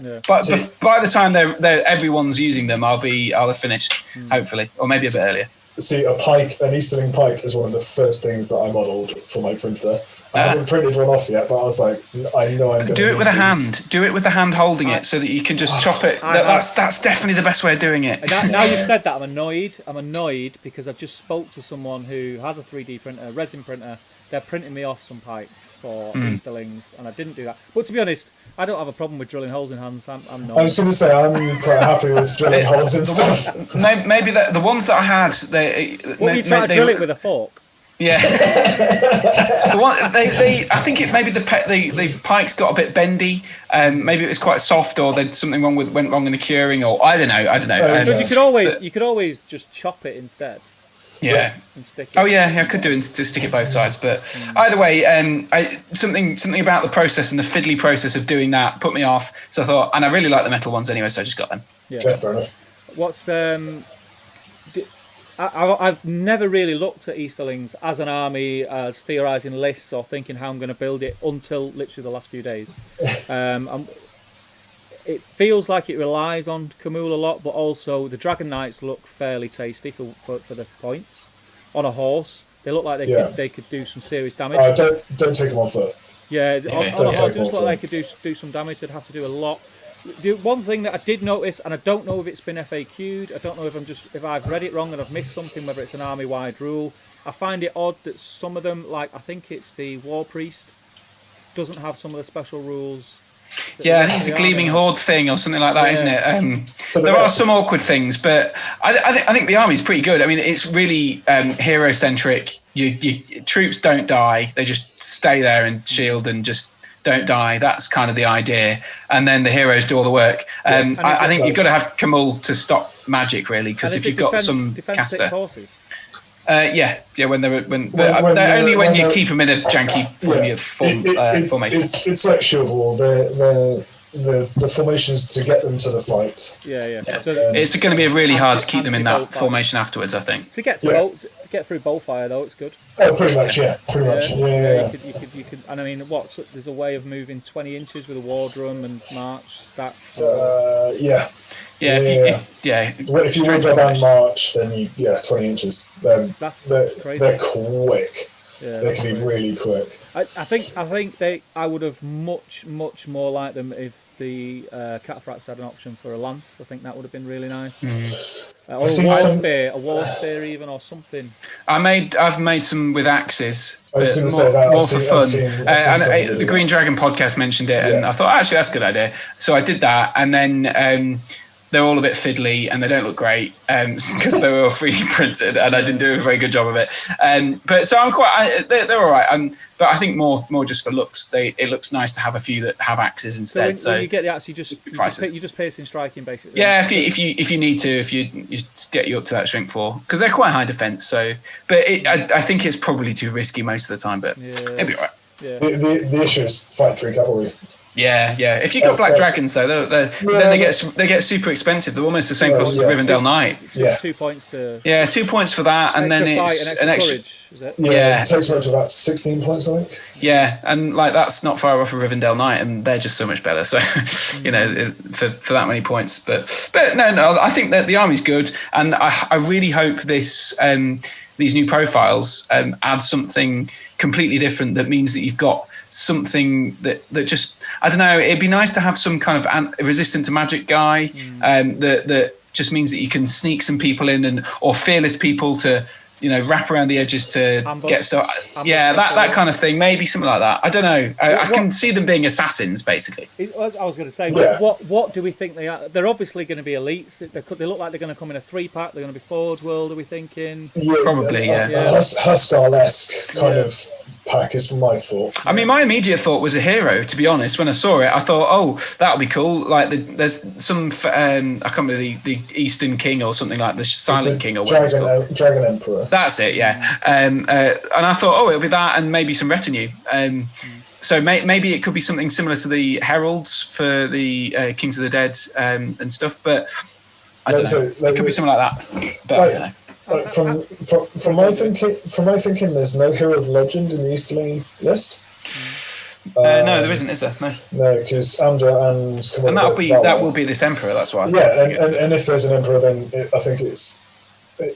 Yeah. But by the time everyone's using them, I'll have finished, hopefully, or maybe a bit earlier. See, an Easterling pike is one of the first things that I modelled for my printer. I haven't printed one off yet, but I was like, I know I'm going to do it with a hand. Do it with the hand holding it so that you can just chop it. That's definitely the best way of doing it. Now you've said that, I'm annoyed. I'm annoyed because I've just spoke to someone who has a 3D printer, resin printer. They're printing me off some pikes for Easterlings, and I didn't do that. But to be honest, I don't have a problem with drilling holes in hands. I'm not. I was going to say, I'm quite happy with drilling holes and stuff. Maybe the ones that I had, What, you try to drill it with a fork? Yeah. I think it maybe the pikes got a bit bendy. Maybe it was quite soft, or something went wrong in the curing, or I don't know. Because you could always just chop it instead. Yeah. And stick it. Oh yeah, I could do it to stick it both sides. But either way, something about the process and the fiddly process of doing that put me off. So I thought, and I really like the metal ones anyway, so I just got them. Yeah, fair enough. What's I've never really looked at Easterlings as an army, as theorising lists or thinking how I'm going to build it until literally the last few days. It feels like it relies on Camul a lot, but also the Dragon Knights look fairly tasty for the points. On a horse, they look like they could do some serious damage. Don't take them on foot. Yeah, on a horse, it looks like they could do some damage. They'd have to do a lot. The one thing that I did notice, and I don't know if it's been FAQ'd, I don't know if I've read it wrong and I've missed something, whether it's an army-wide rule. I find it odd that some of them, like I think it's the War Priest, doesn't have some of the special rules. Yeah, I think it's the Gleaming Horde thing or something like that, isn't it? There are some awkward things, but I think the army's pretty good. I mean, it's really hero-centric. Your troops don't die; they just stay there and shield and just don't die. That's kind of the idea, and then the heroes do all the work. I think you've got to have Camul to stop magic, really, because if you've got some caster. 6 horses. Yeah, only when you keep them in a janky formation. It's like chivalry. The formations to get them to the fight. Yeah. So it's going to be really hard to keep them in that formation afterwards, I think. To get through Bullfire though, it's good. Oh, pretty much. Yeah. You could, and I mean, there's a way of moving 20 inches with a war drum and march stacked. If you wardrobe and march, then 20 inches. That's crazy. They're quick. Yeah, they can be really quick. I think I would have much more liked them if the Cataphracts had an option for a lance. I think that would have been really nice. Or a war spear even, or something. I've made some with axes. I was going to say that. More for fun. The Green Dragon podcast mentioned it, and I thought, actually, that's a good idea. So I did that, and then they're all a bit fiddly, and they don't look great because they were all 3D printed, and I didn't do a very good job of it. But so they're all right. But I think more just for looks. It looks nice to have a few that have axes instead. So when you get the axe, you just pierce in striking basically. Yeah, if you need to, if you get you up to that shrink 4, because they're quite high defense. So, but I think it's probably too risky most of the time. But it'll be all right. Yeah. The issue is fight 3 cavalry. Yeah. If you've got black dragons though, then they get super expensive. They're almost the same cost as Rivendell Knight. 2 points to. Yeah, 2 points for that, and then it's an extra. Courage, is it? Yeah, it takes me up to about 16 points, I think. Yeah, and like that's not far off of Rivendell Knight, and they're just so much better. So, for that many points, but no, I think that the army's good, and I really hope these new profiles add something completely different. That means that you've got something that just, I don't know, it'd be nice to have some kind of resistant to magic guy that just means that you can sneak some people in or fearless people to wrap around the edges to get stuff. That kind of thing, maybe something like that. I don't know. I can see them being assassins basically. I was going to say, what do we think they are? They're obviously going to be elites. They look like they're going to come in a 3-pack. They're going to be Forge World, are we thinking? Probably, yeah. Huskar-esque kind of pack is my thought. I mean, my immediate thought was a hero, to be honest. When I saw it, I thought, oh, that'll be cool. Like there's some I can't remember the Eastern King or something like the Silent King or whatever it's called. Dragon Emperor. That's it, yeah. And I thought, oh, it'll be that and maybe some retinue. So maybe it could be something similar to the heralds for the Kings of the Dead and stuff. But I don't know. It could be something like that. But I don't know. From my thinking, there's no hero of legend in the Easterling list. No, there isn't, is there? No, because Amda and Camul that will be this emperor. That's why. And if there's an emperor, then I think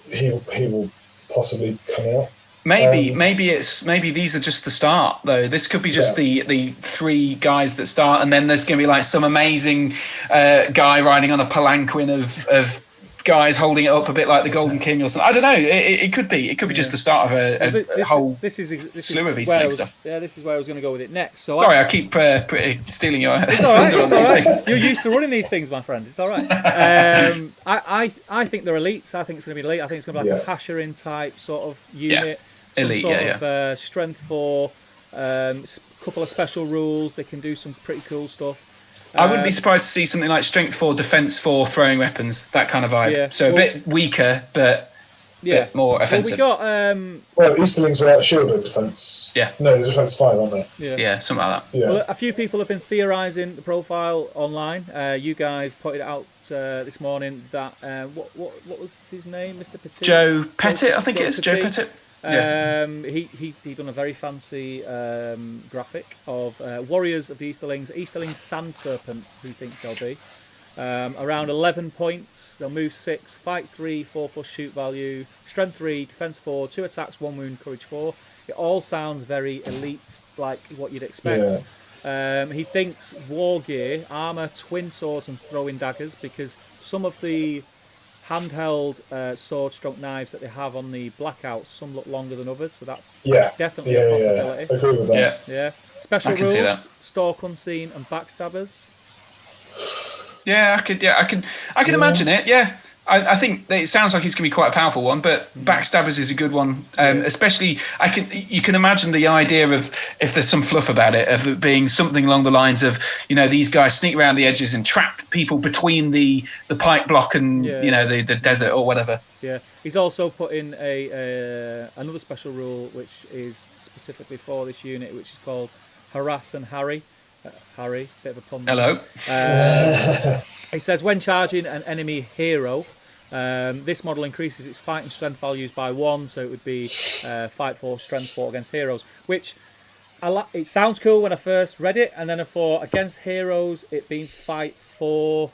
he will possibly come out. Maybe these are just the start though. This could be just the 3 guys that start, and then there's going to be like some amazing guy riding on a palanquin of guys holding it up a bit like the Golden King or something. I don't know. It could be just the start of a whole slew of Easter egg stuff. Yeah, this is where I was going to go with it next. So sorry, I keep stealing your. It's all right. It's all right. You're used to running these things, my friend. It's all right. I think they're elites. I think it's going to be elite. I think it's going to be like a Hasherin type sort of unit. Elite, of strength 4, couple of special rules. They can do some pretty cool stuff. I wouldn't be surprised to see something like strength 4, defense 4, throwing weapons, that kind of vibe. Yeah. So a bit weaker, but a bit more offensive. Well, we got Easterlings without shielded defense. Yeah. No, defense 5, aren't they? Yeah, something like that. Yeah. Well, a few people have been theorising the profile online. You guys pointed it out this morning that what was his name, Mr. Petit? Joe Pettit, I think it is. Joe Pettit. Yeah. He done a very fancy graphic of warriors of the Easterlings Sand Serpent, who he thinks they'll be. Around 11 points, they'll move 6, fight 3, 4+ shoot value, strength 3, defense 4, 2 attacks, 1 wound, courage 4. It all sounds very elite, like what you'd expect. He thinks war gear, armour, twin swords and throwing daggers, because some of the handheld sword stroke knives that they have on the Blackouts, some look longer than others, so that's definitely a possibility. I agree with that. Yeah. Special rules, stalk unseen and backstabbers. Yeah, I can imagine it. Yeah, I think it sounds like it's going to be quite a powerful one, but backstabbers is a good one. Especially, you can imagine the idea of, if there's some fluff about it, of it being something along the lines of, these guys sneak around the edges and trap people between the pike block and the desert or whatever. Yeah, he's also put in another special rule which is specifically for this unit, which is called harass and harry. Harry, bit of a pun. Hello. He says, when charging an enemy hero, this model increases its fight and strength values by 1, so it would be fight 4, strength 4 against heroes, which it sounds cool when I first read it, and then I thought, against heroes, it being fight 4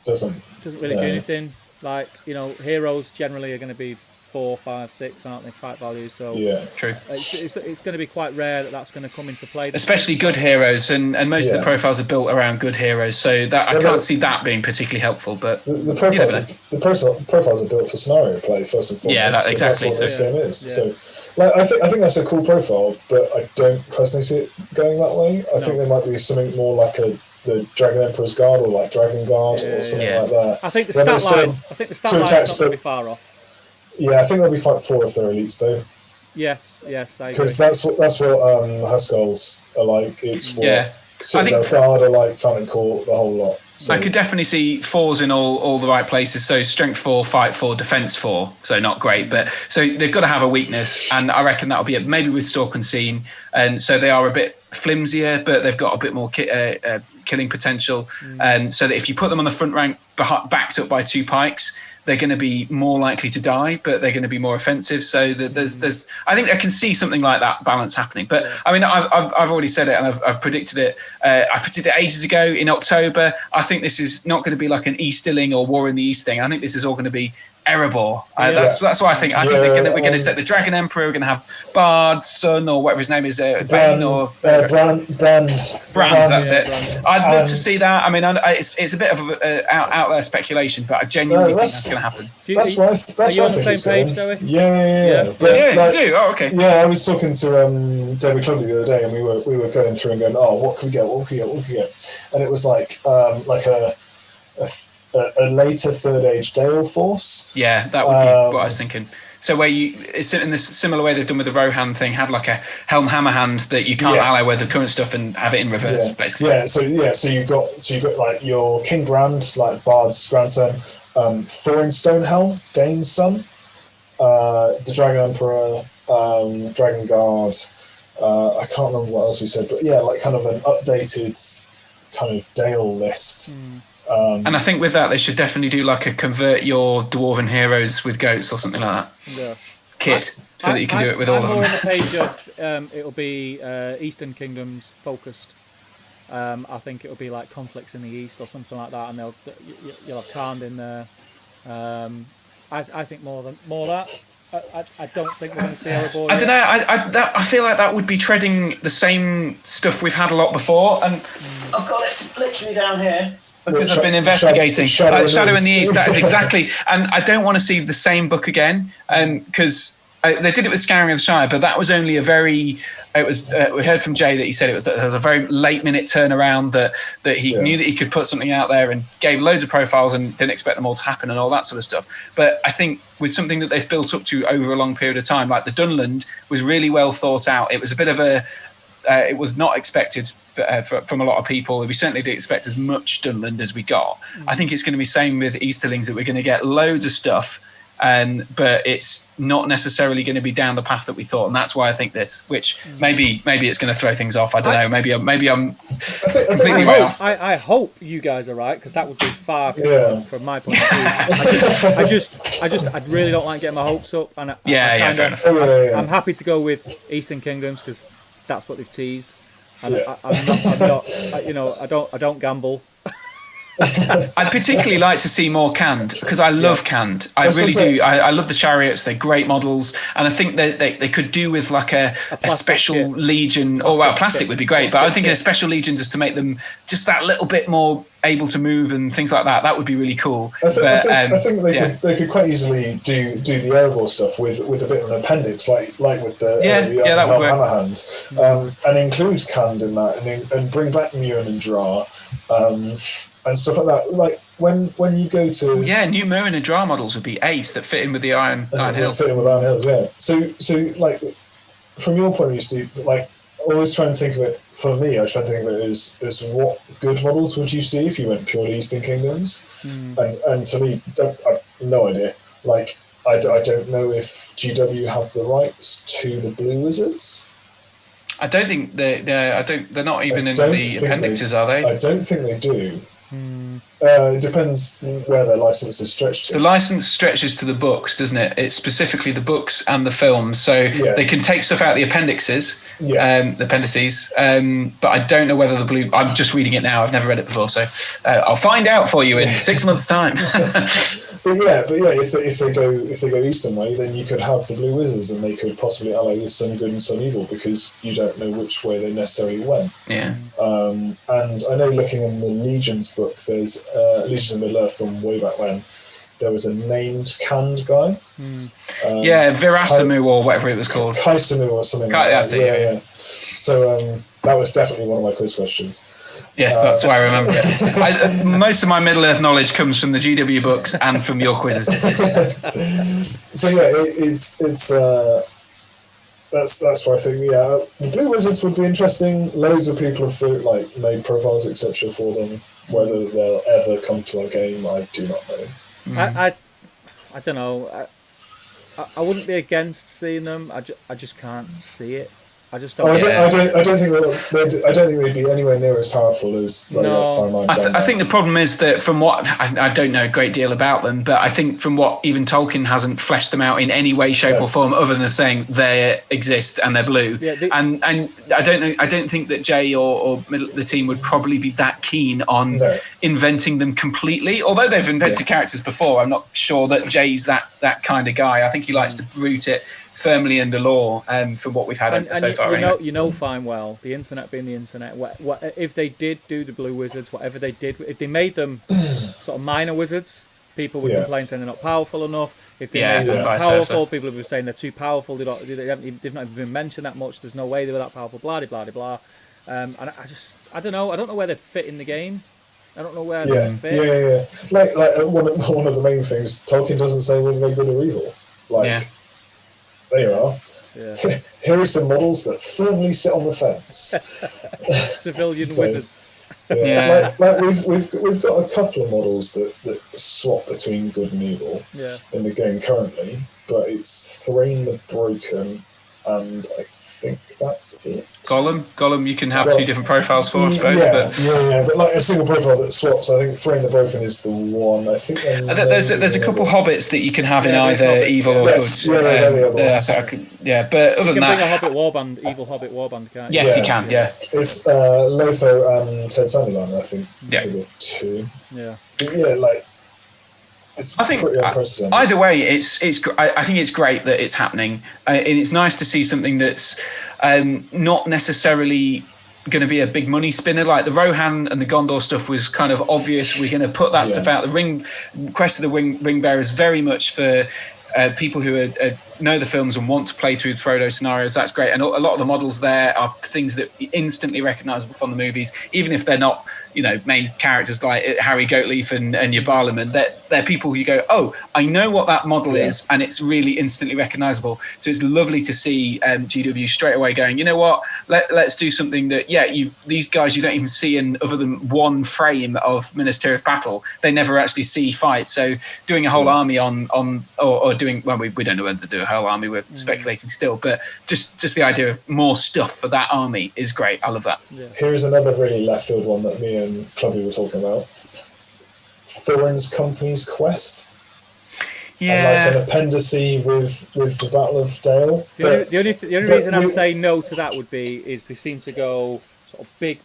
doesn't really do anything. Like, heroes generally are going to be 4, 5, 6, aren't they, fight values? So true. It's going to be quite rare that's going to come into play. Especially good heroes, and most of the profiles are built around good heroes, so that I can't see that being particularly helpful. But the profiles are built for scenario play first and foremost. Yeah, exactly. That's what this game is. So, I think that's a cool profile, but I don't personally see it going that way. I think there might be something more like the Dragon Emperor's Guard, or like Dragon Guard, or something like that. I think the stat line is not going to be far off. Yeah, I think they'll be fight 4 if they're elites, though. Yes, I agree. Because that's what Huskarls are like. It's what Citadel Guard are like, Phantom Court, the whole lot. So. I could definitely see 4s in all the right places. So strength 4, fight 4, defense 4. So not great, but so they've got to have a weakness, and I reckon that'll be it. Maybe with stalk unseen, and so they are a bit flimsier, but they've got a bit more killing potential. So that if you put them on the front rank, backed up by 2 pikes, they're going to be more likely to die, but they're going to be more offensive. So there's I think I can see something like that balance happening. But I mean, I've already said it, and I've predicted it. I predicted it ages ago in October. I think this is not going to be like an Easterling or War in the East thing. I think this is all going to be Erebor. That's why I think. I think we're going to set the Dragon Emperor. We're going to have Bard's son, or whatever his name is, Bane or Brand. That's it. I'd love to see that. I mean, it's a bit of out there speculation, but I genuinely think that's going to happen. Are you on the same page, Dewi? Yeah. You do? Oh, okay. Yeah, I was talking to Dewi Clubby the other day, and we were going through and going, oh, what can we get? And it was like a later Third Age Dale Force. Yeah, that would be what I was thinking. So where it's in this similar way they've done with the Rohan thing, had like a Helm Hammer hand that you can't ally with the current stuff and have it in reverse, basically. Yeah, so you've got like your King Brand, like Bard's grandson, Thorin Stonehelm, Dane's son, the Dragon Emperor, Dragon Guard. I can't remember what else we said, but like kind of an updated kind of Dale list. And I think with that, they should definitely do like a convert your dwarven heroes with goats or something like that. Kit, so that you can do it with all of them. I'm more on the page of it'll be Eastern Kingdoms focused. I think it'll be like conflicts in the East or something like that, and you'll have Khand in there. I think more that. I don't think we're going to see Erebor. I don't know. I feel like that would be treading the same stuff we've had a lot before, and I've got it literally down here because I've been investigating. Shadow in the East. That is exactly, and I don't want to see the same book again, because they did it with Scouring of the Shire, but that was only a very. It was. We heard from Jay that he said it was a very late minute turnaround, that he knew that he could put something out there and gave loads of profiles and didn't expect them all to happen and all that sort of stuff. But I think with something that they've built up to over a long period of time, like the Dunland was really well thought out. It was a bit of a. It was not expected from a lot of people. We certainly didn't expect as much Dunland as we got. I think it's going to be same with Easterlings, that we're going to get loads of stuff. But it's not necessarily going to be down the path that we thought, and that's why I think this. Which maybe it's going to throw things off. I don't know. Maybe I'm completely way off. I hope you guys are right, because that would be far from my point of view. I really don't like getting my hopes up, and fair enough. I'm happy to go with Eastern Kingdoms because that's what they've teased, and I'm not. I don't gamble. I'd particularly like to see more canned, because I love canned. I really do. I love the chariots. They're great models, and I think they could do with like a special legion. Plastic would be great, but I think a special legion just to make them just that little bit more able to move and things like that. That would be really cool. I think they could quite easily do the Erebor stuff with a bit of an appendix, like with the that would work. Hammerhand, and include canned in that, and bring back Murin and Dra. And stuff like that. Like when you go to new Murin and Dra models would be ace that fit in with the Iron Hills. Fit in with Iron Hills, yeah. So like from your point of view, Steve, like always try and think of it. For me, I try and think of it as what good models would you see if you went purely Eastern Kingdoms, and to me, I've no idea. Like I don't know if GW have the rights to the Blue Wizards. I don't think they're not even in the appendixes, are they? I don't think they do. It depends where their license is stretched to. The license stretches to the books, doesn't it? It's specifically the books and the films, so they can take stuff out of the appendixes, the appendices. But I don't know whether the Blue. I'm just reading it now. I've never read it before, so I'll find out for you in 6 months' time. But if they go Eastern way, then you could have the Blue Wizards, and they could possibly ally with some good and some evil, because you don't know which way they necessarily went. Yeah. And I know, looking in the Legions book, there's Legions of Middle-earth from way back when. There was a named canned guy. Virasamu or whatever it was called. Kaisamu or something. Yeah. So that was definitely one of my quiz questions. Yes, that's why I remember it. Most of my Middle-earth knowledge comes from the GW books and from your quizzes. So it's that's why I think the Blue Wizards would be interesting. Loads of people have made profiles etc. for them. Whether they'll ever come to a game, I do not know. I don't know. I wouldn't be against seeing them. I just can't see it. I just don't. I don't think they'd be anywhere near as powerful as I think the problem is that from what I don't know a great deal about them, but I think from what even Tolkien hasn't fleshed them out in any way, shape, or form, other than saying they exist and they're blue. And I don't know. I don't think that Jay or the team would probably be that keen on inventing them completely. Although they've invented characters before, I'm not sure that Jay's that kind of guy. I think he likes to root it firmly in the lore, from what we've had so far. You know fine well, the internet being the internet, what if they did do the Blue Wizards, whatever they did, if they made them sort of minor wizards, people would complain saying they're not powerful enough. If they made them powerful, people would be saying they're too powerful, they've not even been mentioned that much, there's no way they were that powerful, blah, blah, blah, blah. And I don't know where they'd fit in the game. I don't know where they'd fit. Yeah. Like one of the main things, Tolkien doesn't say whether they're good or evil. There you are. Yeah. Here are some models that firmly sit on the fence. Civilian wizards. Yeah. We've got a couple of models that swap between good and evil in the game currently, but it's Thrain the Broken, and I think that's it. Gollum, you can have two different profiles for, I suppose. But like a single profile that swaps, I think Thrain the Broken is the one. I think there's a couple hobbits that you can have in either evil or good. But other than that, bring a Hobbit Warband, evil Hobbit Warband, can't you? Yes, you can. Yeah, it's Lotho and Ted Sunderland, I think. Yeah, for the two. Yeah, It's I think pretty unprecedented. either way, I think it's great that it's happening, and it's nice to see something that's not necessarily going to be a big money spinner. Like the Rohan and the Gondor stuff was kind of obvious. We're going to put that stuff out. The Quest of the Ring Bearer is very much for people who know the films and want to play through Frodo scenarios. That's great, and a lot of the models there are things that are instantly recognizable from the movies, even if they're not, main characters like Harry Goatleaf and your Barliman. They're people who you go, oh, I know what that model is, and it's really instantly recognizable. So it's lovely to see GW straight away going, you know what, let's do something that these guys you don't even see in other than one frame of Minas Tirith battle. They never actually see fight. So doing a whole army on or doing, well, we don't know whether to do a whole army, we're speculating still, but just the idea of more stuff for that army is great. I love that. Here's another really left field one that me and Clubby were talking about. Thorin's Company's Quest. And like an appendice with the Battle of Dale. The only reason I'd say no to that would be is they seem to go sort of big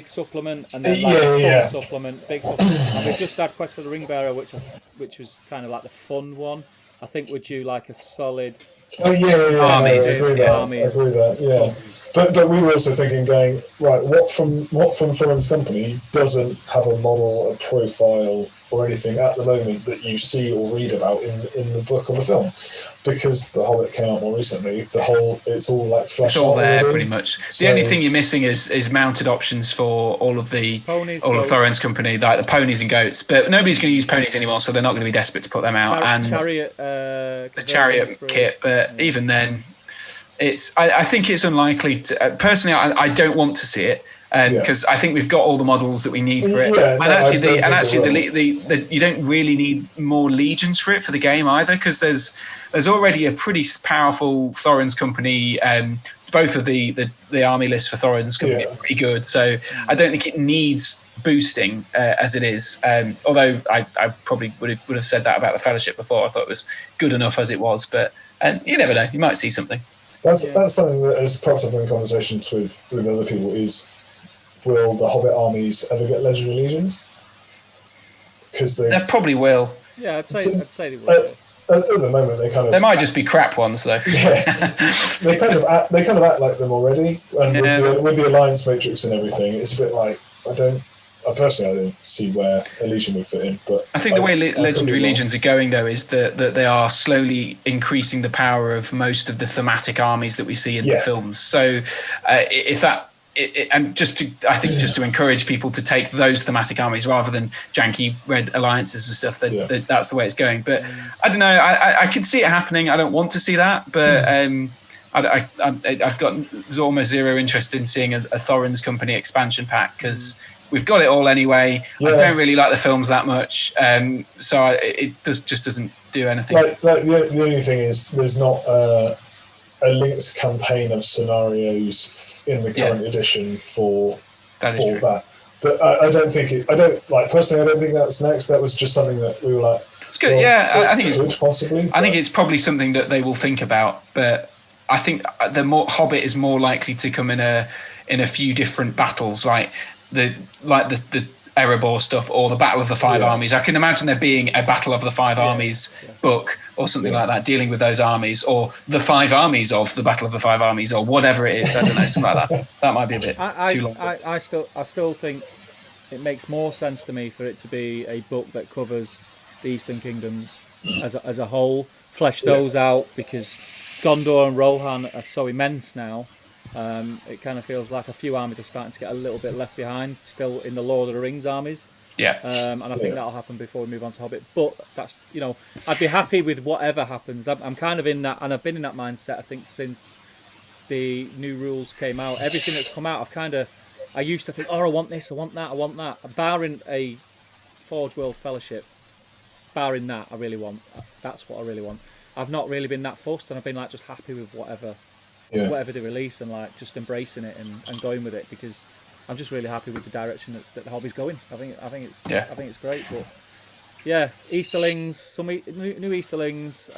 supplement and then like supplement, big supplement. And we've just had Quest for the Ring Bearer, which was kind of like the fun one. I think we're due like a solid armies. I agree with that. Yeah. But we were also thinking, going, right, what from Thorin's Company doesn't have a model, a profile, or anything at the moment that you see or read about in the book or the film? Because The Hobbit came out more recently. It's all like fleshed out. It's all there pretty much. The only thing you're missing is mounted options for all of Thorin's Company, like the ponies and goats. But nobody's going to use ponies anymore, so they're not going to be desperate to put them out. The chariot kit, but even then, I think it's unlikely to. Personally, I don't want to see it because I think we've got all the models that we need for it. You don't really need more legions for it for the game either, because there's already a pretty powerful Thorin's Company. Both of the army lists for Thorin's Company are pretty good, so I don't think it needs boosting as it is. Although I probably would have said that about the Fellowship before. I thought it was good enough as it was, but you never know. You might see something. That's something that has cropped up in conversations with other people is, will the Hobbit armies ever get legendary legions? Because they probably will. Yeah, I'd say they will. At the moment, they might just be crap ones, though. Yeah, they kind of act like them already, and with the alliance matrix and everything, it's a bit like I don't see where a legion would fit in. But I think the way legendary legions are going, though, is that they are slowly increasing the power of most of the thematic armies that we see in the films. So if that. And just to encourage people to take those thematic armies rather than janky red alliances and stuff, that's the way it's going. But I don't know. I could see it happening. I don't want to see that, but I've got almost zero interest in seeing a Thorin's Company expansion pack because we've got it all anyway. I don't really like the films that much, so it just doesn't do anything. The only thing is there's not a linked campaign of scenarios in the current edition for that. But I don't think personally, I don't think that's next. That was just something that we were like, it's good. I think it's possibly. I think it's probably something that they will think about. But I think the Hobbit is more likely to come in a few different battles, like the Erebor stuff or the Battle of the Five Armies. I can imagine there being a Battle of the Five Armies book or something like that, dealing with those armies, or the Five Armies of the Battle of the Five Armies, or whatever it is. I don't know, something like that. That might be a bit too long. I still think it makes more sense to me for it to be a book that covers the Eastern Kingdoms as a whole, flesh those out, because Gondor and Rohan are so immense now. It kind of feels like a few armies are starting to get a little bit left behind still in the Lord of the Rings armies. And I think that'll happen before we move on to Hobbit. But that's, I'd be happy with whatever happens. I'm kind of in that, and I've been in that mindset, I think, since the new rules came out. Everything that's come out, I used to think, I want this, I want that. Barring a Forge World Fellowship, barring that, that's what I really want. I've not really been that fussed, and I've been like just happy with whatever they release, and like just embracing it and going with it, because I'm just really happy with the direction that the hobby's going. I think it's great. But Easterlings, some new Easterlings,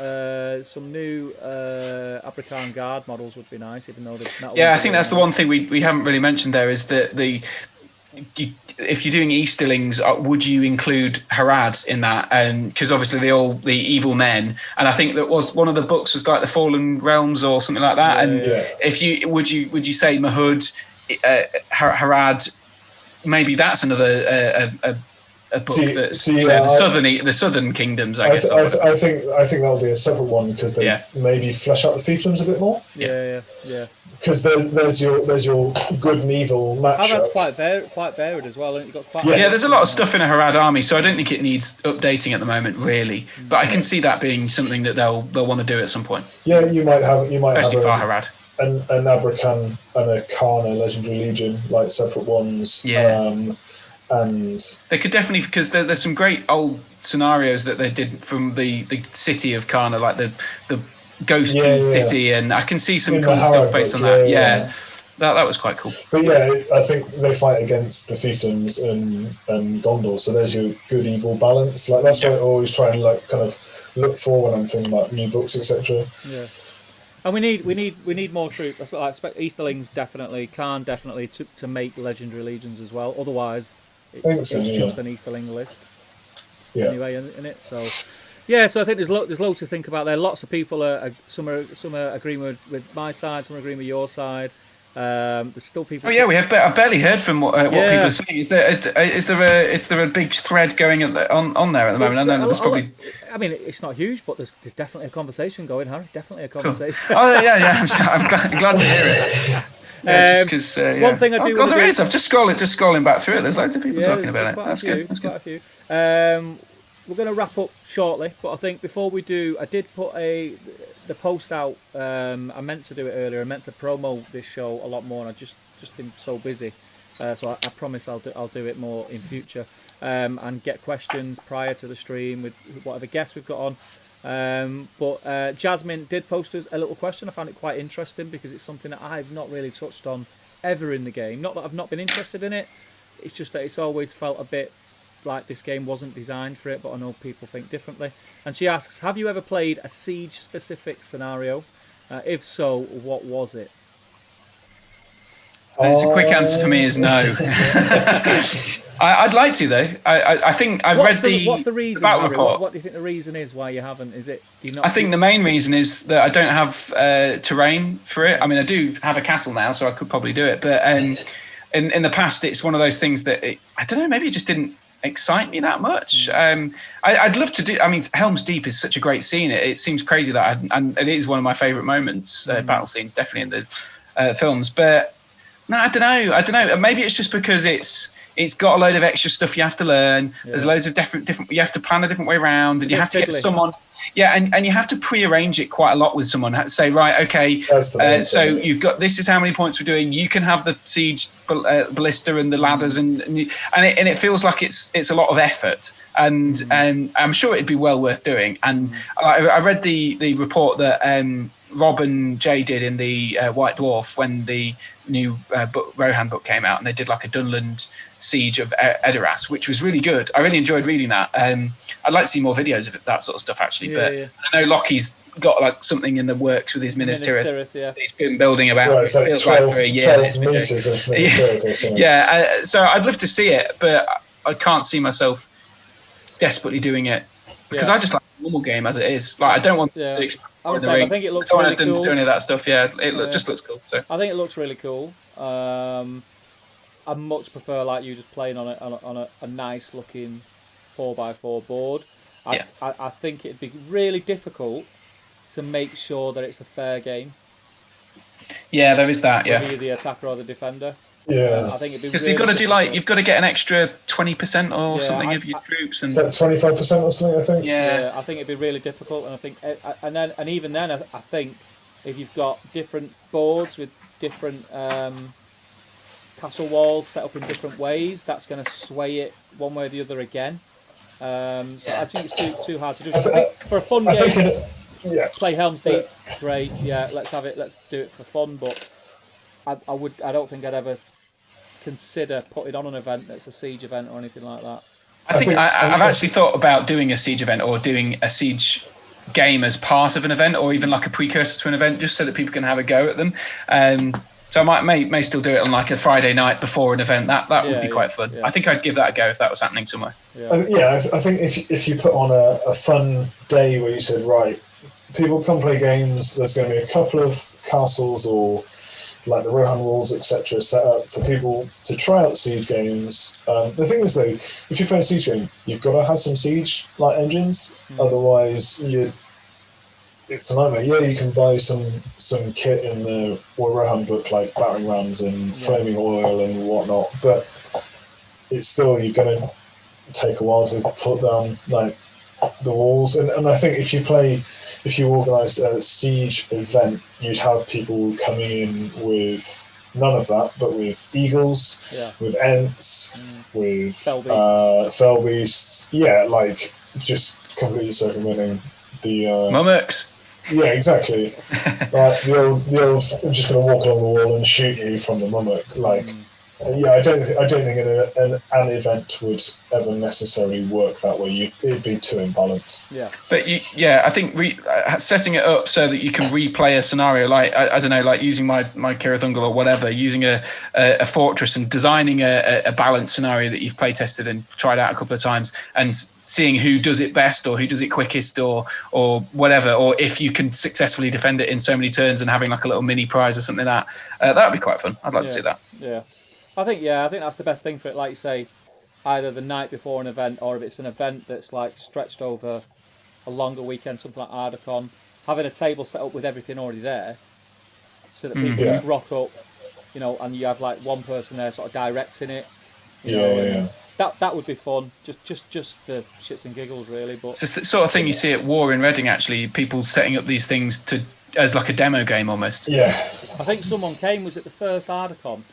some new Abrakan Guard models would be nice, even though they're not. I think that's the one thing we haven't really mentioned there is that if you're doing Easterlings, would you include Harad in that? Because obviously the evil men, and I think that was one of the books was like the Fallen Realms or something like that. If you would you say Mahud, Harad, maybe that's another a book that's the southern kingdoms. I guess. I think that'll be a separate one because they maybe flesh out the fiefdoms a bit more. Yeah. Because there's your good and evil matchup. Harad's quite varied as well. You've got quite there's a lot of stuff in a Harad army, so I don't think it needs updating at the moment, really. But I can see that being something that they'll want to do at some point. Yeah, you might have especially for Harad. An Abrakan and a Kana Legendary Legion, like separate ones. Yeah. And they could definitely, because there's some great old scenarios that they did from the city of Kana, like the ghosty city, and I can see some cool stuff based on that. That was quite cool. But I think they fight against the fiefdoms and Gondor, so there's your good evil balance. Like that's what I always try and like kind of look for when I'm thinking about new books, etc. Yeah. And we need more troops. That's what I expect. Easterlings definitely, Khan definitely to make legendary legions as well. Otherwise, it's just an Easterling list. Yeah. Anyway, in it. So, so I think there's loads to think about there. Lots of people some are agreeing with my side, some are agreeing with your side. There's still people. I've barely heard from what people are saying. Is there a big thread going on there at the moment? I know there's probably. I mean, it's not huge, but there's definitely a conversation going, Harry. Definitely a conversation. Cool. I'm glad to hear it. Just because one thing I do. There is. I'm just scrolling back through it. There's loads of people talking about it. That's good. Quite a few. We're going to wrap up shortly, but I think before we do, I did put the post out. I meant to do it earlier. I meant to promo this show a lot more, and I've just been so busy. So I promise I'll do it more in future, and get questions prior to the stream with whatever guests we've got on. But Jasmine did post us a little question. I found it quite interesting because it's something that I've not really touched on ever in the game. Not that I've not been interested in it. It's just that it's always felt a bit like this game wasn't designed for it, but I know people think differently. And she asks, have you ever played a siege-specific scenario? If so, what was it? It's a quick answer for me is no. I'd like to though. I think I've read what's the reason, battle report. What do you think the reason is why you haven't? Is it? Do you not? I think the main reason is that I don't have terrain for it. I mean, I do have a castle now, so I could probably do it. But in the past, it's one of those things that I don't know. Maybe it just didn't excite me that much. I'd love to do. I mean, Helm's Deep is such a great scene. It seems crazy that and it is one of my favourite moments. Battle scenes, definitely in the films, but. No, I don't know. Maybe it's just because it's got a load of extra stuff you have to learn. Yeah. There's loads of different. You have to plan a different way around, and you have to get someone. Yeah, and you have to prearrange it quite a lot with someone. Say, right, okay. So you've got this is how many points we're doing. You can have the siege ballista and the ladders, and it feels like it's a lot of effort. And I'm sure it'd be well worth doing. And I read the report that Rob and Jay did in the White Dwarf when the new Rohan book came out, and they did like a Dunland siege of Edoras, which was really good. I really enjoyed reading that. I'd like to see more videos of that sort of stuff actually. I know Lockie's got like something in the works with his Minas Tirith. He's been building about it feels 12, like for a year. So I'd love to see it, but I can't see myself desperately doing it because I just like the normal game as it is. Like I don't want to I think it looks really cool. To do any of that stuff. Yeah, just looks cool. So I think it looks really cool. I much prefer like you just playing on a nice looking 4x4 board. I think it'd be really difficult to make sure that it's a fair game. Yeah, there is that. Whether you're the attacker or the defender. Yeah, I think it'd be because you've got to do you've got to get an extra 20% or something of your troops, and 25% or something. I think. Yeah, I think it'd be really difficult, and I think, and even then, I think if you've got different boards with different castle walls set up in different ways, that's going to sway it one way or the other again. I think it's too hard to do. For a fun game, play Helm's Deep, great. Yeah, let's have it. Let's do it for fun, but. I don't think I'd ever consider putting on an event that's a siege event or anything like that. I think I've actually thought about doing a siege event or doing a siege game as part of an event or even like a precursor to an event just so that people can have a go at them. So I may still do it on like a Friday night before an event. That would be quite fun. Yeah. I think I'd give that a go if that was happening somewhere. I think if you put on a fun day where you said, right, people come play games, there's going to be a couple of castles or like the Rohan rules, etc., set up for people to try out siege games. The thing is, though, if you play a siege game, you've got to have some siege like engines. Otherwise, it's a nightmare. Yeah, you can buy some kit in the Warhammer book, like battering rams and flaming oil and whatnot, but it's still, you're going to take a while to put down like the walls. And I think if you organised a siege event, you'd have people coming in with none of that, but with eagles, with ents, with fell beasts. Yeah, like just completely circumventing the Mummox. Yeah, exactly. Like the old, I'm just going to walk along the wall and shoot you from the mummock. Like, I don't think an event would ever necessarily work that way. It'd be too imbalanced. Yeah, but I think setting it up so that you can replay a scenario, like I don't know, like using my Kirathungal or whatever, using a fortress and designing a balanced scenario that you've play tested and tried out a couple of times, and seeing who does it best or who does it quickest or whatever, or if you can successfully defend it in so many turns and having like a little mini prize or something like that. That would be quite fun. I'd like to see that. Yeah. I think that's the best thing for it. Like you say, either the night before an event, or if it's an event that's like stretched over a longer weekend, something like Ardacon, having a table set up with everything already there, so that people just rock up, and you have like one person there sort of directing it. That would be fun. Just for shits and giggles, really. But it's the sort of thing you see at War in Reading. Actually, people setting up these things as like a demo game almost. Yeah. I think someone came. Was it the first Ardacon?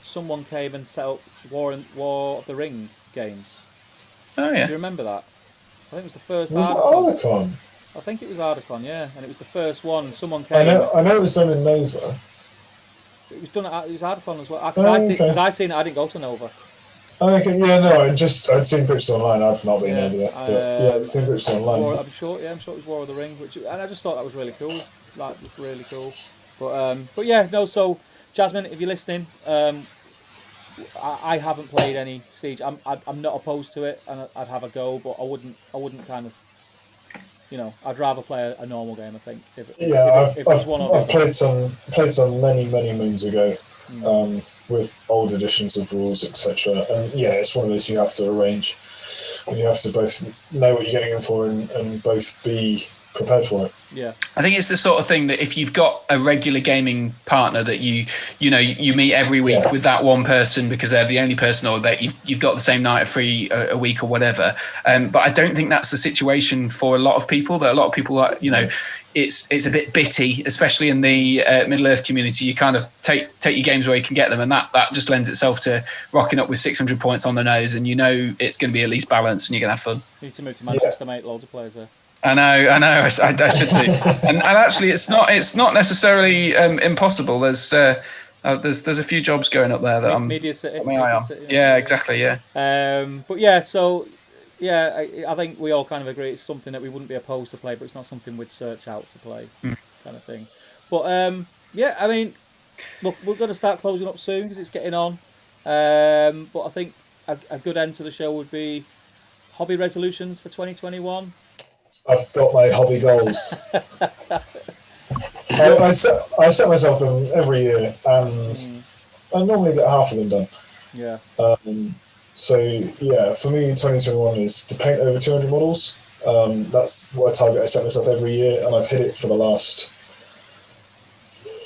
Someone came and set up War of the Ring games. Oh yeah. Do you remember that? I think it was the first. Was it Ardacon? I think it was Ardacon, yeah, and it was the first one. Someone came. I know it was done in Nova. It was done. It was Ardacon as well. Because I seen it. I didn't go to Nova. Okay, yeah, no, I'd seen pictures online. I've not been over there, but I've seen pictures online. I'm sure it was War of the Ring, and I just thought that was really cool. Like, it was really cool. But yeah, no. So, Jasmine, if you're listening, I haven't played any Siege. I'm not opposed to it, and I'd have a go, but I wouldn't kind of, I'd rather play a normal game. I think. I've played some many moons ago, with old editions of rules, etc. And yeah, it's one of those you have to arrange, and you have to both know what you're getting in for and both be prepared for it. Yeah, I think it's the sort of thing that if you've got a regular gaming partner that you meet every week with that one person because they're the only person, or that you've got the same night free a week or whatever. But I don't think that's the situation for a lot of people. That a lot of people are, it's a bit bitty, especially in the Middle Earth community. You kind of take your games where you can get them, and that just lends itself to rocking up with 600 points on the nose, and it's going to be at least balanced, and you're going to have fun. You need to move to Manchester, mate. Loads of players there. I know. I should do. and actually, it's not necessarily impossible. There's a few jobs going up there that I'm Media City. got my eye on. Yeah, exactly. Yeah. But yeah, so yeah, I think we all kind of agree it's something that we wouldn't be opposed to play, but it's not something we'd search out to play, kind of thing. But yeah, I mean, look, we're going to start closing up soon because it's getting on. But I think a good end to the show would be hobby resolutions for 2021. I've got my hobby goals. I set myself them every year, and I normally get half of them done. Yeah. So yeah, for me, 2021 is to paint over 200 models. That's what I target. I set myself every year, and I've hit it for the last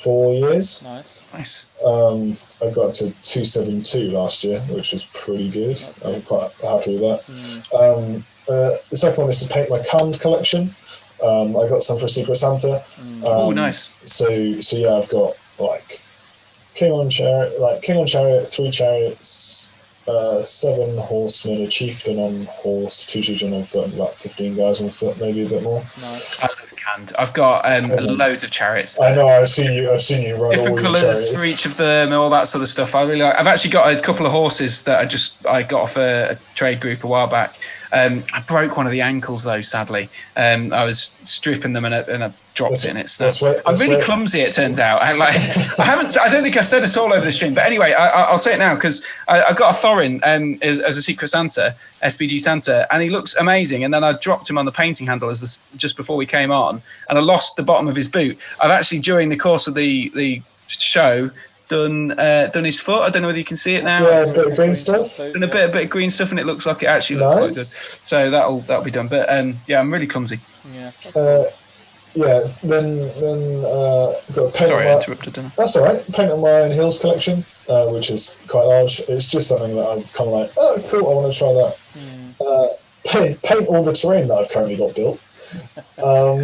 4 years. Nice. I got to 272 last year, which was pretty good. I'm quite happy with that. The second one is to paint my canned collection. I got some for Secret Santa. Oh, nice. So yeah, I've got like King on Chariot, 3 chariots, 7 horsemen, a chieftain on horse, 2 chieftain on foot, and about 15 guys on foot, maybe a bit more. Nice. I love canned. I've got loads of chariots. I know. I've seen you ride different all colours for each of them and all that sort of stuff. I really like. I've actually got a couple of horses that I got off a trade group a while back. I broke one of the ankles though, sadly. I was stripping them and I dropped it and it snapped. I'm really clumsy, it turns out. I don't think I said it all over the stream, but anyway, I'll say it now because I got a Thorin as a Secret Santa, SBG Santa, and he looks amazing. And then I dropped him on the painting handle just before we came on, and I lost the bottom of his boot. I've actually, during the course of the show, done his foot. I don't know whether you can see it now. Yeah, a bit of green stuff. Done a bit of green stuff, and it looks like it actually looks quite good. So that'll be done. But yeah, I'm really clumsy. Yeah. That's cool. Yeah. Then got a paint. Sorry, I interrupted. Didn't I? That's all right. Paint on my own Hills collection, which is quite large. It's just something that I'm kind of like, oh, cool. I want to try that. Paint all the terrain that I've currently got built. That'll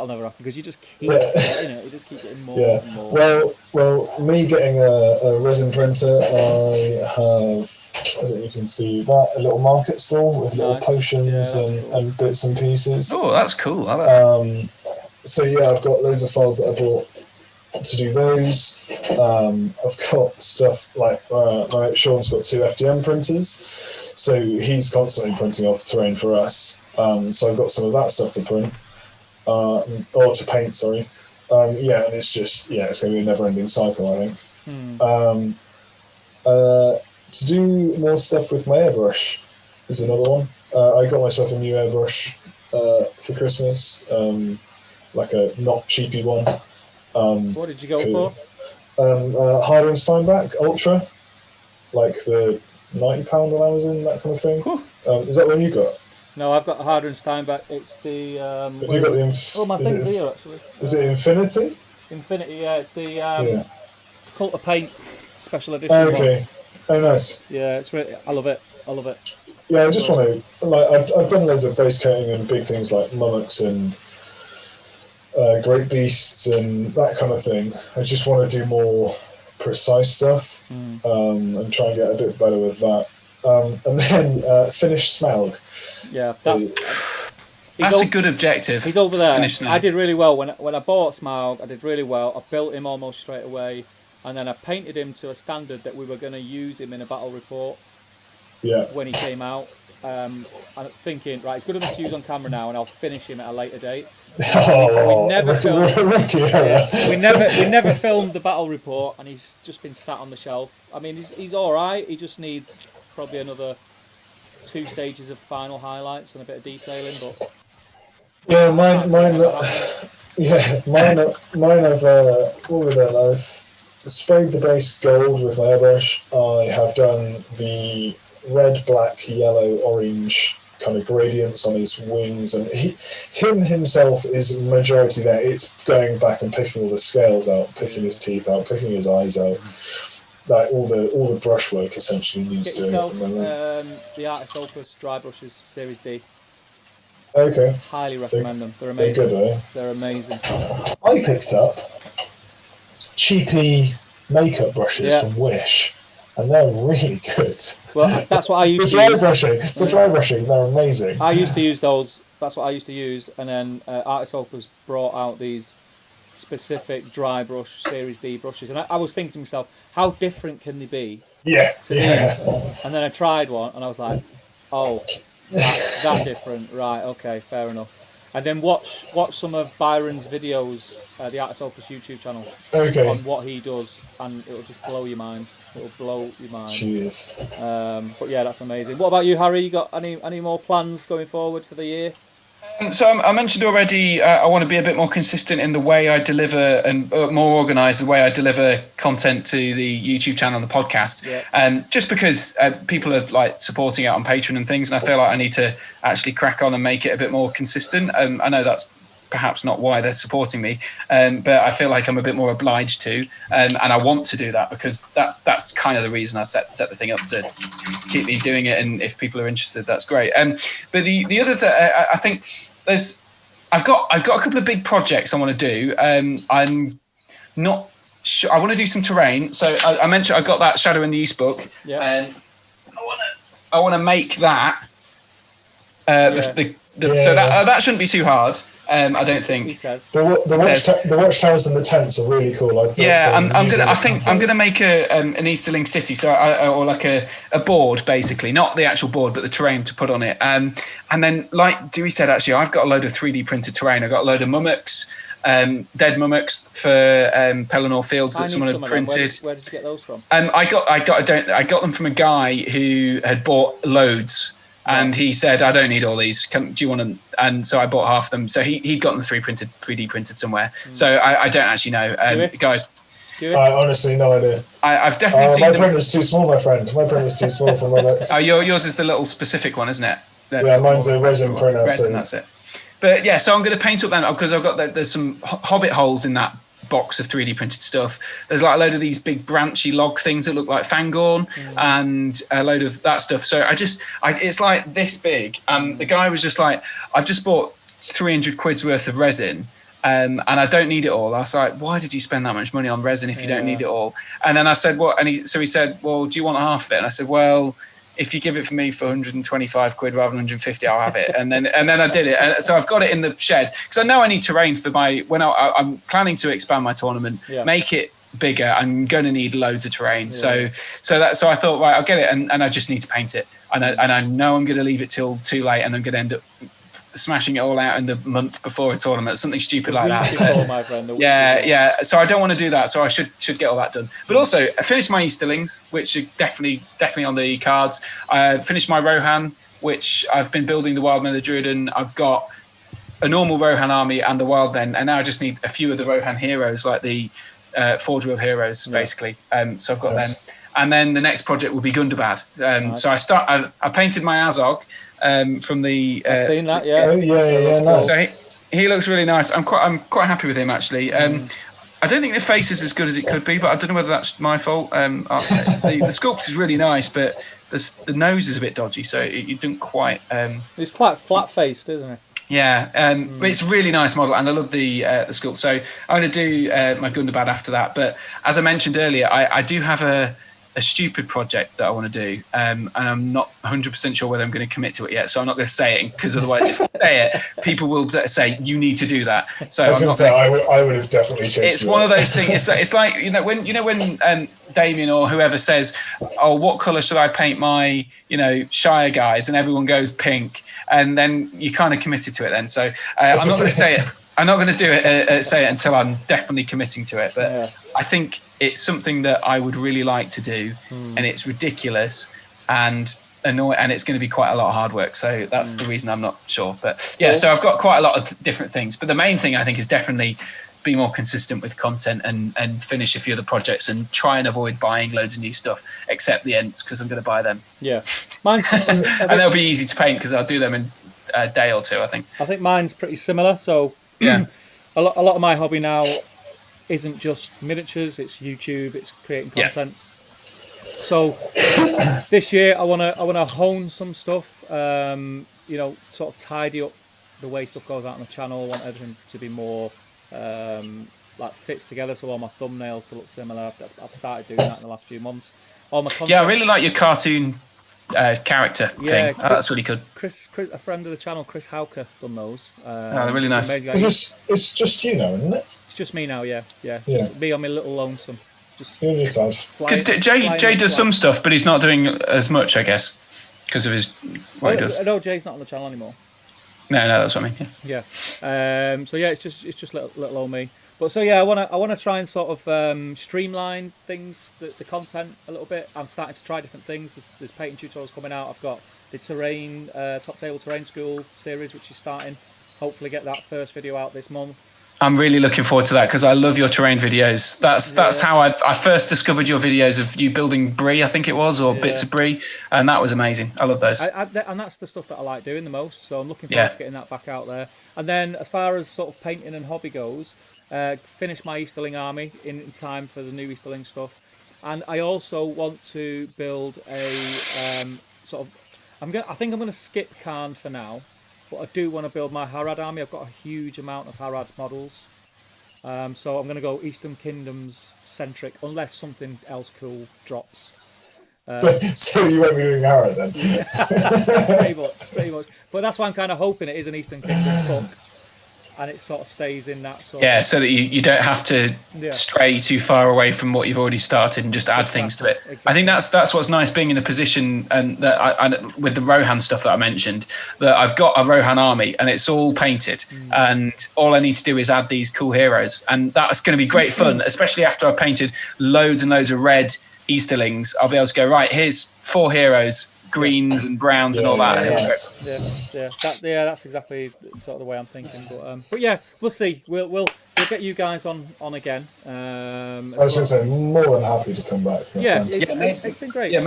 never happen because you just keep getting it. You just keep getting more and more. Well, me getting a resin printer, I have. I don't know if you can see that, a little market stall with little potions and bits and pieces. Oh, that's cool. I like that. So yeah, I've got loads of files that I bought to do those. I've got stuff like my mate Sean's got 2 FDM printers, so he's constantly printing off terrain for us. So I've got some of that stuff to print, or to paint, sorry. And it's just, it's going to be a never-ending cycle, I think. To do more stuff with my airbrush is another one. I got myself a new airbrush for Christmas, like a not cheapy one. What did you go for? Harder & Steinbach Ultra, like the £90 when I was in, that kind of thing. Is that one you got? No, I've got a Harder & Steinbach. It's the... you got my thing's here, actually. Is it Infinity? Infinity, yeah. It's the Cult of Paint special edition okay. one. Oh, nice. Yeah, it's really... I love it. Yeah, I just want to... I've done loads of base coating and big things like Monarchs and Great Beasts and that kind of thing. I just want to do more precise stuff and try and get a bit better with that. And then finish Smaug. Yeah, that's a good objective. He's over there. I did really well when I bought Smaug. I did really well. I built him almost straight away, and then I painted him to a standard that we were going to use him in a battle report. Yeah. When he came out, I'm thinking, right, it's good enough to use on camera now, and I'll finish him at a later date. We never filmed the battle report, and he's just been sat on the shelf. I mean, he's all right. He just needs probably another 2 stages of final highlights and a bit of detailing. But yeah, mine. I've sprayed the base gold with my airbrush. I have done the red, black, yellow, orange kind of gradients on his wings, and him himself is majority there. It's going back and picking all the scales out, picking his teeth out, picking his eyes out. Like all the brushwork essentially needs doing. Get yourself the Artist Opus dry brushes, Series D. Okay. Highly recommend them. They're amazing. They're good, eh? They're amazing. I picked up cheapy makeup brushes from Wish, and they're really good. Well, that's what I used to use. For dry brushing, they're amazing. I used to use those. That's what I used to use, and then Artist Opus brought out these specific dry brush Series D brushes, and I was thinking to myself, how different can they be to these? And then I tried one and I was like, oh, that different, right, okay, fair enough. And then watch some of Byron's videos, the Artist Opus YouTube channel, on what he does, and it'll just blow your mind. It'll blow your mind. Cheers. But yeah, that's amazing. What about you, Harry? You got any more plans going forward for the year? So I mentioned already, I want to be a bit more consistent in the way I deliver and more organised the way I deliver content to the YouTube channel and the podcast. Just because people are like supporting it on Patreon and things, and I feel like I need to actually crack on and make it a bit more consistent. I know that's perhaps not why they're supporting me, but I feel like I'm a bit more obliged to, and I want to do that because that's kind of the reason I set the thing up, to keep me doing it. And if people are interested, that's great. But the other thing, I think I've got a couple of big projects I want to do. I'm not sure. I want to do some terrain. So I mentioned I got that Shadow in the East book, and I want to make that. The So that shouldn't be too hard. I don't think. He says. The watchtowers and the tents are really cool. I'm gonna make an Easterling city, or like a board basically, not the actual board, but the terrain to put on it. And then, like Dewey said, actually, I've got a load of 3D printed terrain. I've got a load of mummoks, dead mummoks for Pelennor Fields that someone had printed. Where did you get those from? I got them from a guy who had bought loads. And he said, I don't need all these. Do you want them? And so I bought half of them. So he'd got them 3D printed somewhere. So I don't actually know. Guys. I honestly no idea. I've definitely seen my printer's too small, my friend. My printer's too small for my notes. Yours is the little specific one, isn't it? Mine's a resin printer. That's it. But yeah, so I'm going to paint up then, because I've got there's some hobbit holes in that box of 3D printed stuff. There's like a load of these big branchy log things that look like Fangorn and a load of that stuff. So it's like this big. The guy was just like, I've just bought 300 quid's worth of resin. And I don't need it all. I was like, why did you spend that much money on resin if you don't need it all? And then I said, what? And he said, well, do you want half of it? And I said, well, if you give it for me for 125 quid rather than 150, I'll have it. And then I did it. And so I've got it in the shed because I know I need terrain for I'm planning to expand my tournament, make it bigger. I'm going to need loads of terrain. Yeah. So I thought, right, I'll get it. And I just need to paint it. And I know I'm going to leave it till too late and I'm going to end up smashing it all out in the month before a tournament, something stupid like that. Before, my friend, so I don't want to do that, so I should get all that done. But also I finished my Easterlings, which are definitely on the cards. I finished my Rohan, which I've been building the Wildmen, the Druiden. I've got a normal Rohan army and the Wildmen, and now I just need a few of the Rohan heroes, like the Forge Wheel heroes, basically. So I've got them, and then the next project will be Gundabad. So I painted my Azog from the. I've seen that, nice. So he looks really nice. I'm quite happy with him actually. I don't think the face is as good as it could be, but I don't know whether that's my fault. The sculpt is really nice, but the nose is a bit dodgy, so you don't quite. It's quite flat faced, isn't it? Yeah, but it's a really nice model, and I love the sculpt. So I'm going to do my Gundabad after that. But as I mentioned earlier, I do have a stupid project that I want to do, and I'm not 100% sure whether I'm going to commit to it yet. So I'm not going to say it, because otherwise, if I say it, people will say you need to do that. So I would have definitely chosen. It's one of those things. It's like when Damien or whoever says, "Oh, what colour should I paint my Shire guys?" and everyone goes pink, and then you kind of committed to it. Then, so I'm not going to say it. I'm not going to say it until I'm definitely committing to it. But I think it's something that I would really like to do, and it's ridiculous and annoying, and it's going to be quite a lot of hard work. So that's the reason I'm not sure. But so I've got quite a lot of different things. But the main thing I think is definitely be more consistent with content and finish a few of the projects and try and avoid buying loads of new stuff, except the Ents, because I'm going to buy them. Yeah, mine's and they'll be easy to paint because I'll do them in a day or two, I think. I think mine's pretty similar. So a lot of my hobby now isn't just miniatures, it's YouTube, it's creating content. So this year I want to hone some stuff, sort of tidy up the way stuff goes out on the channel. I want everything to be more like fits together, so all my thumbnails to look similar. I've started doing that in the last few months. All my content, I really like your cartoon character thing. That's really good. Chris, a friend of the channel, Chris Hauker, done those. They're really nice. It's just you now, isn't it? It's just me now, Just me on my little lonesome. Because Jay does some stuff, but he's not doing as much, I guess, because of what he does. No, Jay's not on the channel anymore. No, that's what I mean. Yeah. It's just little old me. But so I want to try and sort of streamline things, the content a little bit. I'm starting to try different things. There's painting tutorials coming out. I've got the terrain top table terrain school series, which is starting. Hopefully get that first video out this month. I'm really looking forward to that because I love your terrain videos. That's how I first discovered your videos of you building brie, I think it was, or bits of brie, and that was amazing. I love those. And that's the stuff that I like doing the most. So I'm looking forward to getting that back out there. And then as far as sort of painting and hobby goes, finish my Easterling army in time for the new Easterling stuff. And I also want to build a I think I'm going to skip Khan for now. But I do want to build my Harad army. I've got a huge amount of Harad models. So I'm going to go Eastern Kingdoms centric, unless something else cool drops. So you won't be doing Arrow then? pretty much. But that's why I'm kind of hoping it is an Eastern Kingdom book, and it sort of stays in that sort. Yeah, so that you don't have to stray too far away from what you've already started and just add things to it. Exactly. I think that's what's nice being in the position, and that I with the Rohan stuff that I mentioned, that I've got a Rohan army and it's all painted, and all I need to do is add these cool heroes, and that's going to be great fun, especially after I've painted loads and loads of red Easterlings. I'll be able to go, right, here's 4 heroes, greens and browns and all that. That's exactly sort of the way I'm thinking. But yeah, we'll see. We'll get you guys on again. I was going to say, more than happy to come back. It's been great. Yeah,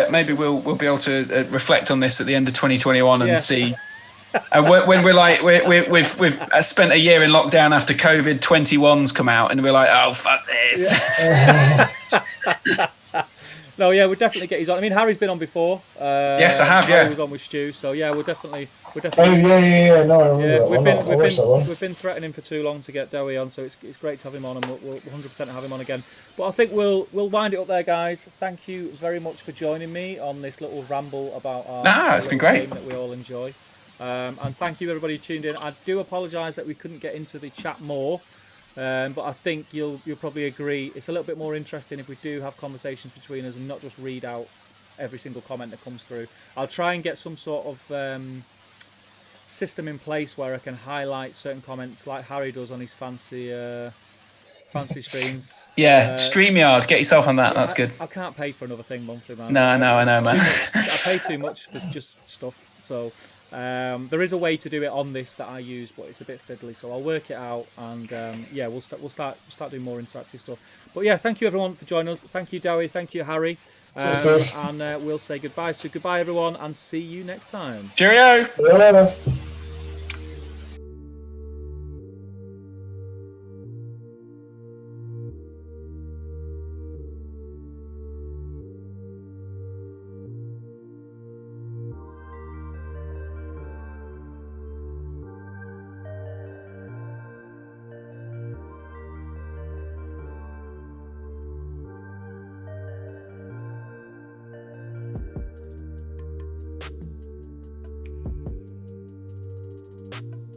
maybe we'll be able to reflect on this at the end of 2021 and see. When we're like we've spent a year in lockdown after COVID, 21's come out, and we're like, oh fuck this. No, yeah, we'll definitely get his on. I mean, Harry's been on before. Yes, I have. Harry was on with Stu, so yeah, we'll definitely. Oh yeah. No, I remember that. We've been threatening for too long to get Dewi on, so it's great to have him on, and we'll 100% have him on again. But I think we'll wind it up there, guys. Thank you very much for joining me on this little ramble about our it's been great. game that we all enjoy. And thank you everybody who tuned in. I do apologise that we couldn't get into the chat more. But I think you'll probably agree it's a little bit more interesting if we do have conversations between us and not just read out every single comment that comes through. I'll try and get some sort of system in place where I can highlight certain comments like Harry does on his fancy streams. Yeah, StreamYard, get yourself on that. That's good. I can't pay for another thing monthly, man. No, I know, man. I pay too much for just stuff. So there is a way to do it on this that I use, but it's a bit fiddly. So I'll work it out, and we'll start doing more interactive stuff. But yeah, thank you everyone for joining us. Thank you, Dewi. Thank you, Harry. And we'll say goodbye. So goodbye everyone, and see you next time. Cheerio. See you later.